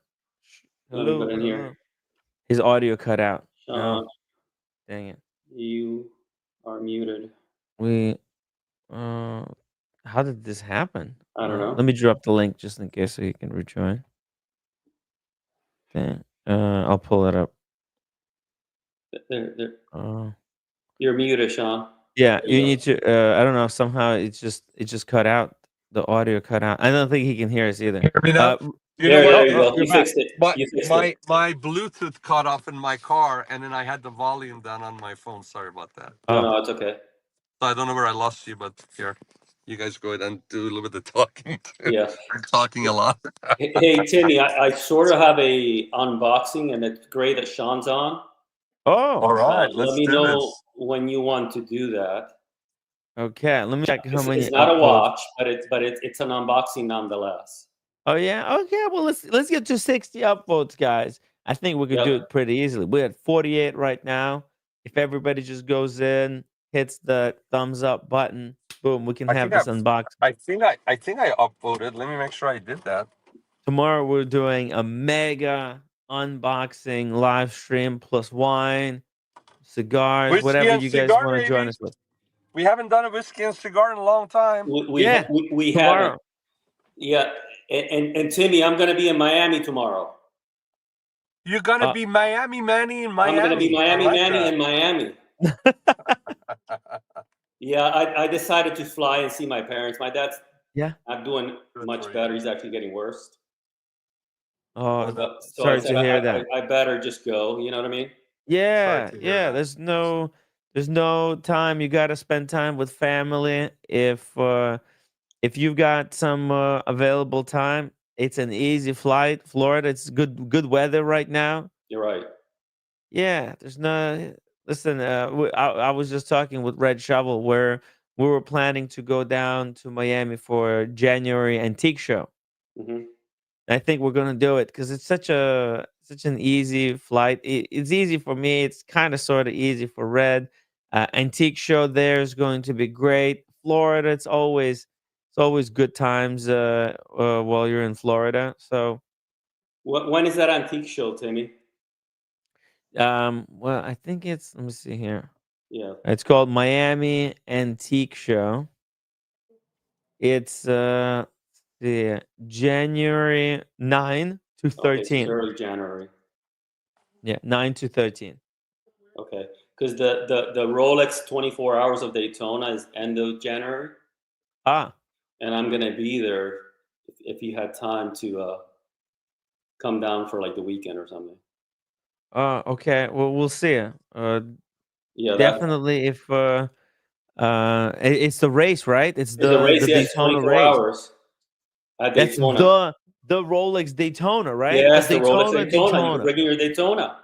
Let me Hello. go in here. His audio cut out. Sean, No. Dang it. you are muted. We. How did this happen? I don't know. Let me drop the link just in case so you can rejoin. Okay. I'll pull it up. There. Oh. You're muted, Sean. Yeah, There you you go. need to. I don't know. Somehow it just cut out. The audio cut out. I don't think he can hear us either. Hear me now? You know There what? you go. You're You back. fixed it. My You fixed my it. my Bluetooth cut off in my car, and then I had the volume down on my phone. Sorry about that. No, it's okay. So I don't know where I lost you, but here, you guys go ahead and do a little bit of talking. Yeah. I'm talking a lot. Hey, Timmy, I sort of have a unboxing, and it's great that Sean's on. Oh, All right, Let let's me do know this. when you want to do that. okay. Let me check how many. It's not a upvotes. watch, but it's an unboxing nonetheless. Oh yeah. Okay. Well, let's get to 60 upvotes, guys. I think we could do it pretty easily. We're at 48 right now. If everybody just goes in, hits the thumbs up button, boom, we can have this unboxing. I think I upvoted. Let me make sure I did that. Tomorrow we're doing a mega unboxing live stream plus wine, cigars, Whiskey whatever and you guys cigar, want to join maybe? us with. We haven't done a whiskey and cigar in a long time. We Yeah, haven't. tomorrow. Yeah, and Timmy, I'm going to be in Miami tomorrow. You're gonna Uh, be Miami Manny in I'm gonna be Miami. I Miami like Manny that. in Miami. Yeah, I decided to fly and see my parents. My dad's yeah. not doing Good much for you. better. He's actually getting worse. Oh, Oh, So I sorry said to hear that. I better just go. You know what I mean? sorry Yeah, to hear yeah. that. There's no time. You got to spend time with family. If you've got some available time, it's an easy flight. Florida, it's good weather right now. You're right. Yeah, there's no. Listen, I was just talking with Red Shovel where we were planning to go down to Miami for January antique show. Hmm. I think we're gonna do it because it's such an easy flight. It's easy for me. It's kind of sort of easy for Red. Antique show there is going to be great. Florida, it's always good times while you're in Florida. So When is that antique show, Timmy? well, I think it's let me see here. Yeah. It's called Miami Antique Show. It's the January 9 to Okay, so it's 13. early January. Yeah, 9 to 13. Okay, because the Rolex 24 Hours of Daytona is end of January, Ah, and I'm gonna be there if you had time to come down for like the weekend or something. okay. Well, we'll see. Yeah, that Definitely if it's the race, right? It's is a the race. Yes, Daytona 24 race. hours at That's Daytona. the Rolex Daytona, right? The Yes, the Rolex Daytona Daytona. You can Daytona. bring in your Daytona.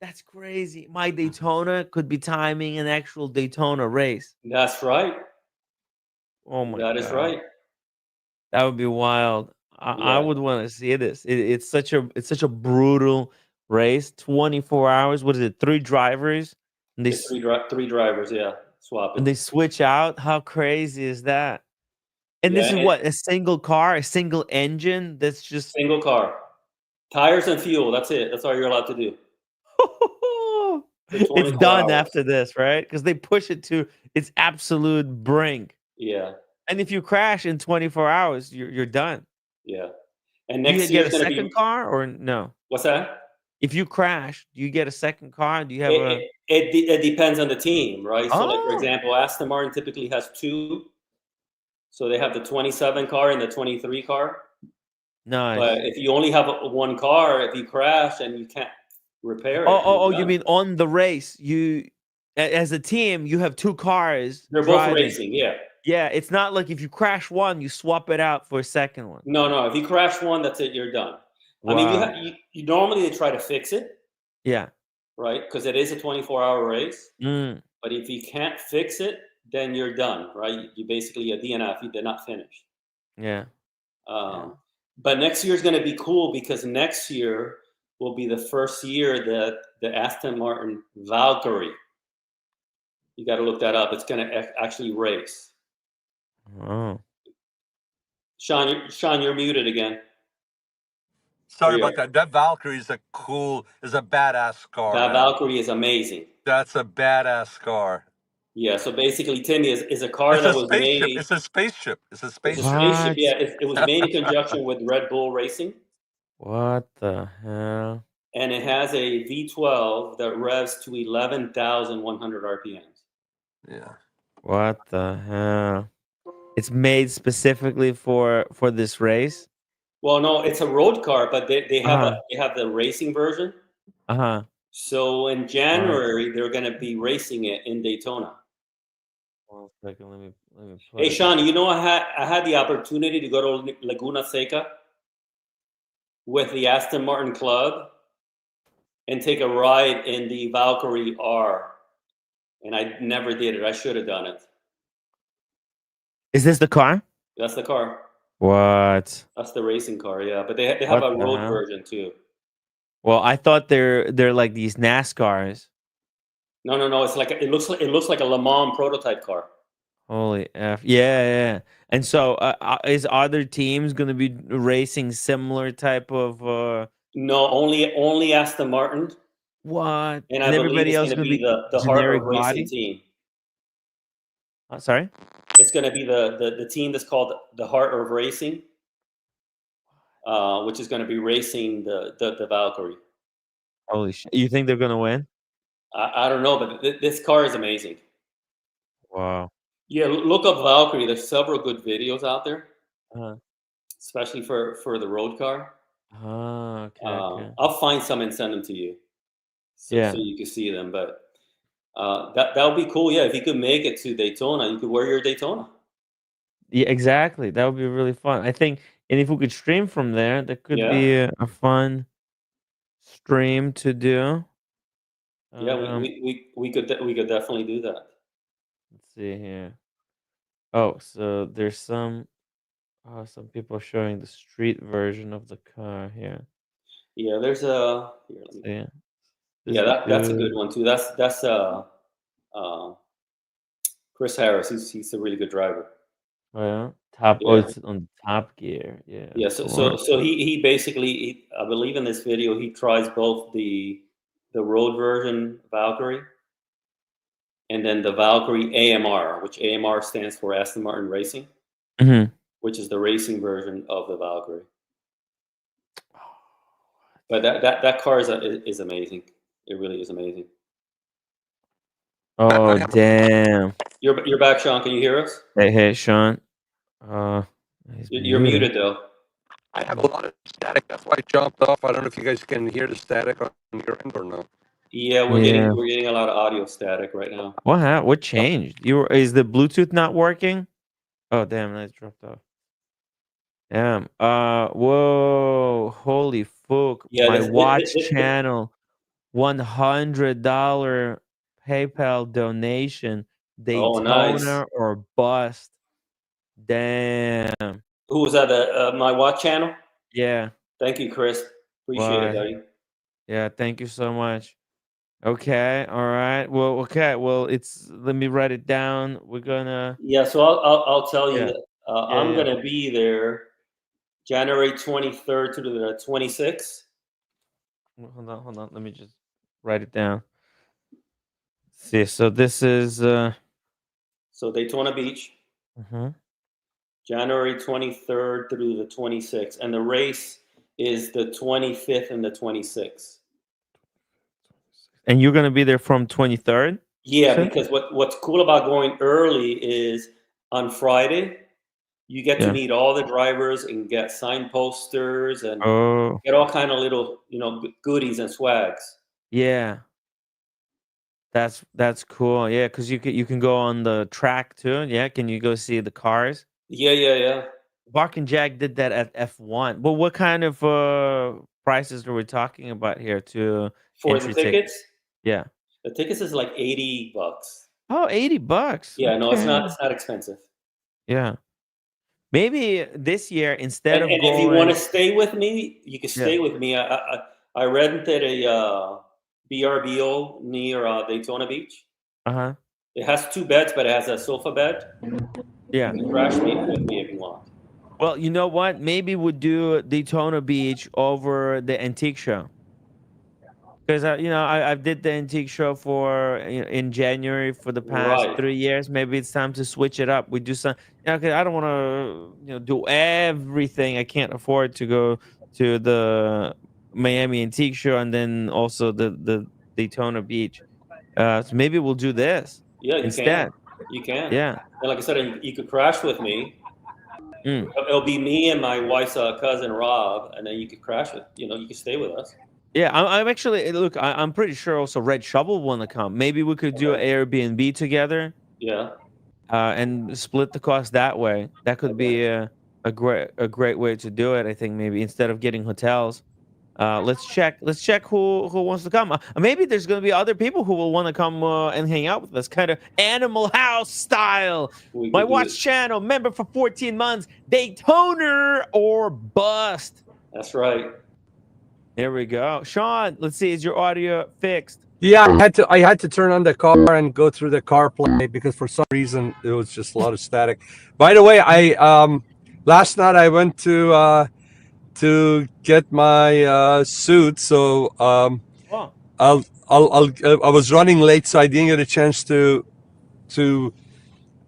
That's crazy. My Daytona could be timing an actual Daytona race. That's right. Oh my That is god. right. That would be wild. I Yeah, would want to see this. It's such a brutal race. 24 hours. What is it? Three drivers and it's three drivers. Yeah, swapping. they switch out. How crazy is that? And Yeah, this is and what a single car, a single engine. That's just single car, tires and fuel. That's it. That's all you're allowed to do for it's 24 done hours. after this, right? Because they push it to its absolute brink. Yeah, And if you crash in 24 hours, you're done. yeah. And Do you next year get is a going to second be car or no? what's that? If you crash, do you get a second car? Do you have a It depends on the team, right? So, like for Oh, example, Aston Martin typically has two. So they have the 27 car and the 23 car. But nice. if you only have one car, if you crash and you can't repair it, you're You done. mean on the race, as a team, you have two cars They're both driving. racing, yeah. Yeah, it's not like if you crash one, you swap it out for a second one. No, no. If you crash one, that's it. You're done. I mean, Wow. you normally they try to fix it, Yeah. right? Because it is a 24-hour race. Mm, But if you can't fix it, then you're done, right? You basically a DNF. They're not finished. yeah. Yeah. But next year is going to be cool because next year will be the first year that the Aston Martin Valkyrie. You got to look that up. It's going to actually race. Oh. Sean, you're muted again. There Sorry you about are. that. That Valkyrie is a badass car, That man. Valkyrie is amazing. That's a badass car. Yeah. So basically, Timmy is a car It's that a was spaceship. made. It's a spaceship. It's a It's a spaceship. spaceship. What? Yeah. It was made in conjunction with Red Bull Racing, What the hell? and it has a V12 that revs to 11,100 RPMs. Yeah. What the hell? It's made specifically for this race? Well, no, it's a road car, but Uh-huh. they have the racing version. Uh-huh. So in What? January they're going to be racing it in Daytona. 1 second, let me put Hey it. Sean, you know I had the opportunity to go to Laguna Seca with the Aston Martin Club and take a ride in the Valkyrie R, and I never did it. I should have done it. Is this the car? That's the car. What? That's the racing car, yeah. But they have What a the road hell? version too. Well, I thought they're like these NASCARs. No, no, no. It looks like a Le Mans prototype car. Holy F. Yeah, yeah. And so is other teams going to be racing similar type of No, only Aston Martin, what? and I And believe everybody it's else going to going to be be the heart of generic racing body? team. Sorry? It's going to be the team that's called the Heart of Racing, which is going to be racing the Valkyrie. Holy shit! You think they're gonna win? I don't know, but this car is amazing. Wow. Yeah, look up Valkyrie. There's several good videos out there, Uh, especially for the road car. okay. I'll find some and send them to you, so Yeah. you can see them. But that would be cool. Yeah, if you could make it to Daytona, you could wear your Daytona. Yeah, exactly. That would be really fun. I think, and if we could stream from there, that could Yeah. be a fun stream to do. Yeah, we could definitely do that. Let's see here. Oh, so there's some people showing the street version of the car here. Yeah, there's a here, let me, Yeah. yeah, that's a good one too. That's Chris Harris. He's a really good driver. Oh, yeah. Top. Yeah. Oh, it's on Top Gear. Yeah. Yeah, so he basically, I believe in this video, he tries both the road version Valkyrie and then the Valkyrie AMR, which AMR stands for Aston Martin Racing, Mhm. which is the racing version of the Valkyrie. But that car is amazing. It really is amazing. Oh, damn. You're back, Sean. Can you hear us? Hey, Sean. He's You're muted though. I have a lot of static. That's why I jumped off. I don't know if you guys can hear the static on your end or no. Yeah, we're Yeah. getting a lot of audio static right now. What changed? Is the Bluetooth not working? Oh, damn, that dropped off. Damn. Whoa. Holy fuck. Yeah, My this- watch this- channel. $100 PayPal donation. Oh, Daytona nice. or bust. Damn. Who was that? My watch channel. Yeah. Thank you, Chris. Appreciate it, Bye. buddy. Yeah, thank you so much. Okay, all right. Well, okay. Well, let me write it down. We're gonna Yeah, so I'll tell you Yeah. that Yeah, I'm yeah. gonna be there January 23rd to the 26th. Hold on. Let me just write it down. See, so this is So Daytona Beach, mhm. January 23rd through the 26th, and the race is the 25th and the 26th. And you're gonna be there from 23rd? Yeah, Sure. because what's cool about going early is on Friday you get Yeah. to meet all the drivers and get signed posters and Oh, get all kind of little goodies and swags. yeah. That's cool. Yeah, because you can go on the track too. Yeah, can you go see the cars? Yeah. Bark and Jack did that at F1. But what kind of prices are we talking about here to For entry the tickets, Yeah. the tickets is like $80. Oh, $80. Yeah, no, it's Okay. not expensive. Yeah. Maybe this year instead And of if you going want to stay with me, you can Yeah. stay with me. I rented a BRBO near Daytona Beach. Uh-huh. It has 2 beds, but it has a sofa bed. Yeah. You can crash me with me if you want. Well, you know what? Maybe we'll do Daytona Beach over the antique show. Because I did the antique show for in January for the past Right. 3 years. Maybe it's time to switch it up. We do some, 'cause I don't want to do everything. I can't afford to go to the Miami antique show and then also the Daytona Beach. So maybe we'll do this Yeah, you instead. can. You can. Yeah. And like I said, you could crash with me. Mm. It'll be me and my wife's cousin Rob, and then you could crash with. You could stay with us. Yeah, I'm actually look. I'm pretty sure also Red Shovel want to come. Maybe we could do an Airbnb together. Yeah. And split the cost that way. That could be a great way to do it. I think maybe instead of getting hotels, let's check who wants to come. Maybe there's going to be other people who will want to come and hang out with us, kind of Animal House style. We My could do watch it. channel, member for 14 months, Daytona or bust. That's right. There we go. Sean, let's see, is your audio fixed? Yeah, I had to turn on the car and go through the CarPlay because for some reason it was just a lot of static. By the way, I last night I went to get my suit, so Oh. I was running late, so I didn't get a chance to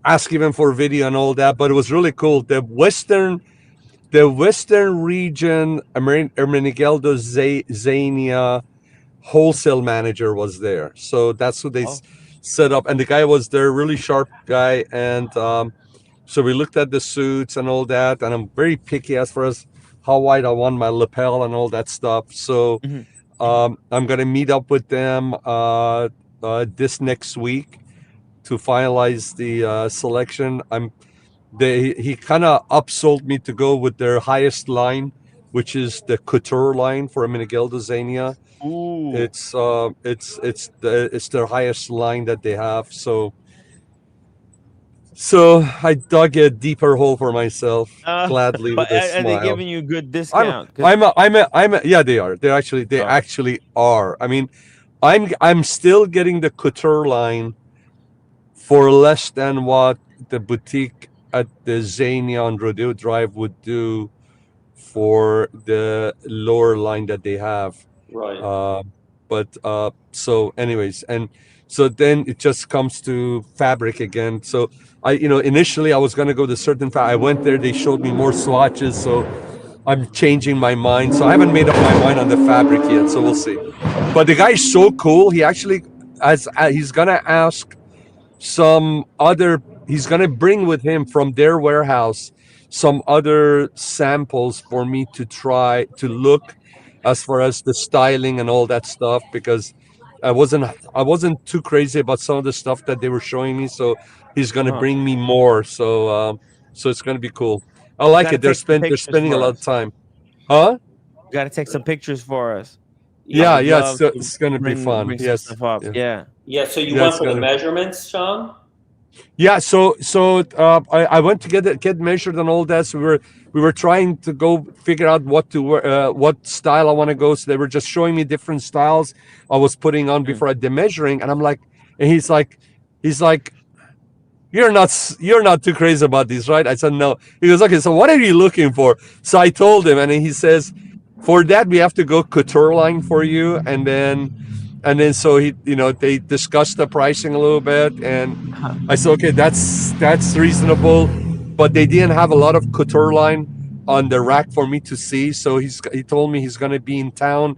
ask even for a video and all that. But it was really cool. The Western region, Ermenegildo Zania wholesale manager was there. So that's who they Oh. set up, and the guy was there, really sharp guy, and so we looked at the suits and all that, and I'm very picky as far as how wide I want my lapel and all that stuff. So Mhm. I'm gonna meet up with them this next week to finalize the selection. He kind of upsold me to go with their highest line, which is the couture line for Ermenegildo Zegna. Ooh. It's their highest line that they have. So I dug a deeper hole for myself gladly But with a are they smile. giving you a good I'm discount? 'Cause- yeah, they are. They Oh. actually are. I mean, I'm still getting the couture line for less than what the boutique at the Zegna on Rodeo Drive would do for the lower line that they have. Right. So anyways, and so then it just comes to fabric again. So initially I was going to go to certain I went there, they showed me more swatches, so I'm changing my mind. So I haven't made up my mind on the fabric yet, so we'll see. But the guy's so cool. He actually he's going to ask he's going to bring with him from their warehouse some other samples for me to try to look as far as the styling and all that stuff, because I wasn't too crazy about some of the stuff that they were showing me. So he's going to Uh-huh. bring me more. So it's going to be cool. I like gotta it. They're take some they're pictures spending a for lot of us. time. Huh? You gotta take some pictures for us. I Yeah, would yeah. love to It's going to be fun. bring some Yes. stuff up. Yeah. Yeah. Yeah. So you Yeah, went it's for the gonna- measurements, Sean? Yeah, so I went to get measured and all that. So we were trying to go figure out what style I want to go. So they were just showing me different styles I was putting on before I did measuring, and I'm like, and he's like, you're not too crazy about these, right? I said no. He goes, okay, so what are you looking for? So I told him, and then he says, for that we have to go couture line for you, and then so they discussed the pricing a little bit, and I said, okay, that's reasonable, but they didn't have a lot of couture line on the rack for me to see. So he told me he's gonna be in town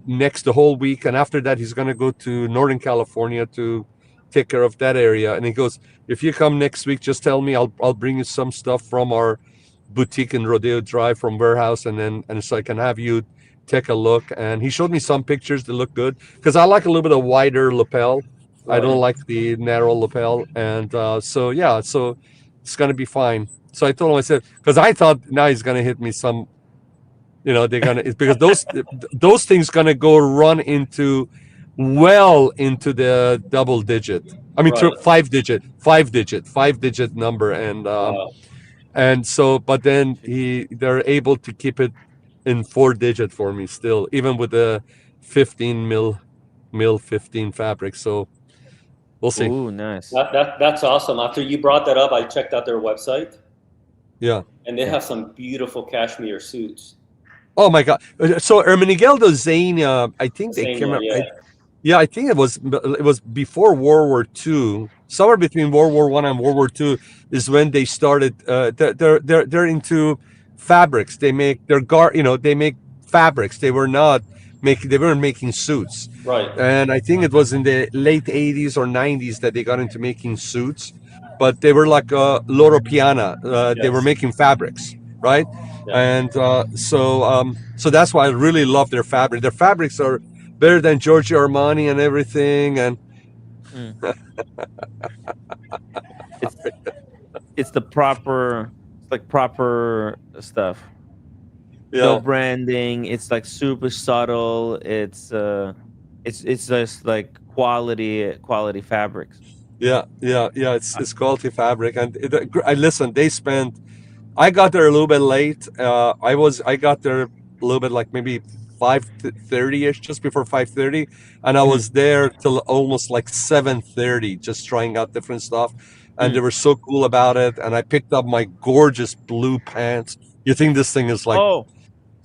next the whole week, and after that he's gonna go to Northern California to take care of that area. And he goes, if you come next week, just tell me, I'll bring you some stuff from our boutique in Rodeo Drive from warehouse, and so I can have you take a look. And he showed me some pictures that look good, because I like a little bit of wider lapel. I don't like the narrow lapel, and so it's gonna be fine. So I told him, I said, because I thought now he's gonna hit me some, they're gonna, because those things gonna go run into well into the double digit. I mean, Right. five digit number, and Wow. and so, but then they're able to keep it in 4 digit for me still, even with the 15 mil 15 fabric. So we'll see. Ooh, nice. That's awesome. After you brought that up, I checked out their website, Yeah. and they have some beautiful cashmere suits. Oh my God. So Ermenegildo Zegna, I think they Zegna, came up. yeah. Yeah, I think it was before World War II. Somewhere between World War I and World War II is when they started. They're into fabrics. They make they make fabrics. They weren't making suits. Right. And I think it was in the late 80s or 90s that they got into making suits. But they were like Loro Piana. They were Yes. making fabrics, right? Yeah. And so that's why I really love their fabric. Their fabrics are better than Giorgio Armani and everything. And It's the proper, it's like proper stuff. No branding. It's like super subtle. It's just like quality fabrics. Yeah. It's quality fabric, and I listen. I got there a little bit late. I got there a little bit, like maybe 5:30ish, just before 5:30, and I was there till almost like 7:30, just trying out different stuff. And they were so cool about it. And I picked up my gorgeous blue pants. You think this thing is like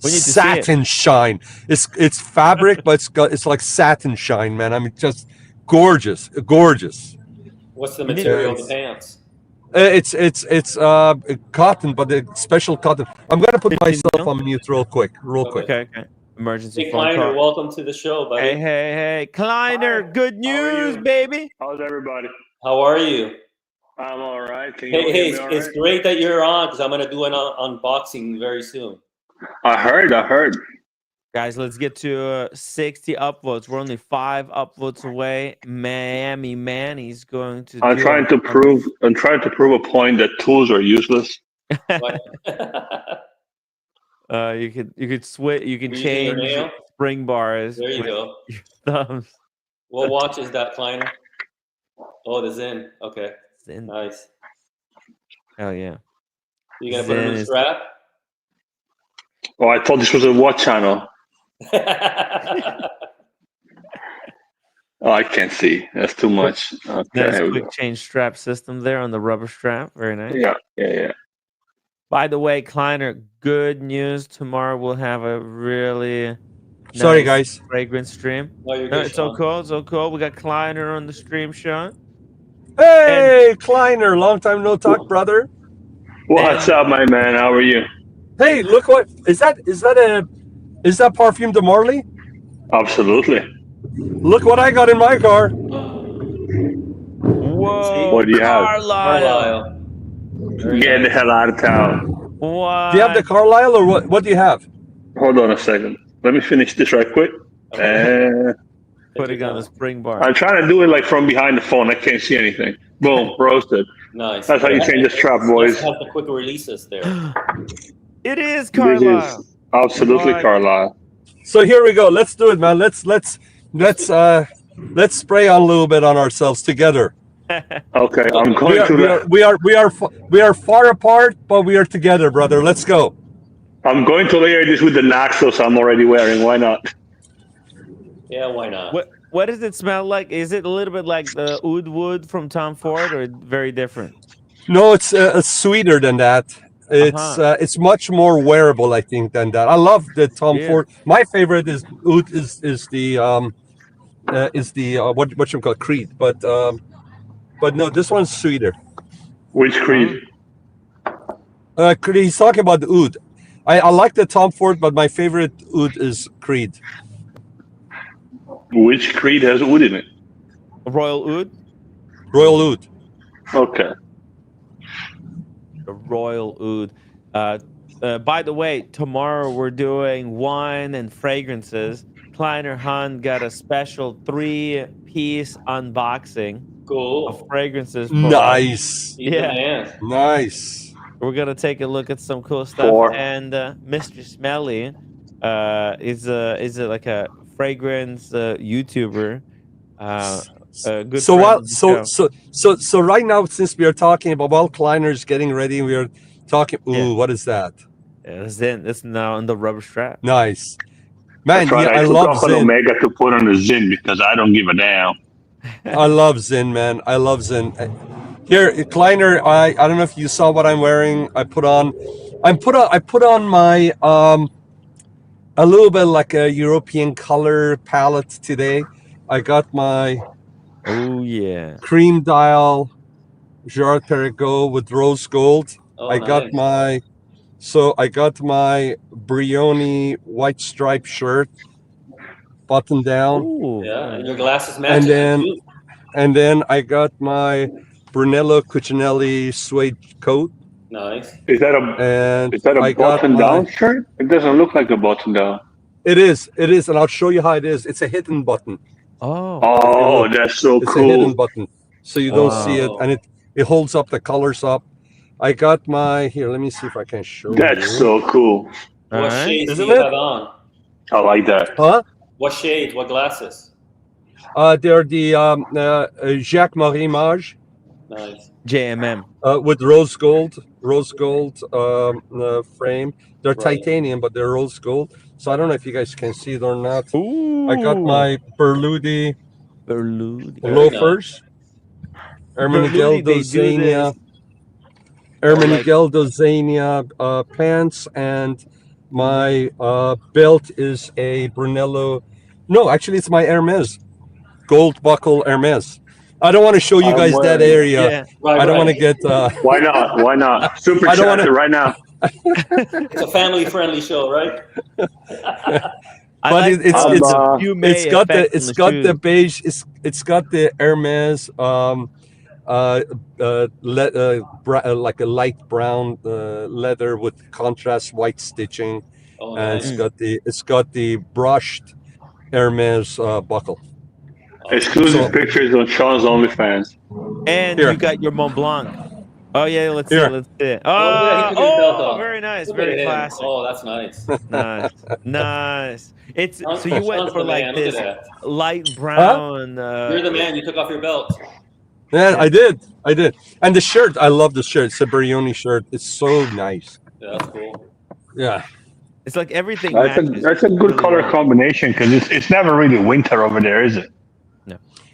we need to see it. satin shine? It's fabric, but it's like satin shine, man. I mean, just gorgeous. What's the material of the pants? It's cotton, but the special cotton. I'm gonna put myself on mute real quick. Okay. emergency Hey, phone Kleiner, call. welcome to the show, buddy. Hey, Kleiner, Hi, good how are news, you? baby. How's everybody? How are you? I'm all right. Can you all Hey, hear hey, me all it's right? great that you're on because I'm gonna do an unboxing very soon. I heard. Guys, let's get to 60 upvotes. We're only 5 upvotes away. Miami Manny's going to I'm do trying to prove a point that tools are useless. What? you could switch. You can Using your change nail? spring bars There you with go. your thumbs. What watch is that, Kleiner? Oh, the Zen. Okay, Zen. nice. Hell yeah. You gonna put a Zen new is- strap? Oh, I thought this was a watch channel. Oh, I can't see. That's too much. Okay, Nice here we quick go. change strap system there on the rubber strap. Very nice. Yeah. By the way, Kleiner, good news. Tomorrow we'll have a really Sorry, nice guys. fragrance stream. Oh, you're No, good, it's so Sean. cool. So cool. We got Kleiner on the stream, Sean. Hey, Kleiner, long time no talk, brother. What's And- up, my man? How are you? Hey, look what is that? Is that Parfum de Marley? Absolutely. Look what I got in my car. Whoa, What do you have? Carlisle. Very Get the nice. hell out of town. What? Do you have the Carlisle or what? What do you have? Hold on a second. Let me finish this right quick. Okay. Putting on the spring bar. I'm trying to do it like from behind the phone. I can't see anything. Boom, roasted. Nice. That's how you change the strap, boys. Let's have the quick releases there. It is This Carlisle. is absolutely What? Carlisle. So here we go. Let's do it, man. Let's spray on a little bit on ourselves together. Okay, I'm going to We are far apart, but we are together, brother. Let's go. I'm going to layer this with the Naxos I'm already wearing. Why not? Yeah, why not? What does it smell like? Is it a little bit like the oud wood from Tom Ford, or very different? No, it's sweeter than that. It's much more wearable, I think, than that. I love the Tom Ford. My favorite is oud is the what you call Creed, but no, this one's sweeter. Which Creed? He's talking about the oud. I like the Tom Ford, but my favorite oud is Creed. Which Creed has oud in it? Royal oud. Royal oud. Okay. The Royal oud. By the way, tomorrow we're doing wine and fragrances. Kleiner Hunt got a special 3-piece unboxing Cool. of fragrances. For Nice. He's the man. Nice. We're gonna take a look at some cool stuff. 4. And Mr. Smelly is like a fragrance YouTuber. A good So friend what? of the show. So right now, since we are talking about Kleiner's getting ready, we are talking. Ooh, Yeah. what is that? Yeah, it's now on the rubber strap. Nice, man. That's right. I took love off an Zin. Omega to put on the Zin because I don't give a damn. I love Zin, man. I love Zin. Here, Kleiner. I don't know if you saw what I'm wearing. I put on my a little bit like a European color palette today. I got my Oh yeah. cream dial Gerard Perregaux with rose gold. Oh, I got my Brioni white striped shirt button down. Ooh, Yeah, and your glasses match. And then I got my Brunello Cucinelli suede coat. Nice. Is that And a button down shirt? It doesn't look like a button down. It is, and I'll show you how it is. It's a hidden button. Oh, that's so It's cool. a hidden button, so you don't see it, and it holds up the colors up. I got my here. Let me see if I can show you. That's so cool. What shades do Isn't you it? have on? I like that. Huh? What shades? What glasses? They're the Jacques Marie Mage Nice. JMM. with rose gold frame. They're Right. titanium, but they're rose gold. So I don't know if you guys can see it or not. Ooh. I got my Berludi Berludi. loafers. Berludi, they do this. Ermenegildo Dozania pants, and my belt is a Brunello. No, actually, it's my Hermes gold buckle Hermes. I don't want to show you guys that area. Yeah. Right, I don't right. want to get. Why not? Why not? Super I don't chat wanna- it right now. It's a family-friendly show, right? I But like it's the fume effect on it's the got shoes. the beige. It's got the Hermes like a light brown leather with contrast white stitching, Oh, and nice. it's got the brushed Hermes buckle. Exclusive So pictures on Sean's OnlyFans. And here, you got your Mont Blanc. Oh yeah, let's see it. here. Let's see it. Oh, yeah, he took his belt off. Very nice, Look very at him. classic. Oh, that's nice. Nice, nice. It's Sean's- so you went Sean's for the like man. Look this at that. light brown. You're the man. You took off your belt. Yeah, I did. And the shirt, I love the shirt. It's a Brioni shirt. It's so nice. Yeah, that's cool. Yeah. It's like everything That's matches. a good really color well. combination because it's never really winter over there, is it?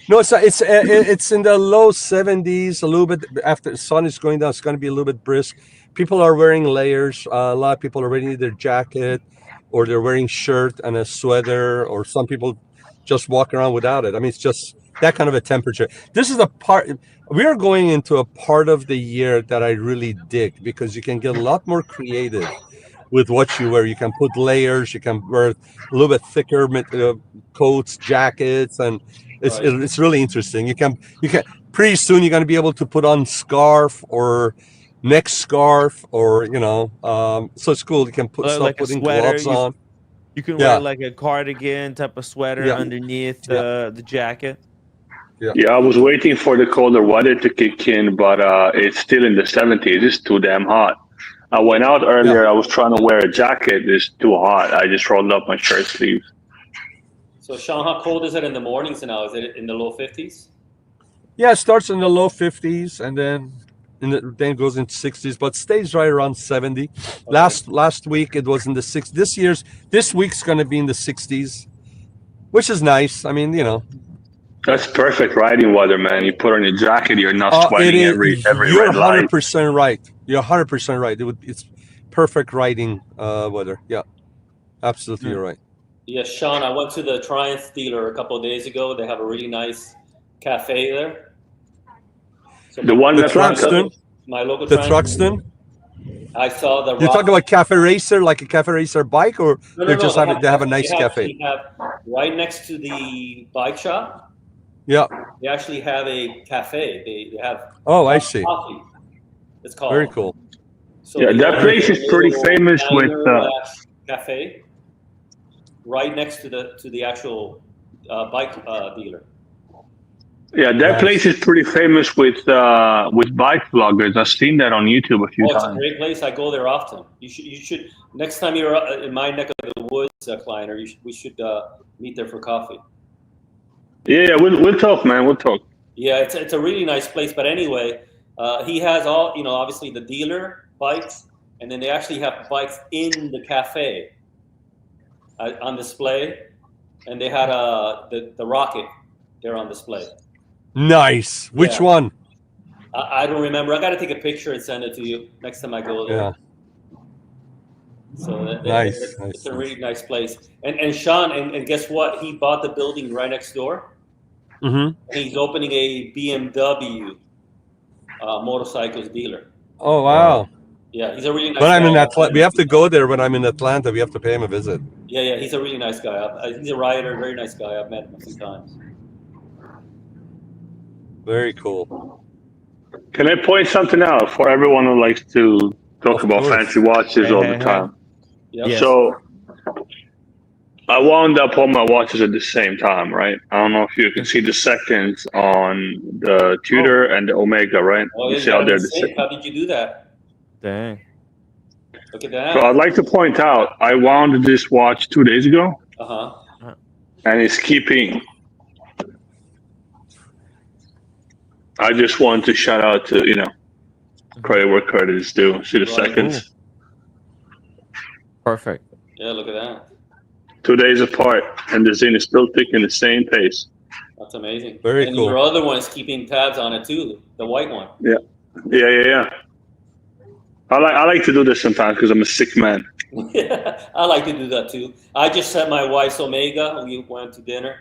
No, it's in the low 70s. A little bit after the sun is going down. It's going to be a little bit brisk. People are wearing layers. A lot of people are wearing their jacket, or they're wearing shirt and a sweater, or some people just walk around without it. I mean, it's just that kind of a temperature. This is the part we are going into a part of the year that I really dig, because you can get a lot more creative with what you wear. You can put layers. You can wear a little bit thicker coats, jackets, and it's really interesting. You can pretty soon you're going to be able to put on scarf or neck scarf, or so it's cool. You can start Like a putting sweater, gloves on. You can Yeah. wear like a cardigan type of sweater Yeah. underneath Yeah. the jacket. Yeah, I was waiting for the colder weather to kick in, but it's still in the 70s. It's too damn hot. I went out earlier. Yeah. I was trying to wear a jacket. It's too hot. I just rolled up my shirt sleeves. So, Sean, how cold is it in the mornings now? Is it in the low 50s? Yeah, it starts in the low 50s and then goes into 60s, but stays right around 70. Last week it was in the 60s. This week's going to be in the 60s, which is nice. I mean, That's perfect riding weather, man. You put on your jacket, you're not sweating every you're red light. 100% right. You're 100% right. It's perfect riding weather. Yeah, absolutely, you're right. Yes, Sean, I went to the Triumph dealer a couple of days ago. They have a really nice cafe there. So The one The in Atlanta. Truxton, my local the Triumph. Truxton. I saw the You're talking about Cafe Racer, like a Cafe Racer bike, or No, they have a nice they cafe? actually have right next to the bike shop. Yeah. They actually have a cafe. They have Oh, I see. coffee. It's called Very cool. So Yeah, they that have place a is pretty little famous with, diner / cafe right next to the actual bike dealer. Yeah, that Nice. place is pretty famous with bike vloggers. I've seen that on YouTube a few Oh, it's a times. great place. I go there often. You should next time you're in my neck of the woods, Kleiner. We should meet there for coffee. Yeah, we'll talk, man. We'll talk. Yeah, it's a really nice place. But anyway, he has all obviously the dealer bikes, and then they actually have bikes in the cafe on display, and they had the Rocket there on display. Nice. Which Yeah. one? I don't remember. I got to take a picture and send it to you next time I go there. Yeah. So Nice, it's nice, a nice. really nice place. And Sean, and guess what? He bought the building right next door. Mm-hmm. And he's opening a BMW motorcycles dealer. Oh, wow. Yeah, he's a really nice But I'm guy. in Atlanta. We have to go there when I'm in Atlanta. We have to pay him a visit. Yeah, he's a really nice guy. He's a rider, very nice guy. I've met him a few times. Very cool. Can I point something out for everyone who likes to talk Of about course. fancy watches all the Hey. time? Yep. Yes. So I wound up all my watches at the same time, right? I don't know if you can see the seconds on the Tudor and the Omega, right? Oh, You yeah, see how they're the safe. same. How did you do that? Dang. Look at that. So I'd like to point out, I wound this watch 2 days ago, and it's keeping. I just want to shout out to, credit where credit is due. See the Right. seconds? Perfect. Yeah, look at that. 2 days apart, and the Zine is still ticking the same pace. That's amazing. Very and cool. your other one is keeping tabs on it too, the white one. Yeah. I like to do this sometimes because I'm a sick man. I like to do that too. I just set my wife's Omega. We went to dinner,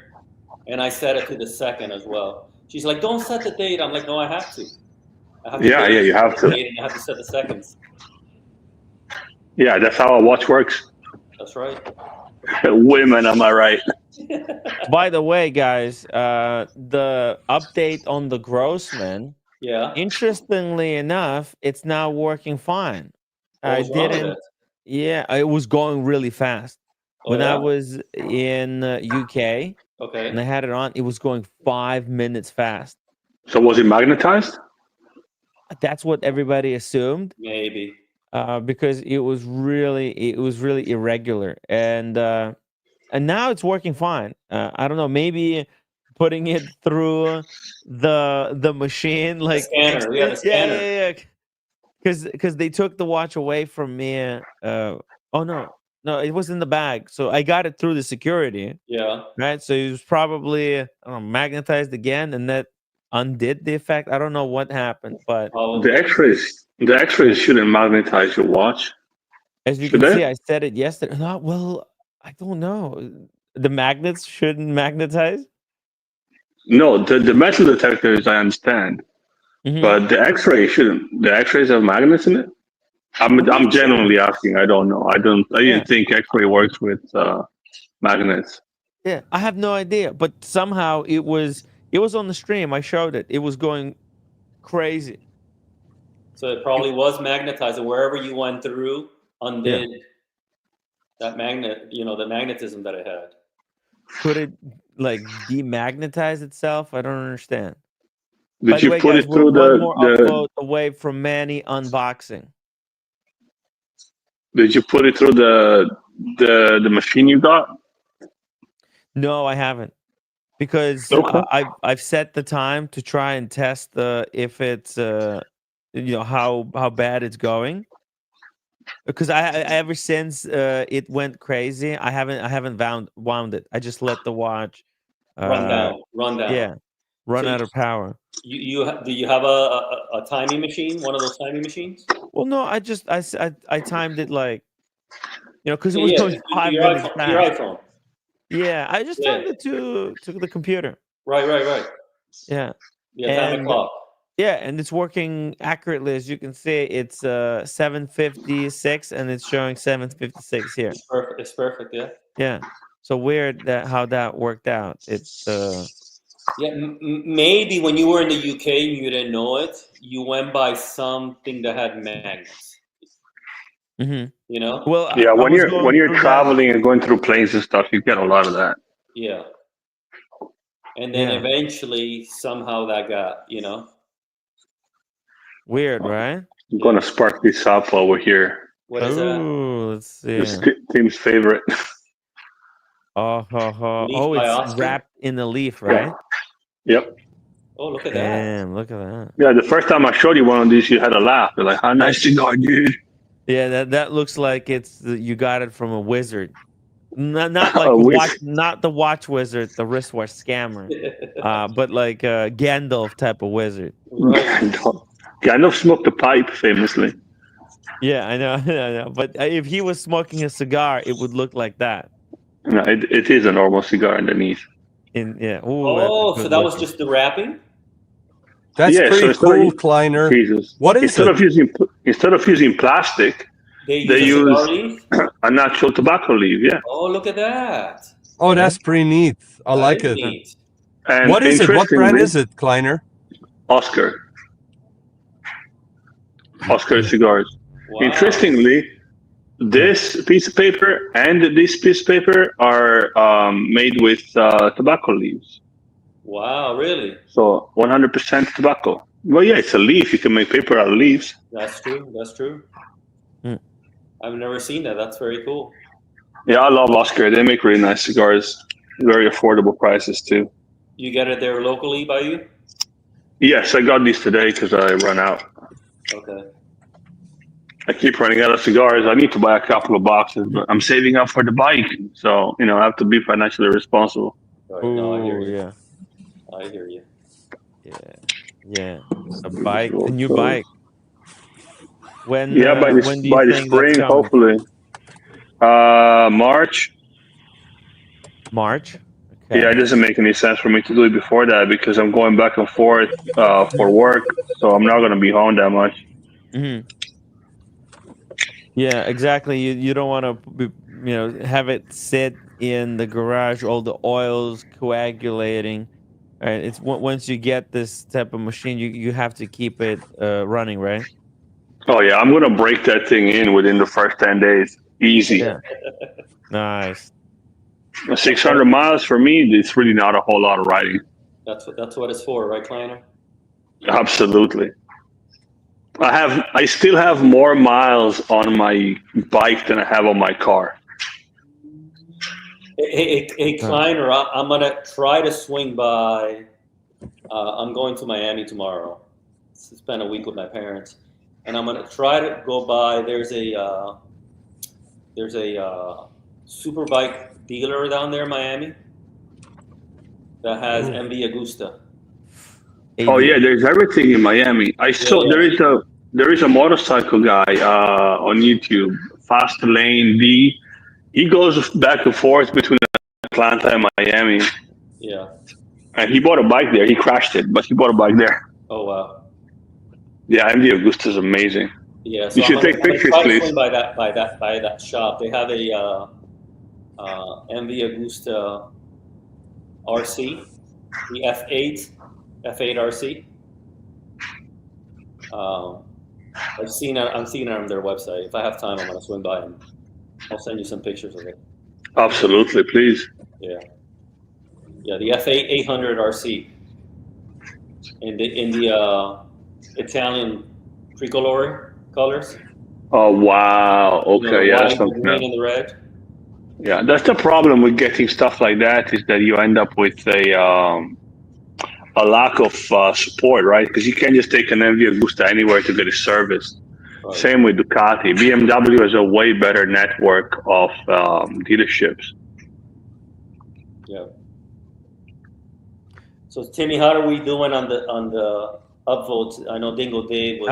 and I set it to the second as well. She's like, "Don't set the date." I'm like, "No, I have to. I have to Yeah, you have to. date and I have to set the seconds." Yeah, that's how a watch works. That's right. Women, am I right? By the way, guys, the update on the Grossman, Yeah. interestingly enough, it's now working fine. What I was wrong with didn't. it? Yeah, it was going really fast. Oh, When I yeah? was in UK and Okay. I had it on, it was going 5 minutes fast. So was it magnetized? That's what everybody assumed. Maybe. Because it was really irregular, and now it's working fine. I don't know, maybe putting it through the machine The like scanner. fixed Yeah, the it. scanner. Yeah. Because they took the watch away from me. Oh no, it was in the bag, so I got it through the security, Yeah. right? So it was probably, I don't know, magnetized again, and that undid the effect. I don't know what happened, but The Probably. X-rays shouldn't magnetize your watch, as you should can see, they? I said it yesterday. No, well, I don't know. The magnets shouldn't magnetize. No, the metal detectors I understand, Hmm. but the X-ray shouldn't. The X-rays have magnets in it. I I'm believe so. genuinely asking. I don't know. I Yeah, didn't think X-ray works with magnets. yeah. I have no idea, but somehow it was on the stream. I showed it. It was going crazy. So it probably was magnetized, and wherever you went through, Yeah. undid that magnet. The magnetism that it had. Could it like demagnetize itself? I don't understand. By Did the you way, put guys, it we're through one more the upload away from Manny unboxing. Did you put it through the machine you got? No, I haven't, because Okay. I've set the time to try and test if it's how bad it's going. Because I ever since it went crazy, I haven't wound it. I just let the watch, Run uh, down. Run down. yeah, run So out of power. do you have a timing machine? One of those timing machines? Well, no, I timed it like, because it was Yeah, going to 5 minutes your fast. iPhone. Yeah, I just Yeah. timed it to the computer. Right. Yeah, The atomic and clock. yeah, and it's working accurately. As you can see, it's 7:56, and it's showing 7:56 here. Perfect. It's perfect. Yeah. Yeah, so weird that how that worked out. Yeah. Maybe when you were in the UK and you didn't know it, you went by something that had magnets. Mhm. You know? Well, Yeah, I when was you're going through that. traveling and going through planes and stuff, you get a lot of that. Yeah. And then Yeah, eventually, somehow that got. weird, right? I'm gonna spark this up while we're here. What is that? Oh, let's see. It's Tim's favorite. Leaf Oh, by it's Oscar. wrapped in a leaf, right? Yep. Oh, look at that. Damn, look at that. Yeah, the first time I showed you one of these, you had a laugh. You're like, "How nice cigar, dude." Yeah, that looks like you got it from a wizard. Not like A not the watch wizard, the wristwatch scammer, but like a Gandalf type of wizard. Right. Gandalf smoked a pipe famously. Yeah, I know, I know. But if he was smoking a cigar, it would look like that. No, it is a normal cigar underneath. Yeah. Ooh, Oh, that's so good that was looking. just the wrapping? That's Yeah, so pretty instead of cool, Kleiner. Jesus, What is instead it? of using plastic, They they use a cigar use leaf? a natural tobacco leaf. Yeah, Oh, look at that. Oh, that's pretty neat. I That like is it. neat. and What is it? What brand interestingly, is it, Kleiner? Oscar cigars. Wow. Interestingly, this piece of paper and this piece of paper are made with tobacco leaves. Wow, really? So 100% tobacco. Well, yeah, it's a leaf. You can make paper out of leaves. That's true. That's true. Mm. I've never seen that. That's very cool. Yeah, I love Oscar. They make really nice cigars. Very affordable prices too. You get it there locally by you? Yes, I got these today because I run out. Okay. I keep running out of cigars. I need to buy a couple of boxes, but I'm saving up for the bike. So, I have to be financially responsible. Right. No, I hear Ooh, you. yeah, I hear you. yeah. The new bike. When Yeah, by when do you the think that's spring, coming? hopefully. March. March. Okay. Yeah, it doesn't make any sense for me to do it before that because I'm going back and forth for work. So I'm not going to be home that much. Hmm. Yeah, exactly. You don't want to have it sit in the garage, all the oils coagulating. Right? It's once you get this type of machine, you have to keep it running, right? Oh yeah, I'm gonna break that thing in within the first 10 days. Easy. Yeah. Nice. 600 miles for me, it's really not a whole lot of riding. That's what it's for, right, Kleiner? Absolutely. I still have more miles on my bike than I have on my car. Hey, Kleiner, I'm gonna try to swing by. I'm going to Miami tomorrow to spend a week with my parents, and I'm gonna try to go by. There's a super bike dealer down there in Miami that has MV Agusta. Oh yeah, there's everything in Miami. I saw there is a motorcycle guy on YouTube, Fast Lane D. He goes back and forth between Atlanta and Miami. Yeah. And he bought a bike there. He crashed it, but he bought a bike there. Oh wow. Yeah, MV Agusta is amazing. Yeah. So You should take pictures, try to please. swing by that shop. They have a MV Agusta RC, the F8 RC. I'm seeing it on their website. If I have time, I'm gonna swing by and I'll send you some pictures of it. Absolutely, please. Yeah, the F8 800 RC in the Italian tricolore colors. Oh wow. Okay, yeah, that's the something green else. and the red. Yeah, that's the problem with getting stuff like that, is that you end up with a lack of support, right? Because you can't just take an MV Agusta anywhere to get it serviced. Right. Same with Ducati. BMW has a way better network of dealerships. Yeah. So Timmy, how are we doing on the upvotes? I know Dingo Dave was.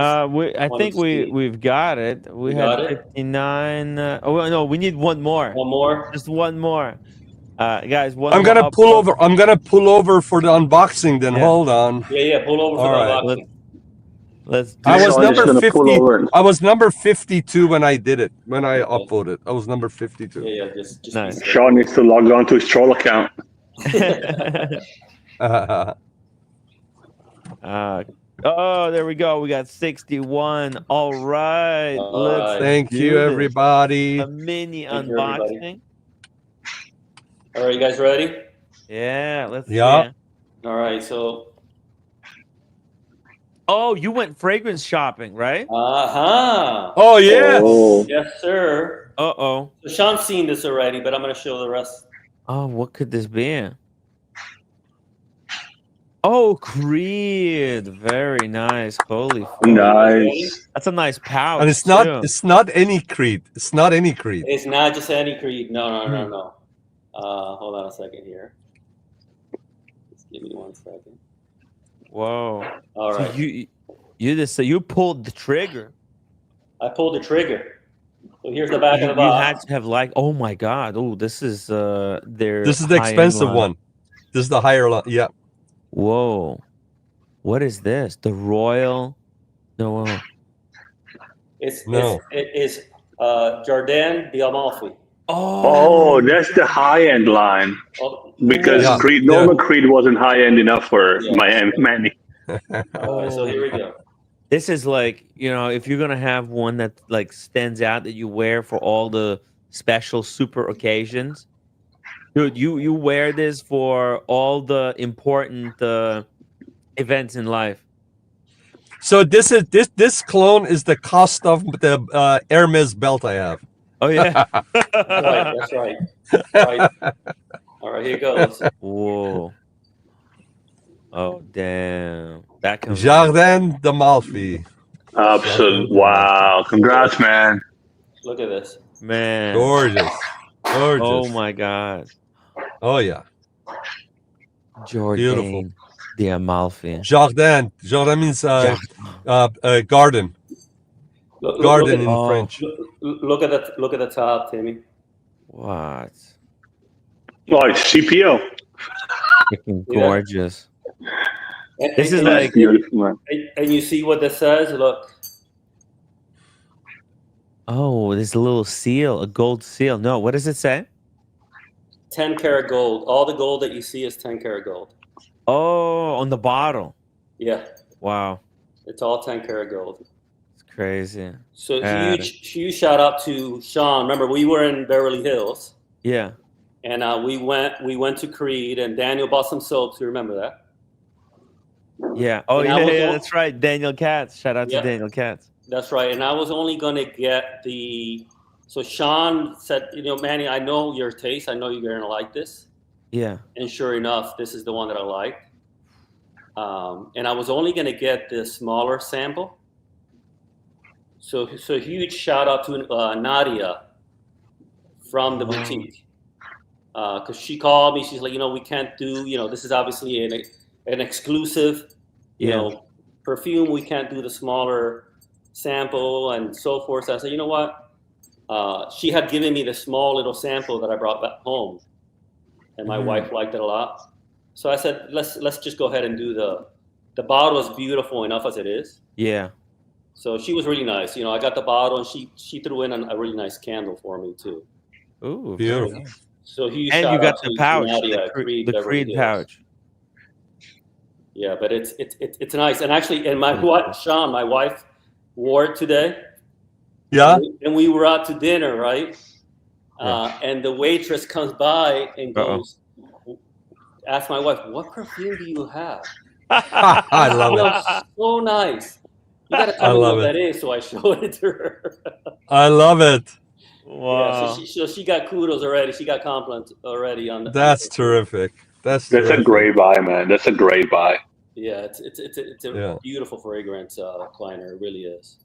I think we've got it. We had got it? 59. No, we need one more. One more. Just one more. Guys, one I'm more gonna pull upvote. over. I'm gonna pull over for the unboxing. Then Yeah. hold on. Yeah. Pull over for All the right. unboxing. Let's do I it. was So I'm just number gonna pull 50. over. I was number 52 when I did it. When I upvoted, I was number 52. Yeah. Just Nice. be Sean needs to log on to his troll account. Oh, there we go. We got 61. All right. All Let's right. Thank do you, this. everybody. A mini Thank you, everybody. unboxing. All right, you guys ready? Yeah, let's Yeah. see. All right. So. Oh, you went fragrance shopping, right? Oh yeah. Oh. Yes, sir. Uh-oh. So Sean's seen this already, but I'm gonna show the rest. Oh, what could this be? Oh, Creed. Very nice. Holy fuck. Nice. That's a nice pouch. And it's too. not any Creed. It's not any Creed. It's not just any Creed. No. Hold on a second here. Just give me 1 second. Whoa. All So right. you pulled the trigger. I pulled the trigger. So here's the back of the You box. had to have oh my god. Oh, this is their This is the high-end expensive line. one. This is the higher line. Yeah. Whoa. What is this? The Royal? No. It is Jardin d'Amalfi. Oh, that's the high end line. Oh, Because Yeah. Creed, Norman Creed wasn't high end enough for Miami. all right, so here we go. This is like, if you're gonna have one that like stands out that you wear for all the special super occasions, dude, you wear this for all the important events in life. So this clone is the cost of the Hermes belt I have. Oh yeah. That's right. Right. All right, here goes. Whoa. Oh damn. That comes Jardin d'Amalfi. Absolutely. Wow. Congrats, man. Look at this. man. Gorgeous. Gorgeous. Oh my god. Oh yeah. Jordan d'Amalfi. Jardin. Jardin means garden. Garden in Oh. French. Look at the top, Timmy. What? Oh, it's CPO. Freaking Yeah. gorgeous. And, This and- is and- That's like- beautiful, man. and you see what this says? Look. Oh, there's a little seal, a gold seal. No, what does it say? 10 karat gold. All the gold that you see is 10 karat gold. Oh, on the bottle. Yeah, Wow, it's all 10 karat gold. it's crazy. So Uh, huge shout out to Sean. Remember, we were in Beverly Hills, yeah, and we went to Creed, and Daniel bought some soaps. You remember that? yeah. Oh, And yeah, I was yeah. on- That's right. Daniel Katz. Shout out to Yeah. Daniel Katz. That's right. And I was only going to get the. So Sean said, Manny, I know your taste. I know you're going to like this. Yeah. And sure enough, this is the one that I liked. And I was only going to get the smaller sample. So huge shout out to Nadia from the boutique. Because she called me. She's like, we can't do, this is obviously an exclusive, perfume. We can't do the smaller sample and so forth. So I said, you know what? She had given me the small little sample that I brought back home, and my wife liked it a lot. So I said, let's just go ahead and do the bottle is beautiful enough as it is. Yeah. So she was really nice. I got the bottle, and she threw in a really nice candle for me too. Ooh, Beautiful. very nice. So huge And shout you got out the to pouch, Nadia at the Beverly Creed Hills. pouch. Yeah, but it's nice. And actually, and my wife wore it today. Yeah. And we were out to dinner, right? And the waitress comes by and goes, asks my wife, "What perfume do you have?" I love it. Smells so nice. You gotta I tell me love what it. that is, so I showed it to her. I love it. Wow. Yeah, so she got kudos already. She got compliments already on that. That's terrific. That's That's a terrific. great buy, man. That's a great buy. Yeah, it's a Yeah. beautiful fragrance, Kleiner. It really is.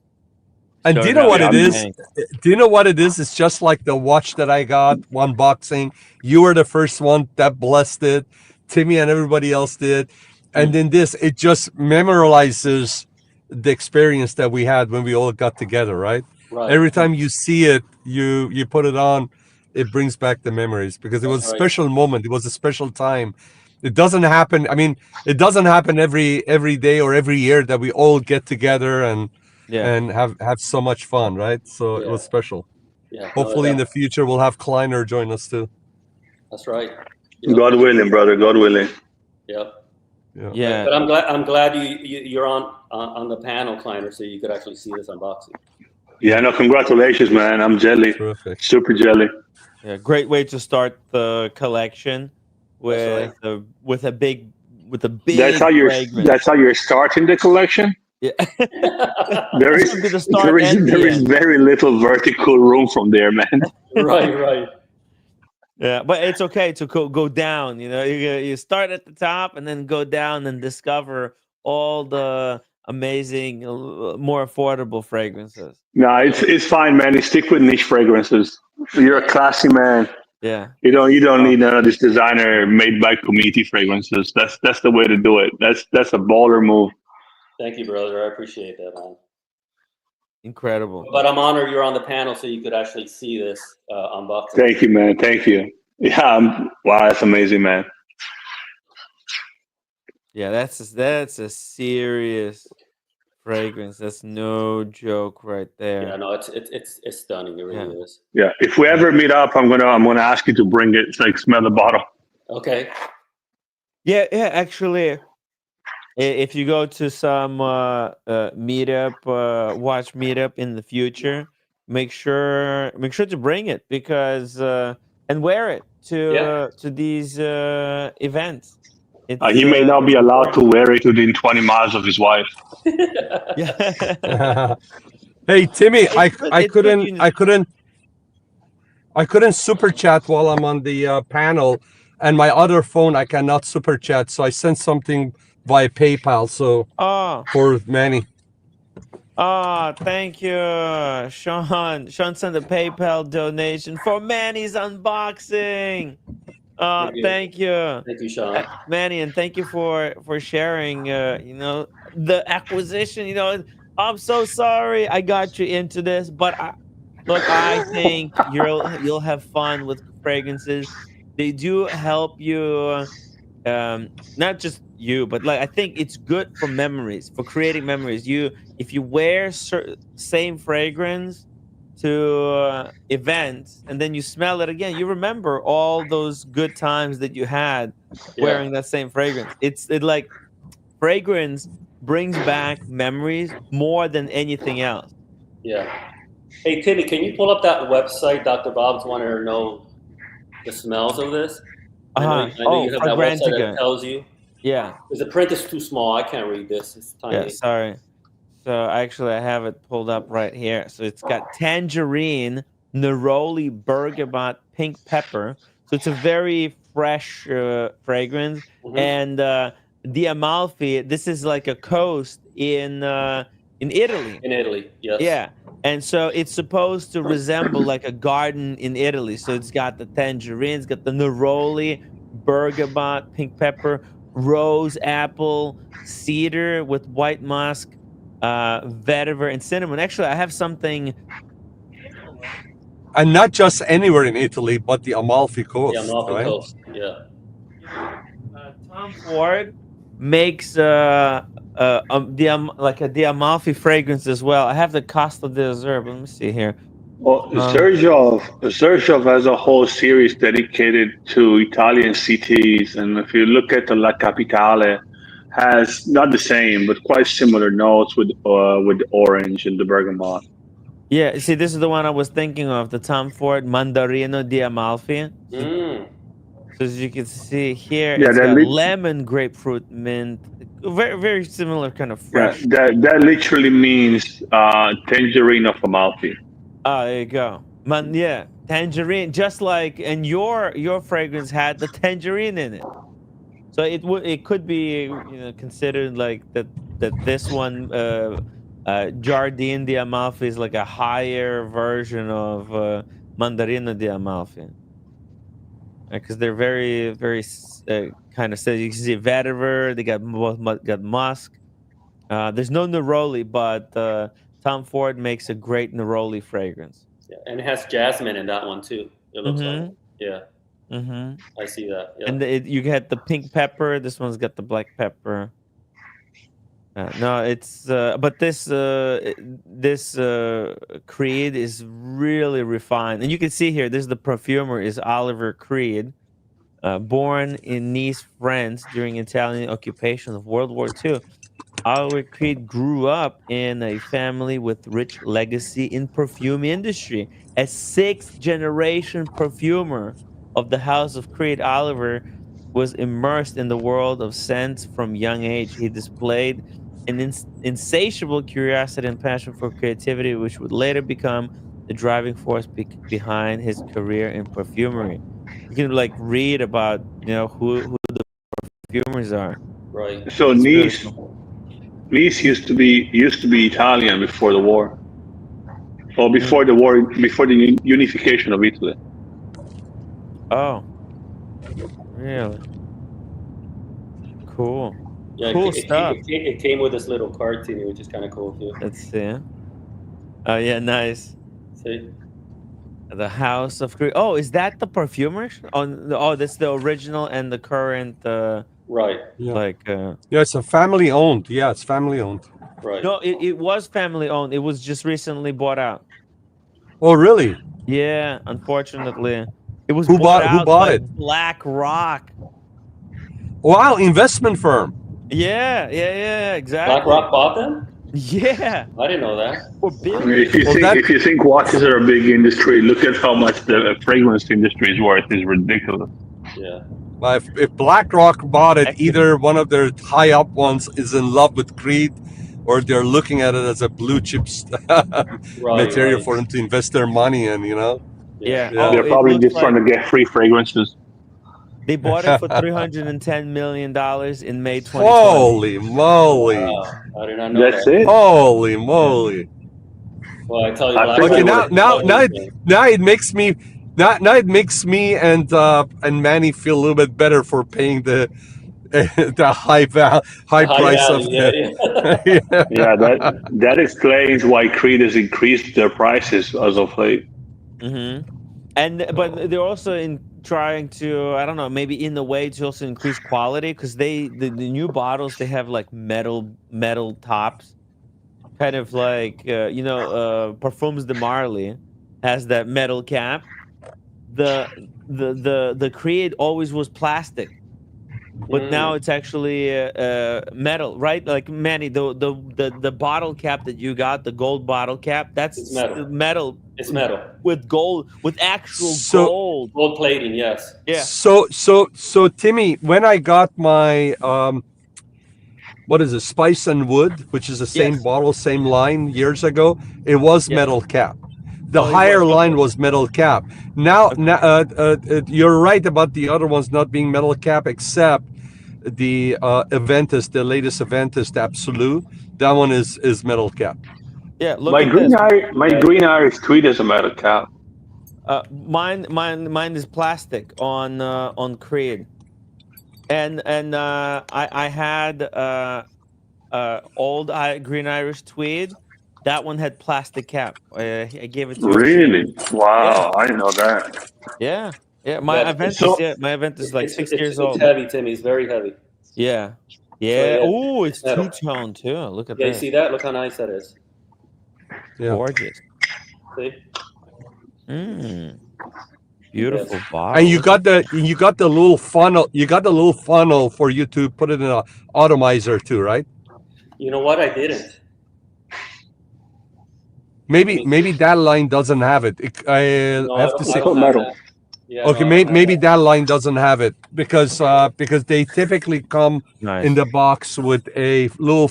And So do you know what Yeah, it is? Thanks. Do you know what it is? It's just like the watch that I got, one boxing. You were the first one that blessed it. Timmy and everybody else did. And then this, it just memorializes the experience that we had when we all got together, right? Right. Every time you see it, you put it on, it brings back the memories because it was a That's right. special moment. It was a special time. It doesn't happen. I mean, it doesn't happen every day or every year that we all get together and have so much fun, right? So it was special. Yeah. Hopefully in the future we'll have Kleiner join us too. That's right. God willing, brother. God willing. Yep. Yeah. But I'm glad you're on the panel, Kleiner, so you could actually see this unboxing. Yeah, no, congratulations, man. I'm jelly. Terrific. Super jelly. Yeah, great way to start the collection with That's a big That's how you're fragrance. that's how you're starting the collection. Yeah. There This is would be the start and the there is end. very little vertical room from there, man. Right. Yeah, but it's okay to go down. You start at the top and then go down and discover all the amazing, more affordable fragrances. No, it's fine, man. You stick with niche fragrances. You're a classy man. Yeah. You don't need none of this designer made by committee fragrances. That's the way to do it. That's a baller move. Thank you, brother. I appreciate that, man. Incredible. But I'm honored you're on the panel so you could actually see this unboxing. Thank you, man. Thank you. Yeah, wow, that's amazing, man. Yeah, that's a serious fragrance. That's no joke right there. Yeah, no, it's stunning. It really is. Yeah, if we ever meet up, I'm gonna ask you to bring it, like smell the bottle. Okay. Yeah. Actually, if you go to some meetup, watch meetup in the future, make sure to bring it because and wear it to these events. He may not be allowed to wear it within 20 miles of his wife. Yeah. Hey Timmy, I couldn't super chat while I'm on the panel, and my other phone I cannot super chat, so I sent something via PayPal. So for Manny. Thank you, Sean. Sean sent a PayPal donation for Manny's unboxing. Thank you. Thank you, Sean. Manny, and thank you for sharing. The acquisition. I'm so sorry I got you into this, but I think you'll have fun with fragrances. They do help you, not just you, but I think it's good for memories, for creating memories. If you wear same fragrance to events and then you smell it again, you remember all those good times that you had wearing that same fragrance. It like fragrance brings back memories more than anything else. Yeah. Hey, Timmy, can you pull up that website? Dr. Bob's wanted to know the smells of this. I know you have for that website that Grantiga. tells you. Yeah. Because the print is too small. I can't read this. It's tiny. Yeah, sorry. So actually, I have it pulled up right here. So it's got tangerine, neroli, bergamot, pink pepper. So it's a very fresh fragrance. Mhm. And the Amalfi, this is like a coast in Italy. In Italy, yes. Yeah. And so it's supposed to resemble like a garden in Italy. So it's got the tangerine, it's got the neroli, bergamot, pink pepper, rose, apple, cedar with white musk, vetiver, and cinnamon. Actually, I have something similar. And not just anywhere in Italy, but the Amalfi The Coast, Amalfi right? Coast, yeah. You know, Tom Ford makes the Amalfi fragrance as well. I have the Costa del Zerb. Let me see here. Well, Sergio has a whole series dedicated to Italian cities, and if you look at the La Capitale, has not the same but quite similar notes with the orange and the bergamot. Yeah, see, this is the one I was thinking of, the Tom Ford Mandarino di Amalfi. Mm. So as you can see here, Yeah, it's that got lit- lemon, grapefruit, mint, very, very similar kind of yeah, fresh. that literally means tangerine of Amalfi. Oh, there you go. Yeah, tangerine, just like, and your fragrance had the tangerine in it. So it could be considered like that this one Jardine di Amalfi is like a higher version of Mandarino di Amalfi. Because they're very, very kind of. So you can see vetiver. They got got musk. There's no neroli, but Tom Ford makes a great neroli fragrance. Yeah. And it has jasmine in that one too. It looks like. Yeah. Mm-hmm. I see that. Yeah. And you get the pink pepper. This one's got the black pepper. No, it's but this Creed is really refined, and you can see here. This the perfumer is Oliver Creed. Born in Nice, France during Italian occupation of World War II, Oliver Creed grew up in a family with rich legacy in perfume industry. A sixth generation perfumer of the House of Creed, Oliver was immersed in the world of scents from young age. He displayed an insatiable curiosity and passion for creativity, which would later become the driving force behind his career in perfumery. You can like read about who the perfumers are. Right. So It's really Nice, cool. Nice used to be Italian before the war, or before the war, before the unification of Italy. Oh, really? Cool. Yeah. Cool stuff. It came with this little card to me, which is kind of cool too. Let's see. Oh yeah, nice. See. The House of Creed. Oh, is that the perfumers? Oh, that's the original and the current. Right. Yeah. Like. Yeah, it's a family owned. Yeah, it's family owned. Right. No, it was family owned. It was just recently bought out. Oh, really? Yeah, unfortunately, it was Who bought bought out by it? BlackRock. Wow, investment firm. Yeah, exactly. BlackRock bought them? Yeah, I didn't know that. for I billions. mean, if you think watches are a big industry, look at how much the fragrance industry is worth. It's ridiculous. Yeah. If BlackRock bought it, either one of their high up ones is in love with Creed, or they're looking at it as a blue chip material for them to invest their money in. Yeah. Yeah. Oh, They're it probably looks just like trying to get free fragrances. they bought it for $310 million in May 2020. Holy moly! Wow. I did not know That's that. it. Holy moly! Well, I tell you, I think Okay, BlackRock now it makes me and Manny feel a little bit better for paying the high price of the. Yeah, that explains why Creed has increased their prices as of late. But they're also trying to, I don't know, maybe in a way to also increase quality, because the new bottles, they have like metal tops, kind of like Parfums de Marly. has that metal cap. The Creed always was plastic, but now it's actually metal, right? Like Manny, the bottle cap that you got, the gold bottle cap, that's It's metal. metal It's metal. with gold, with actual So- gold. Gold plating, yes. Yeah. So Timmy, when I got my what is it, Spice and Wood, which is the same Yes. bottle, same line years ago, it was Yeah. metal cap. The Oh, it higher was, line okay. was metal cap. Now, you're right about the other ones not being metal cap, except the Aventus, the latest Aventus, the Absolute. That one is metal cap. Yeah, look My at this. green Irish tweed is a metal cap. Mine is plastic on Creed, and I had old Green Irish Tweed. That one had plastic cap. I gave it to a student. Really? Wow, I didn't know that. Yeah, yeah. Yeah, My Aventus is like 6 years it's old. heavy, Timmy. It's very heavy. Yeah, So, yeah. yeah, Oh, it's metal. two-tone too. Look at Yeah, you that. see that? Look how nice that is. Yeah. Gorgeous. See? Beautiful Yes. bottle. And you got the little funnel. You got the little funnel for you to put it in an atomizer too, right? You know what? I didn't. Maybe that line doesn't have it. No, I have to I say. don't have that. Yeah, Okay, no, I don't have maybe that. that line doesn't have it because they typically come Nice. in the box with a little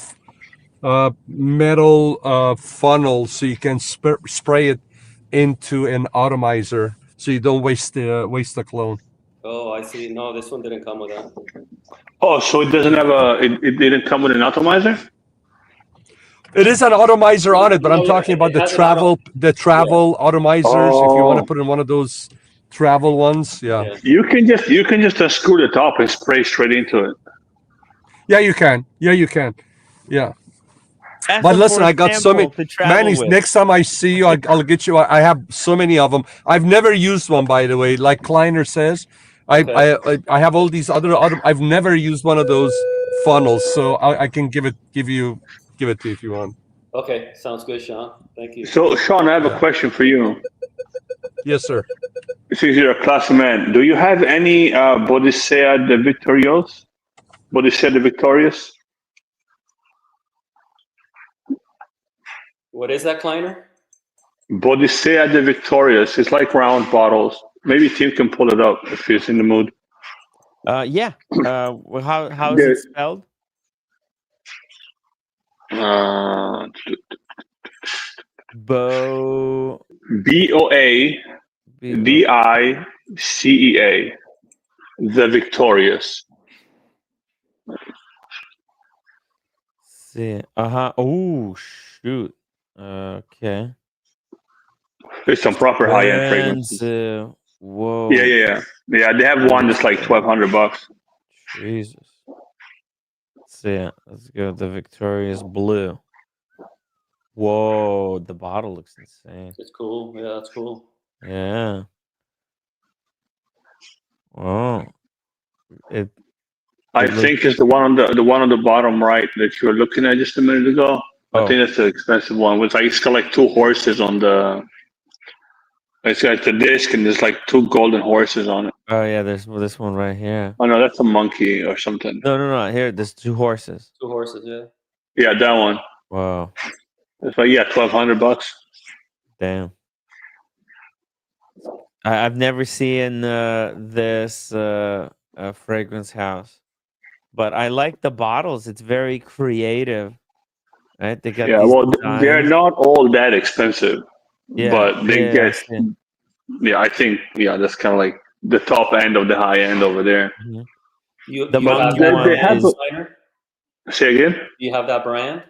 metal funnel, so you can spray it into an atomizer, so you don't waste the clone. Oh, I see. No, this one didn't come with that. Oh, so it doesn't have it didn't come with an atomizer? It is an atomizer on it, but No, I'm yeah, talking about it the has an travel atomizers. If you want to Oh. put in one of those travel ones, yeah, You can just unscrew the top and spray straight into it. yeah, you can, yeah. Ask But them listen, for a I got so many. sample to travel Manny, with. next time I see you, I'll get you. I have so many of them. I've never used one, by the way. Like Kleiner says, I have all these other. I've never used one of those funnels, so I can give it to you if you want. Okay, sounds good, Sean. Thank you. So, Sean, I have a question for you. Yes, sir. Since you're a class man, do you have any Bodicea de Victorious? Bodicea de Victorious? What is that, Kleiner? Bodicea de Victorious. It's like round bottles. Maybe Tim can pull it up if he's in the mood. Yeah. How is it spelled? BOA DICEA. The Victorious. See. Oh shoot. Okay. It's some proper high end fragrances. Whoa. Yeah. They have one that's like $1,200. Jesus. Let's see. Let's go. The Victorious Blue. Whoa, the bottle looks insane. It's cool. Yeah, that's cool. Yeah. Oh. I think it's the one on the bottom right that you were looking at just a minute ago. I think that's the expensive one. It's got like two horses on the. It's got the disc and there's like two golden horses on it. Oh yeah, there's this one right here. Oh no, that's a monkey or something. No. Here, there's two horses. Two horses, yeah. Yeah, that one. Wow. It's like $1,200. Damn. I've never seen this fragrance house, but I like the bottles. It's very creative, right? They got these designs. They're not all that expensive, but they get. Yeah. Yeah, I think that's kind of like the top end of the high end over there. You The monkey have one they have is. Say again? Do you have that brand?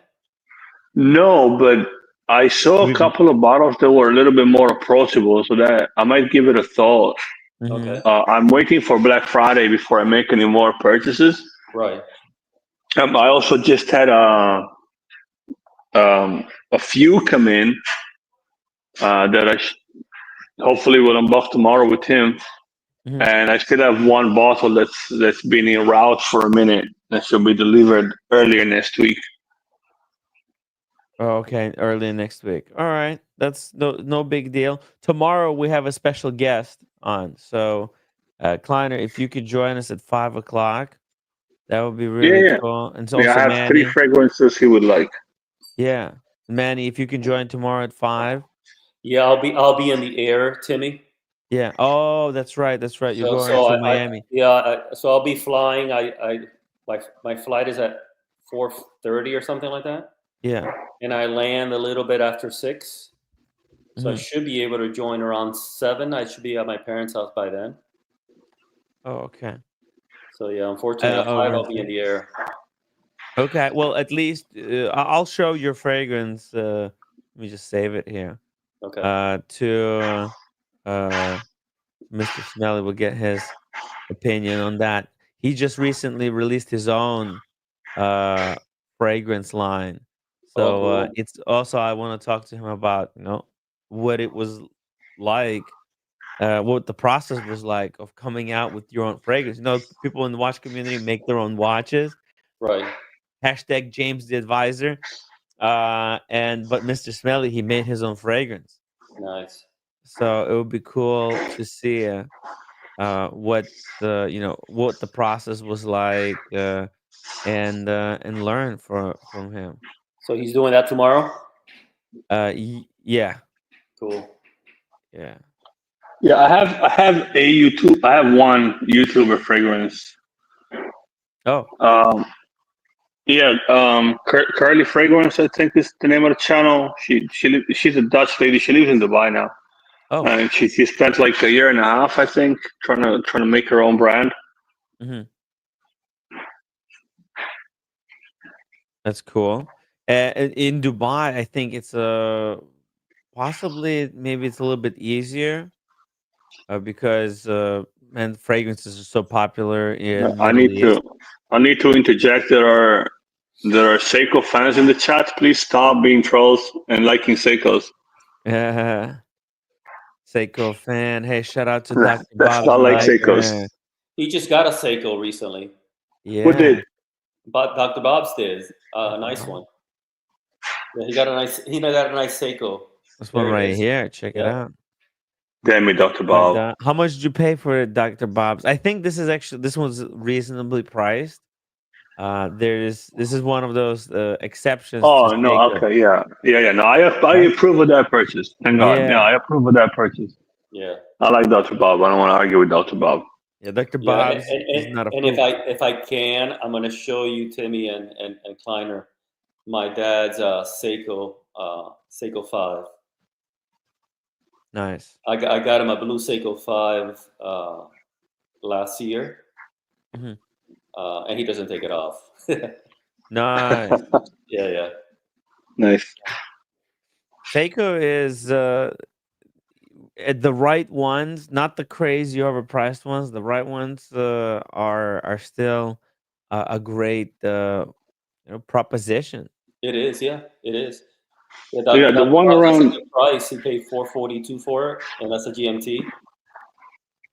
No, but I saw a couple of bottles that were a little bit more approachable, so that I might give it a thought. Okay. I'm waiting for Black Friday before I make any more purchases. Right. I also just had a few come in that I hopefully will unbox tomorrow with him. And I still have one bottle that's been en route for a minute that should be delivered earlier next week. Oh, okay, early next week. All right, that's no big deal. Tomorrow we have a special guest on, so Kleiner, if you could join us at 5 o'clock, that would be Yeah, really yeah. cool. And it's Yeah, I also have three Manny. fragrances he would like. Yeah, Manny, if you can join tomorrow at 5. Yeah, I'll be in the air, Timmy. Yeah. Oh, that's right. That's right. You're So going so to I Miami. yeah, so I'll be flying. My flight is at 4:30 or something like that, Yeah. and I land a little bit after 6. So I Mhm. should be able to join around 7. I should be at my parents' house by then. Oh, okay. So yeah, unfortunately, at 5 I'll be in the air. Okay. Well, at least I'll show your fragrance. Let me just save it here. Okay. To Mr. Smelly will get his opinion on that. He just recently released his own uh fragrance line. Oh, So cool. it's also I want to talk to him about, what it was like, what the process was like of coming out with your own fragrance. People in the watch community make their own watches. Right. Hashtag James the Advisor. But Mr. Smelly, he made his own fragrance. Nice. So it would be cool to see what what the process was like, and learn from him. So he's doing that tomorrow? Yeah, Cool. yeah. Yeah, I have one YouTuber fragrance. Oh, Yeah, Curly Fragrance, I think is the name of the channel. She's a Dutch lady. She lives in Dubai now, oh. and she spent like a year and a half, I think, trying to make her own brand. Hmm. That's cool. In Dubai, I think it's possibly maybe it's a little bit easier, because man, fragrances are so popular in I Middle need East. to I need to interject. There are Seiko fans in the chat. Please stop being trolls and liking Seikos. Seiko fan. Hey, shout out to Dr. That's Bob's not like Seikos. Liker. He just got a Seiko recently. Who Yeah, did? But Dr. Bob's did. A Dr. nice Bob. one. Yeah, he got a nice Seiko. This one There it right is. here. Check it Yeah. out. Damn it, Dr. Like Bob. that. How much did you pay for it, Dr. Bob's? I think this one's reasonably priced. This is one of those exceptions to Oh no, Seiko. okay, yeah. No, I Right? approve of that purchase. Thank God. Yeah, Yeah, I approve of that purchase. Yeah. I like Dr. Bob. I don't want to argue with Dr. Bob. yeah. Dr. Yeah. And, Bob's and, is and not and if approved. I can, I'm gonna show you, Timmy and Kleiner, my dad's Seiko 5. Nice. I got him a blue Seiko 5 last year, Hmm. and he doesn't take it off. Nice. Yeah. Nice. Seiko is the right ones, not the crazy overpriced ones. The right ones are still a great proposition. It is. Yeah, it is. Yeah, Yeah, the Dr. one Bob's, that's a around. good price. He paid 442 for it, and that's a GMT.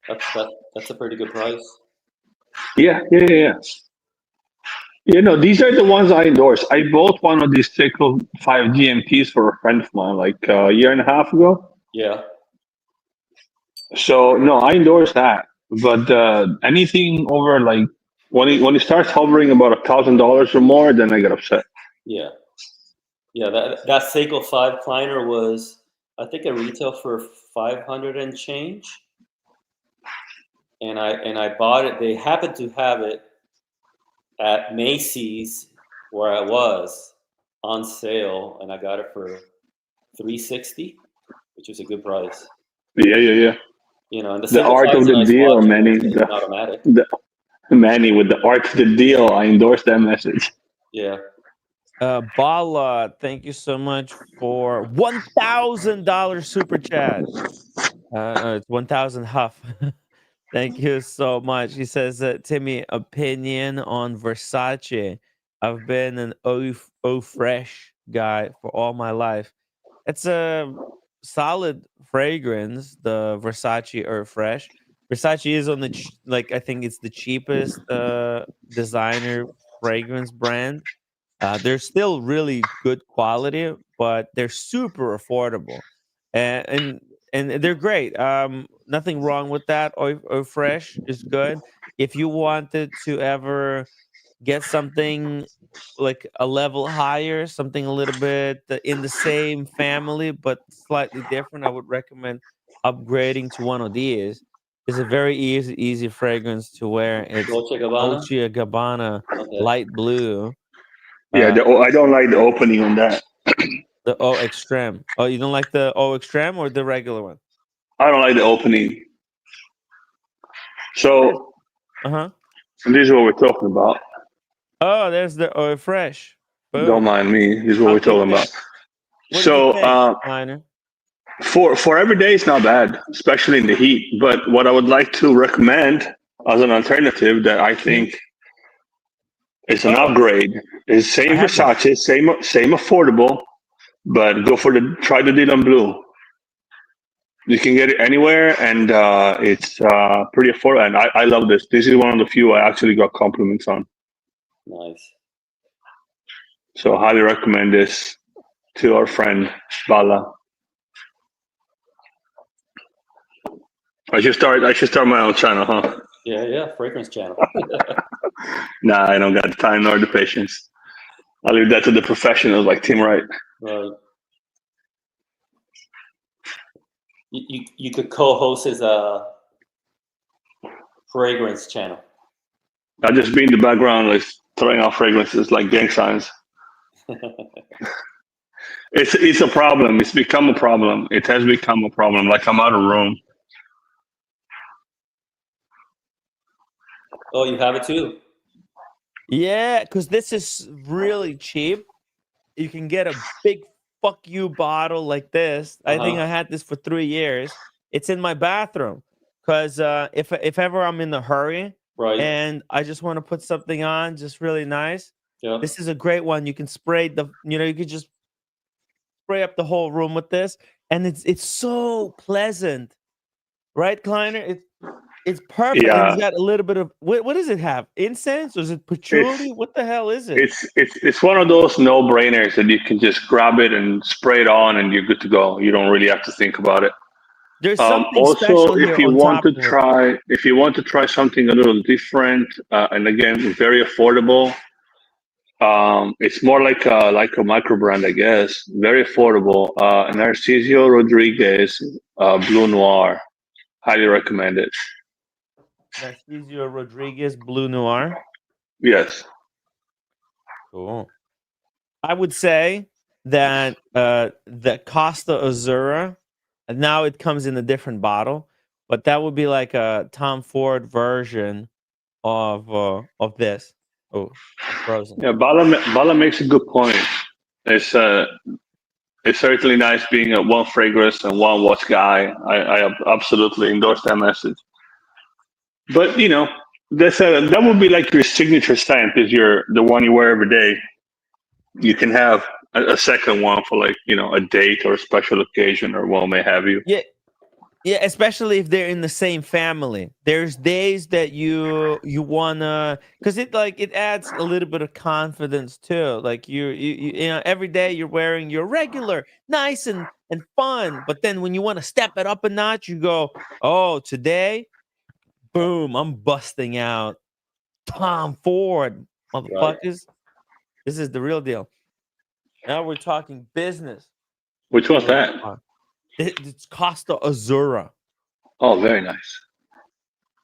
That's a pretty good price. Yeah. These are the ones I endorse. I bought one of these Seiko 5 GMTs for a friend of mine like a year and a half ago. Yeah. So no, I endorse that. But anything over like when it starts hovering about $1,000 or more, then I get upset. Yeah. That Seiko 5 Kleiner was, I think, a retail for 500 and change, and I bought it. They happened to have it at Macy's where I was on sale, and I got it for $360, which was a good price. Yeah. And the The Seiko art 5 of is a the nice deal, watch. Manny. It's an automatic. Manny, with the art of the deal, I endorse that message. Yeah. Bala, thank you so much for $1,000 super chat. It's 1,000 Huff. Thank you so much. He says, Timmy, opinion on Versace. I've been an Eau Fresh guy for all my life. It's a solid fragrance, the Versace Eau Fresh. Versace is on I think it's the cheapest designer fragrance brand. They're still really good quality, but they're super affordable, and they're great. Nothing wrong with that. Oil Fresh is good. If you wanted to ever get something like a level higher, something a little bit in the same family but slightly different, I would recommend upgrading to one of these. It's a very easy fragrance to wear. It's Dolce Gabbana. Dolce Gabbana Okay. light blue. Yeah, I don't like the opening on that. The Eau Extreme. Oh, you don't like the Eau Extreme or the regular one? I don't like the opening. So Uh-huh. this is what we're talking about. Oh, there's the Eau Fresh. Don't Boom. mind me. This is what How we're do you talking about. think? What do you So think, Liner? for every day, it's not bad, especially in the heat. But what I would like to recommend as an alternative that I think is an Oh, upgrade is I same have one. Versace, same affordable, but try the Dylan Blue. You can get it anywhere, and it's pretty affordable. And I love this. This is one of the few I actually got compliments on. Nice. So highly recommend this to our friend Bala. I should start my own channel, huh? Yeah. Fragrance channel. Nah, I don't got the time nor the patience. I'll leave that to the professionals like Tim Wright. Right. You could co-host his fragrance channel. I'll just be in the background, like throwing out fragrances like gang signs. It's a problem. It's become a problem. It has become a problem. Like I'm out of room. Oh, you have it too. Yeah, because this is really cheap. You can get a big fuck you bottle like this. I think I had this for 3 years. It's in my bathroom because if ever I'm in a hurry Right. and I just want to put something on, just really nice. Yeah. This is a great one. You can spray you could just spray up the whole room with this, and it's so pleasant, right, Kleiner? It's perfect, and Yeah, it's got a little bit of what does it have? Incense or is it patchouli? What the hell is it? it's one of those no-brainers that you can just grab it and spray it on, and you're good to go. You don't really have to think about it. There's something Also, special here on top of it. if you want to try something a little different, and again, very affordable. It's more like a micro brand, I guess. Very affordable. Narcisio Rodriguez Blue Noir. Highly recommend it. Narcisio Rodriguez Blue Noir. Yes. Cool. I would say that the Costa Azura, and now it comes in a different bottle, but that would be like a Tom Ford version of this. Oh, I'm frozen. Yeah, Bala makes a good point. It's certainly nice being a one fragrance and one watch guy. I absolutely endorse that message. But that would be like your signature scent is the one you wear every day. You can have a second one for like a date or a special occasion or what may have you. Yeah. Yeah, especially if they're in the same family. There's days that you wanna, because it adds a little bit of confidence too. Like every day you're wearing your regular, nice and fun, but then when you want to step it up a notch, you go, oh, today, boom, I'm busting out Tom Ford, motherfuckers. This is the real deal. Now we're talking business. Which one's that? It's Costa Azura. Oh, very nice.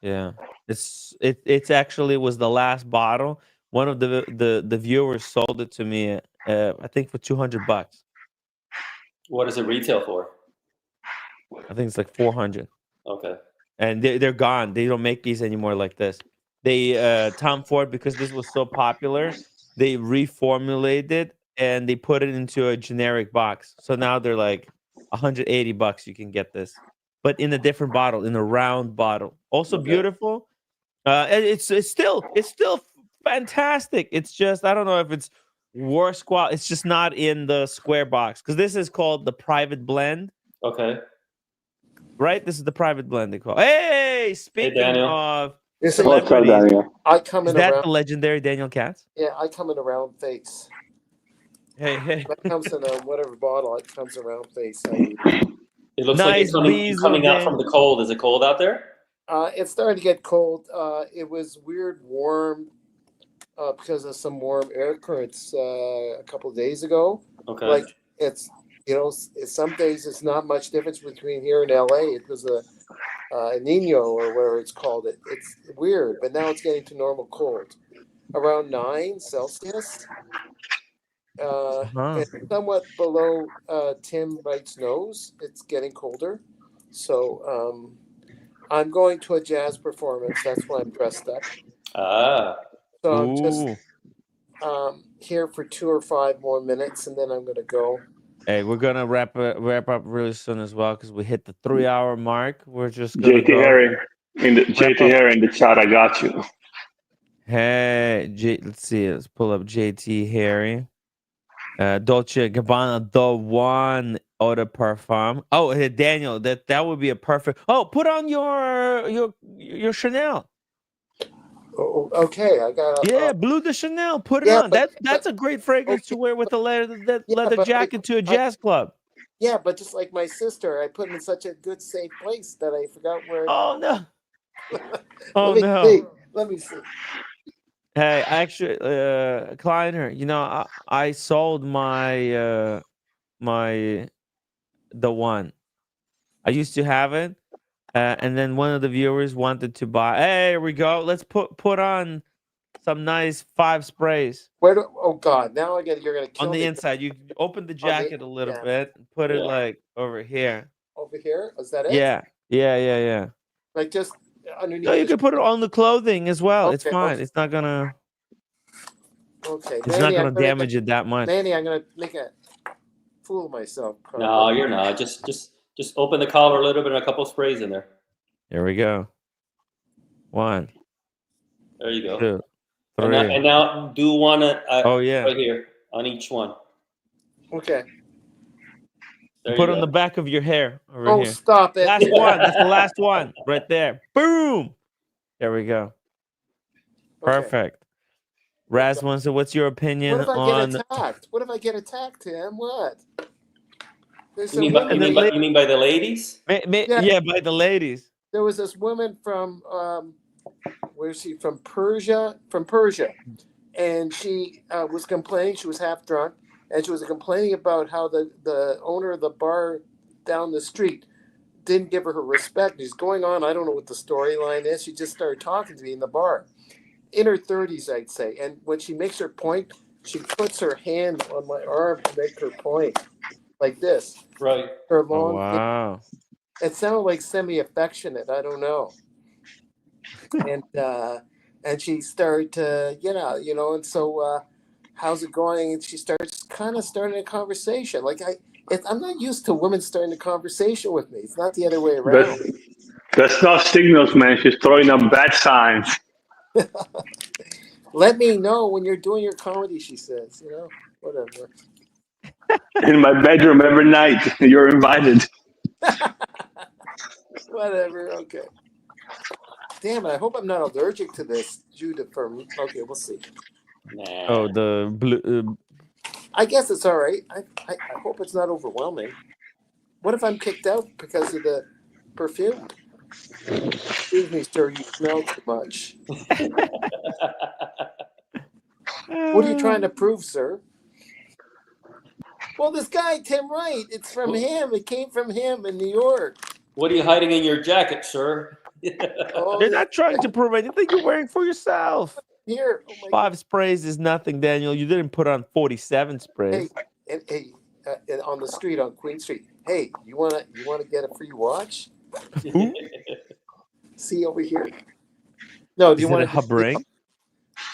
Yeah, it's actually was the last bottle. One of the viewers sold it to me. I think for $200. What does it retail for? I think it's like 400. Okay. And they're gone. They don't make these anymore like this. They Tom Ford, because this was so popular, they reformulated and they put it into a generic box. So now they're like $180. You can get this, but in a different bottle, in a round bottle. Also beautiful. It's still fantastic. It's just I don't know if it's worse quality. It's just not in the square box because this is called the private blend. Okay. Right, this is the private blend they call. Hey, speaking of Listen, celebrities, Daniel. I come is in that around. the legendary Daniel Katz? Yeah, I come in a round face. Hey. That comes in a whatever bottle. It comes around place. I use. It looks like Nice you're coming out from Dan. the cold. Is it cold out there? It's starting to get cold. It was weird warm because of some warm air currents a couple of days ago. Okay. Like it's some days it's not much difference between here and LA. It was a Nino or whatever it's called. It's weird, but now it's getting to normal cold, around 9 Celsius. It's somewhat below Tim Wright's nose. It's getting colder, so I'm going to a jazz performance. That's why I'm dressed up. So I'm just here for 2 or 5 more minutes, and then I'm going to go. Hey, we're gonna wrap up really soon as well because we hit the 3-hour mark. We're just gonna JT Harry in the chat. I got you. Hey, let's see. Let's pull up JT Harry. Dolce Gabbana, the one eau de parfum. Oh, hey, Daniel, that would be a perfect. Oh, put on your Chanel. Oh, okay, I got. Bleu de Chanel. Put it on. That's a great fragrance to wear with a leather jacket to a jazz club. Yeah, but just like my sister, I put it in such a good, safe place that I forgot where. Oh no! Let me see. Hey, actually, Kleiner, I sold my the one. I used to have it, and then one of the viewers wanted to buy. Hey, here we go. Let's put on some nice 5 sprays. Oh God! Now you're gonna kill on the me. inside. You open the jacket a little bit, and put it like over here. Over here? Is that it? Yeah. Like just underneath. No, you can put it on the clothing as well. Okay, It's fine. okay. It's not gonna. Okay. It's not gonna damage it that much. Manny, I'm gonna make a fool of myself. Probably. No, you're not. Just open the collar a little bit and a couple sprays in there. Here we go. 1. There you go. 2, 3. And now do one right here on each one. Okay. Put on the back of your hair over here. Stop it. Last one. That's the last one. Right there. Boom. There we go. Perfect. Raz, so what's your opinion What if I on... get attacked? What if I get attacked, Tim? What? You mean by the ladies? Yeah, by the ladies. There was this woman from where is she from? Persia, and she was complaining. She was half drunk, and she was complaining about how the owner of the bar down the street didn't give her respect. She's going on. I don't know what the storyline is. She just started talking to me in the bar, in her 30s, I'd say. And when she makes her point, she puts her hand on my arm to make her point, like this. Right. Her long. Wow. It sounded like semi-affectionate. I don't know. And she started to, and so how's it going? And she starts starting a conversation. Like I'm not used to women starting a conversation with me. It's not the other way around. That's not signals, man. She's throwing up bad signs. Let me know when you're doing your comedy, she says, whatever. In my bedroom every night. You're invited. Whatever, okay. Damn it, I hope I'm not allergic to this. Okay, we'll see. Nah. Oh, the blue... I guess it's all right. I hope it's not overwhelming. What if I'm kicked out because of the perfume? Excuse me, sir, you smell too much. What are you trying to prove, sir? Well, this guy, Tim Wright, it's from him. It came from him in New York. What are you hiding in your jacket, sir? You're not trying to prove anything. You're wearing for yourself. Here, 5 sprays is nothing, Daniel. You didn't put on 47 sprays. Hey, on the street, on Queen Street. Hey, you wanna get a free watch? See over here. No, do you want a hub ring?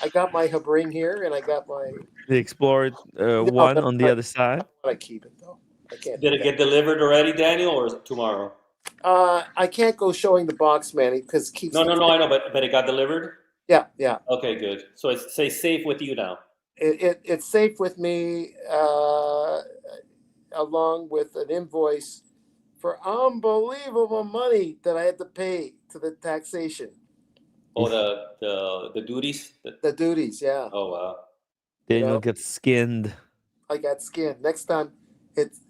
I got my hub ring here, and I got my the Explorer one on the other side. I keep it though. I can't. Did it get delivered already, Daniel, or is it tomorrow? I can't go showing the box, man, because it keeps. No, I know, but it got delivered. Yeah. Okay, good. So it's safe with you now. It's safe with me, along with an invoice for unbelievable money that I had to pay to the taxation. Oh, the duties. The duties, yeah. Oh wow. Daniel gets skinned. I got skinned. Next time,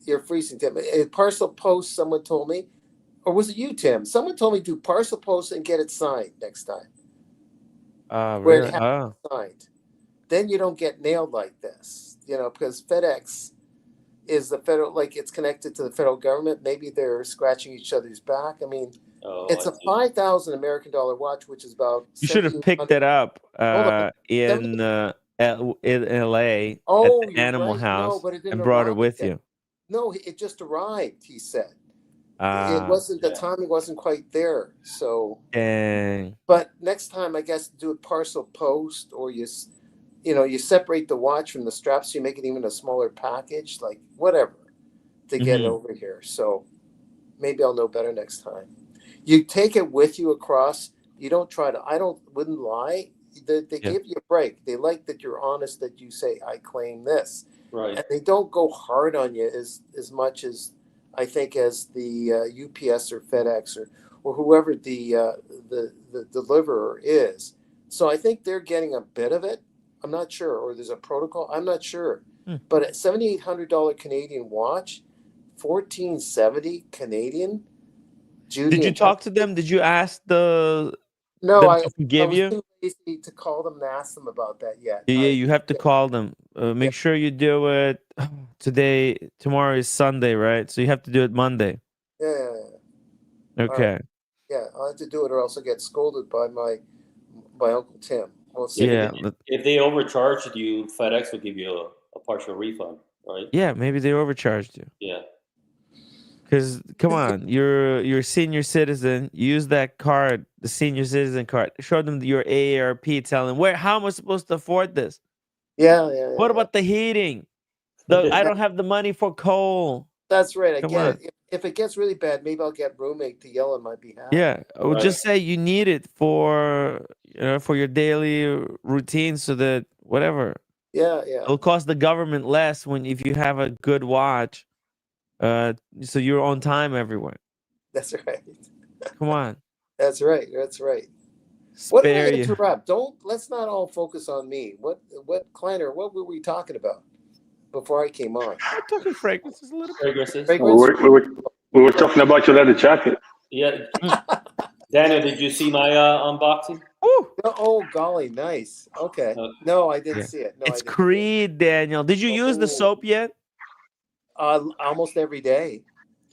you're freezing, Tim. Parcel post. Someone told me, or was it you, Tim? Someone told me do parcel post and get it signed next time. Where Really? it has Oh. to be signed. Then you don't get nailed like this, because FedEx is the federal, like it's connected to the federal government. Maybe they're scratching each other's back. I mean, it's a $5,000 watch, which is about You should have picked that up Hold on, in LA at Oh, the you're Animal right. No, House but it didn't and brought it arrive with yet. you. No, it just arrived. He said it Ah, wasn't. The timing wasn't quite there. So, dang. but next time, I guess do it parcel post, or you separate the watch from the straps. So you make it even a smaller package, like whatever, to get it Mhm. over here. So maybe I'll know better next time. You take it with you across. You don't try to. Wouldn't lie. They Yeah. give you a break. They like that you're honest. That you say, "I claim this." Right. And they don't go hard on you as much as I think as the UPS or FedEx or whoever the deliverer is. So I think they're getting a bit of it. I'm not sure, or there's a protocol. I'm not sure. But at $7,800 Canadian watch, 1470 Canadian. Judy, Did you talk to them? Did you ask them No, to I forgive was you? too lazy to call them and ask them about that yet. Yeah, you have to Yeah. call them. Make sure you do it today. Tomorrow is Sunday, right? So you have to do it Monday. Yeah. Okay. Yeah, I'll have to do it, or else I'll get scolded by my Uncle Tim. We'll see. Yeah. If they overcharged you, FedEx will give you a partial refund, right? Yeah, maybe they overcharged you. Yeah. Because come on, you're a senior citizen. Use that card, the senior citizen card. Show them your AARP. Tell them how am I supposed to afford this? Yeah. What about the heating? I don't have the money for coal. That's right. I Come get on. it. If it gets really bad, maybe I'll get roommate to yell on my behalf. Yeah, I would Right. just say you need it for your daily routine, so that whatever Yeah. it'll cost the government less if you have a good watch. So you're on time everywhere. That's right. Come on, That's right. What did I spare you. interrupt? Let's not all focus on me. What Kleiner, what were we talking about before I came on? We're talking fragrances a little bit. Fragrances. Fragrance? We were talking about your leather jacket. Yeah. Daniel, did you see my unboxing? Woo! Oh, golly, nice. Okay. No, I didn't Yeah. see it. No, It's I didn't. Creed, Daniel. Did you use the soap yet? Almost every day.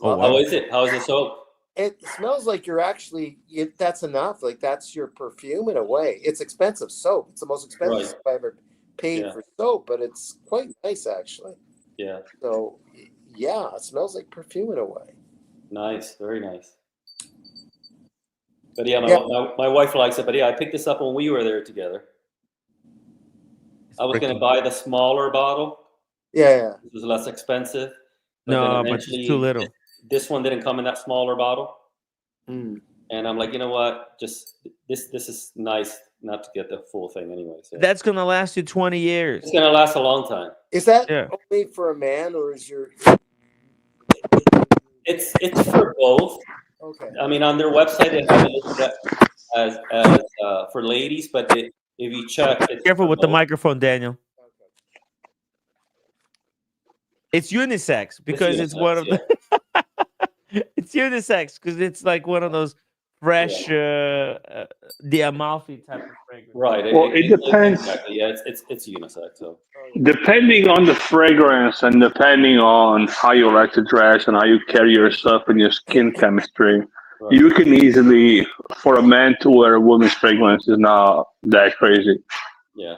Oh, Love wow. How it. is it? How is the soap? It smells like you're actually. That's enough. Like that's your perfume in a way. It's expensive soap. It's the most expensive Right. soap I ever paid Yeah. for soap, but it's quite nice actually. Yeah. So, yeah, it smells like perfume in a way. Nice. Very nice. But yeah, Yeah. my wife likes it. But yeah, I picked this up when we were there together. I was going to buy the smaller bottle. Yeah. It was less expensive. No, but it's too little. This one didn't come in that smaller bottle. Mm. And I'm like, you know what? Just this is nice not to get the full thing anyway. So That's gonna last you 20 years. it's gonna last a long time. Is that Yeah. only for a man, or is your? It's for both. Okay. I mean, on their website they have it listed as for ladies, but if you check, it's Careful for with the both. microphone, Daniel. It's unisex because it's one of the. It's unisex because it's like one of those fresh, the Amalfi type of fragrance. Right. Well, it depends. Exactly. Yeah, it's unisex. So Depending on the fragrance and depending on how you like to dress and how you carry yourself and your skin chemistry, right. you can easily, for a man to wear a woman's fragrance is not that crazy. Yeah.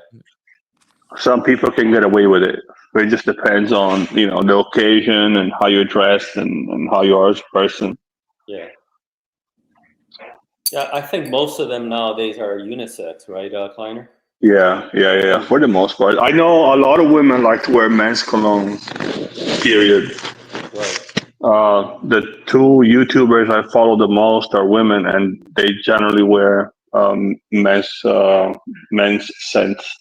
Some people can get away with it. It just depends on, the occasion and how you're dressed and how you are as a person. Yeah. Yeah, I think most of them nowadays are unisex, right, Kleiner? Yeah. For the most part. I know a lot of women like to wear men's cologne, period. Right. The two YouTubers I follow the most are women, and they generally wear men's scents.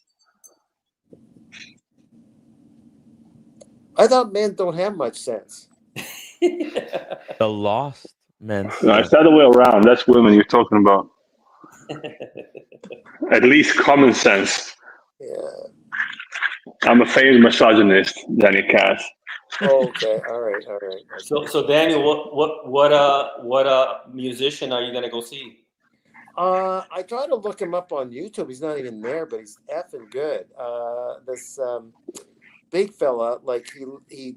I thought men don't have much sense. The lost men. No, it's the other way around. That's women you're talking about. At least common sense. Yeah. I'm a famous misogynist, Danny Cass. Okay. All right. So Daniel, what musician are you gonna go see? I tried to look him up on YouTube. He's not even there, but he's effing good. This big fella, he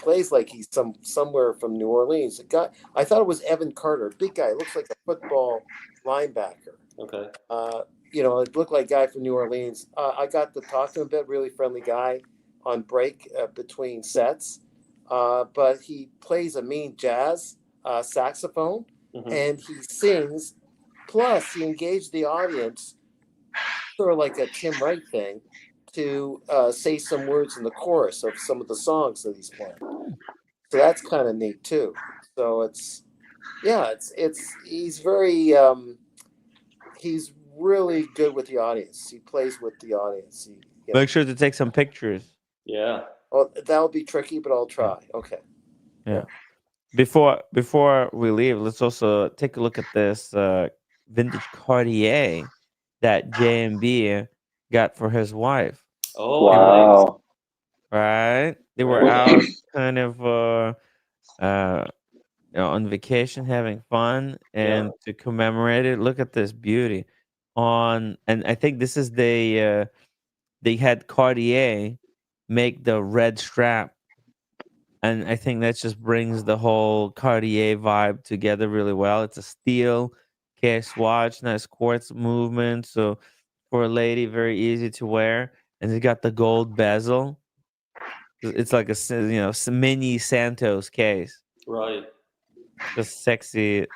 plays like he's somewhere from New Orleans. The guy, I thought it was Evan Carter. Big guy, looks like a football linebacker. Okay. It looked like a guy from New Orleans. I got to talk to him a bit. Really friendly guy on break between sets. But he plays a mean jazz saxophone, and he sings. Plus, he engaged the audience, sort of like a Tim Wright thing, to say some words in the chorus of some of the songs that he's playing. So that's kind of neat too. So he's very he's really good with the audience. He plays with the audience. Make sure to take some pictures. Yeah. Oh, that'll be tricky, but I'll try. Okay. Yeah. Before we leave, let's also take a look at this vintage Cartier that JMB got for his wife. Oh, Wow. Right? They were Very out nice. kind of on vacation having fun, and to commemorate it, look at this beauty. And I think this is they had Cartier make the red strap, and I think that just brings the whole Cartier vibe together really well. It's a steel case watch, nice quartz movement, so for a lady, very easy to wear, and it's got the gold bezel. It's like a mini Santos case. Right. Just sexy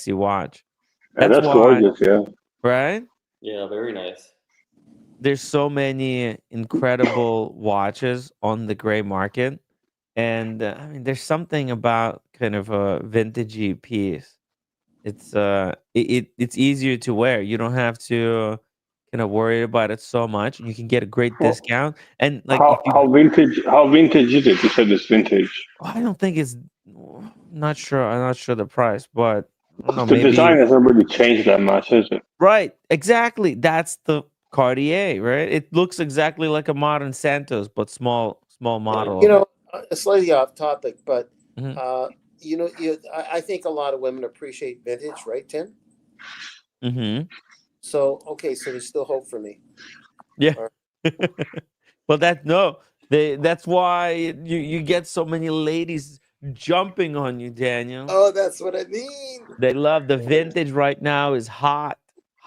watch. Yeah, That's that's why, gorgeous. Yeah. right? Yeah, very nice. There's so many incredible watches on the gray market, and I mean, there's something about kind of a vintagey piece. It's easier to wear. You don't have to kind of worry about it so much. You can get a great Well, discount, and like if how you, how vintage? How vintage is it? You said it's vintage. I don't think it's not sure. I'm not sure the price, but I don't know. The design Maybe hasn't really changed that much, has it? right. Exactly. That's the Cartier, right? It looks exactly like a modern Santos, but small model of it. Slightly off topic, but Mhm. I think a lot of women appreciate vintage, right, Tim? Mhm. So okay, so there's still hope for me. Yeah. All Well, that's why you get so many ladies jumping on you, Daniel. Oh, that's what I mean. They love the Yeah. vintage right now is hot.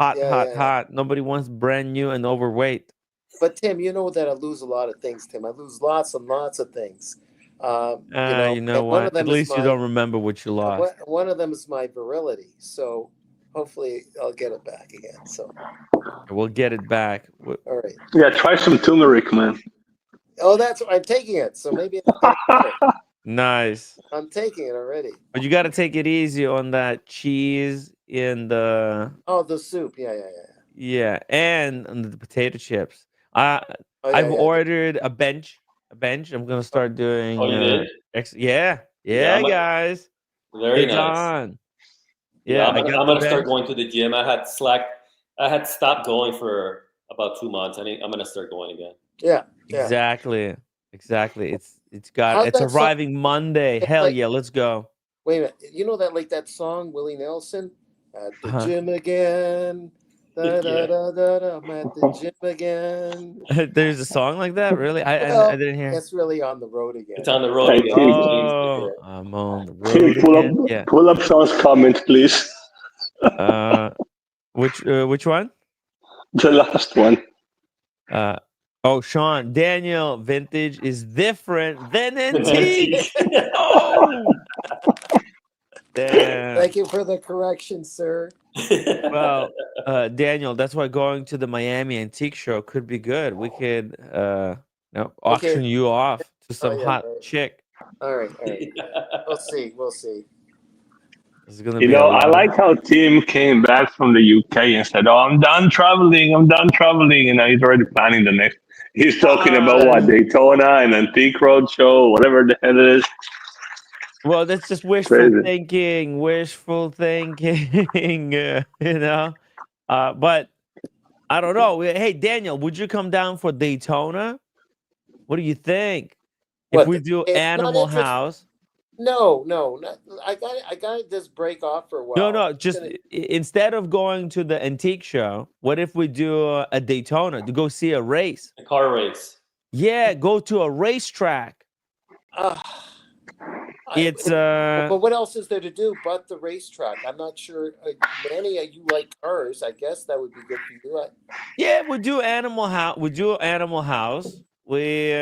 Yeah. Nobody wants brand new and overweight. But Tim, you know that I lose a lot of things, Tim. I lose lots and lots of things. You know And one what? of At them is least you don't remember what you lost. one of them is my virility. So hopefully I'll get it back again. So We'll get it back. all right. Yeah, try some turmeric, man. Oh, I'm taking it. So maybe it'll get better. Nice. I'm taking it already. But you got to take it easy on that cheese in the Oh, the soup. Yeah. and on the potato chips. Oh, I've yeah. ordered a bench. I'm gonna start doing. Oh, you did? Yeah, Yeah, guys. Very It's nice. on. Yeah, Yeah, I got I'm the gonna start bench. going to the gym. I had stopped going for about 2 months. I think I'm gonna start going again. Yeah. Exactly. It's How's that song? arriving Monday. It's Hell like- yeah, let's go. Wait a minute. You know that song, Willie Nelson? At the Uh-huh. gym again. Da, da, Yeah. da, da, da, I'm at the gym again. There's a song like that, really? Well, I didn't hear. it's really on the road again. It's on the road Hey, again. Keith. Oh, I'm on the Can road you pull again. up Yeah. pull up Sean's comment, please? Which one? The last one. Sean, Daniel, vintage is different than antique. Oh, damn. Thank you for the correction, sir. Well, Daniel, that's why going to the Miami Antique Show could be good. We could, auction you off to some yeah, hot right. chick. All right. We'll see. This is gonna You be a know, lot I like how Tim came back from the UK and said, "Oh, I'm done traveling. And now he's already planning the next. He's talking about what Daytona and Antique Roadshow, whatever the hell it is. Well, that's just wishful Crazy. thinking. You know. But I don't know. Hey, Daniel, would you come down for Daytona? What do you think? If What? we do Not Animal interested. House. No, not, I got to just break off for a while. No, just instead of going to the antique show, what if we do a Daytona to go see a race? A car race. Yeah, go to a racetrack. It's but what else is there to do but the racetrack? I'm not sure. Manny, you like cars? I guess that would be good for you. Yeah, we do Animal House. We do Animal House. We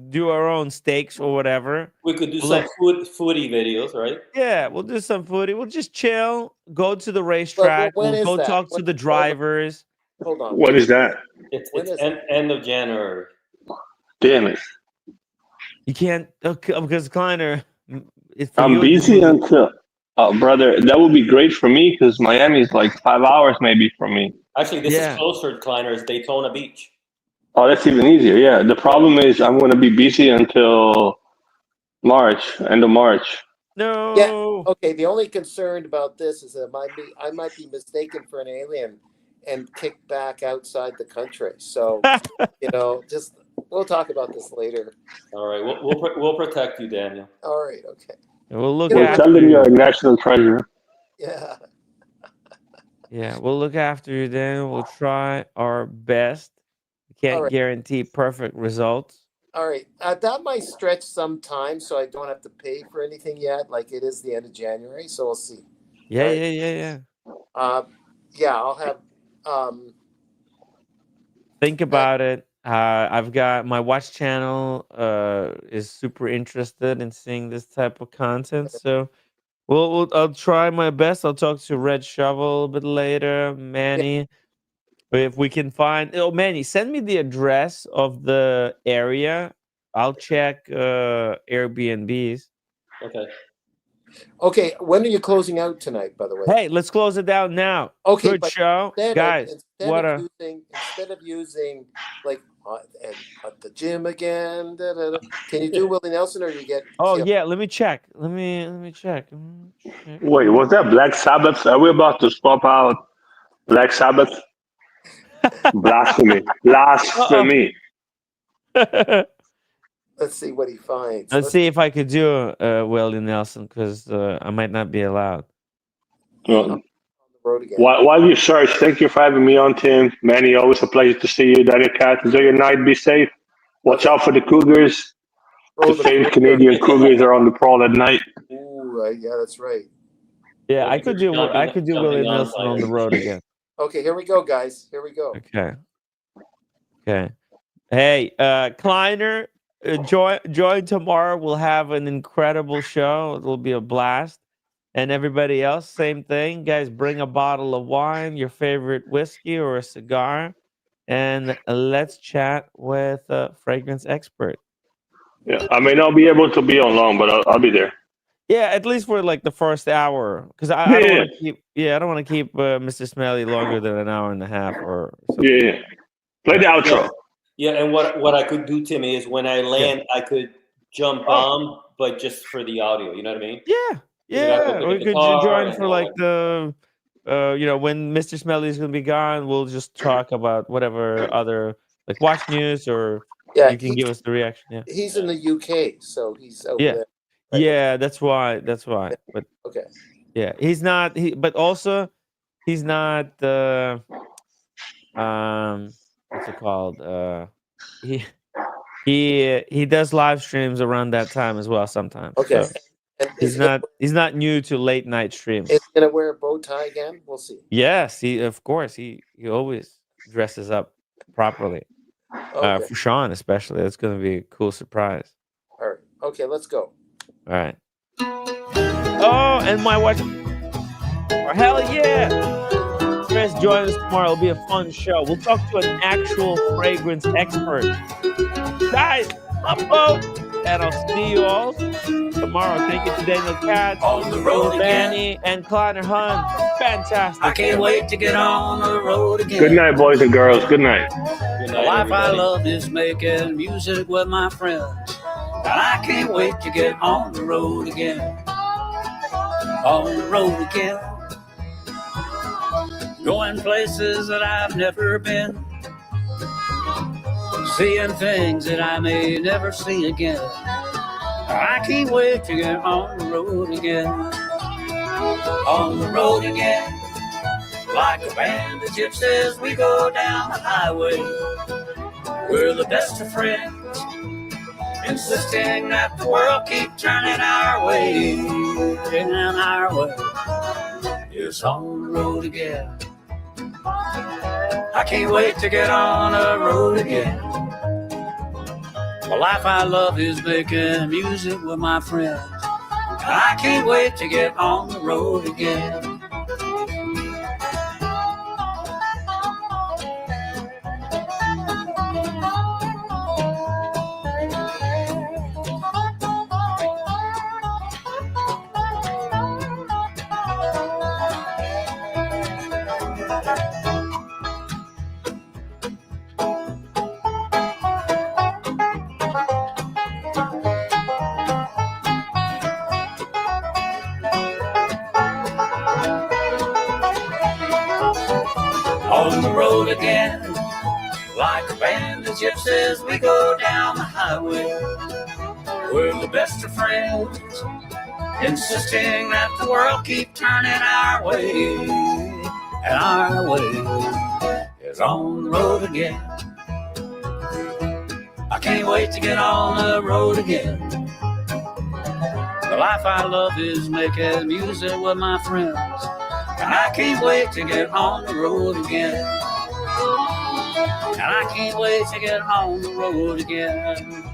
do our own steaks or whatever. We could do some foodie videos, right? Yeah, we'll do some foodie. We'll just chill, go to the racetrack. When we'll is go that? talk to the drivers. Hold on. What is that? It's end of January. Damn it. You can't because Kleiner. I'm busy until. Oh, brother, that would be great for me because Miami is like 5 hours maybe from me. Actually, this is closer, Kleiner. It's Daytona Beach. Oh, that's even easier. Yeah. The problem is I'm going to be busy until March, end of March. No. Yeah. Okay. The only concern about this is that I might be mistaken for an alien and kicked back outside the country. So, just we'll talk about this later. All right. We'll protect you, Daniel. All right. Okay. We'll look We'll after tell them you. you're a national treasure. Yeah. Yeah, we'll look after you, Daniel. We'll try our best. We can't guarantee perfect results. All right. That might stretch some time, so I don't have to pay for anything yet. Like it is the end of January, so we'll see. Yeah, right? yeah. I'll have. Think about it. I've got my watch channel is super interested in seeing this type of content, so I'll try my best. I'll talk to Red Shovel a bit later, Manny. If we can find, Manny, send me the address of the area. I'll check Airbnbs. Okay. When are you closing out tonight? By the way. Hey, let's close it down now. Okay. Good show, guys. Instead of using like at the gym again, can you do Willie Nelson or you get? Oh yeah, let me check. Let me check. Wait, was that Black Sabbath? Are we about to swap out Black Sabbath? Blasphemy. Blasphemy. Let's see what he finds. Let's see if I could do Willie Nelson because I might not be allowed. Well, on the road again. while you search, thank you for having me on, Tim. Manny, always a pleasure to see you. Daniel Cat, enjoy your night. Be safe. Watch out for the Cougars. The famed Canadian Cougars are on the prowl at night. Ooh, yeah, that's right. Yeah, I could do Willie Nelson on the road again. Okay, here we go, guys. Here we go. Okay. Hey, Kleiner, join tomorrow. We'll have an incredible show. It'll be a blast. And everybody else, same thing. Guys, bring a bottle of wine, your favorite whiskey or a cigar, and let's chat with a fragrance expert. Yeah, I may not be able to be on long, but I'll be there. Yeah, at least for like the first hour, because I don't want to keep. Yeah, I don't want to keep Mr. Smelly longer than an hour and a half or something. Yeah. Play the outro. Yeah, and what I could do, Timmy, is when I land, I could jump on, but just for the audio. You know what I mean? Yeah. We could join for like the, when Mr. Smelly is gonna be gone, we'll just talk about whatever other like watch news or you can give us the reaction. Yeah. He's in the UK, so he's over there. Right? Yeah, that's why. But okay. Yeah, he's not. But also, he's not. What's it called? He does live streams around that time as well sometimes. Okay. So he's not new to late night streams. Is he gonna wear a bow tie again? We'll see. Yes, of course he always dresses up properly. Okay. For Sean especially, it's gonna be a cool surprise. All right. Okay, let's go. All right. Oh, and my watch. Oh, hell yeah! Chris, join us tomorrow. It'll be a fun show. We'll talk to an actual fragrance expert. Guys, upload, and I'll see you all tomorrow. Thank you to Daniel Katz, On the road Manny, and Kleiner Hunt. Fantastic. I can't wait to get on the road again. Good night, boys and girls. Good night. The life I love is making music with my friends. And I can't wait to get on the road again. On the road again. going places that I've never been, seeing things that I may never see again. I can't wait to get on the road again. On the road again. Like a band of gypsies, we go down the highway. We're the best of friends, insisting that the world keep turning our way. Turning our way. It's on the road again. I can't wait to get on the road again. The life I love is making music with my friends. I can't wait to get on the road again. On the road again, like a band of gypsies, we go down the highway. We're the best of friends, insisting that the world keep turning our way. And our way is on the road again. I can't wait to get on the road again. The life I love is making music with my friends. And I can't wait to get on the road again. And I can't wait to get on the road again.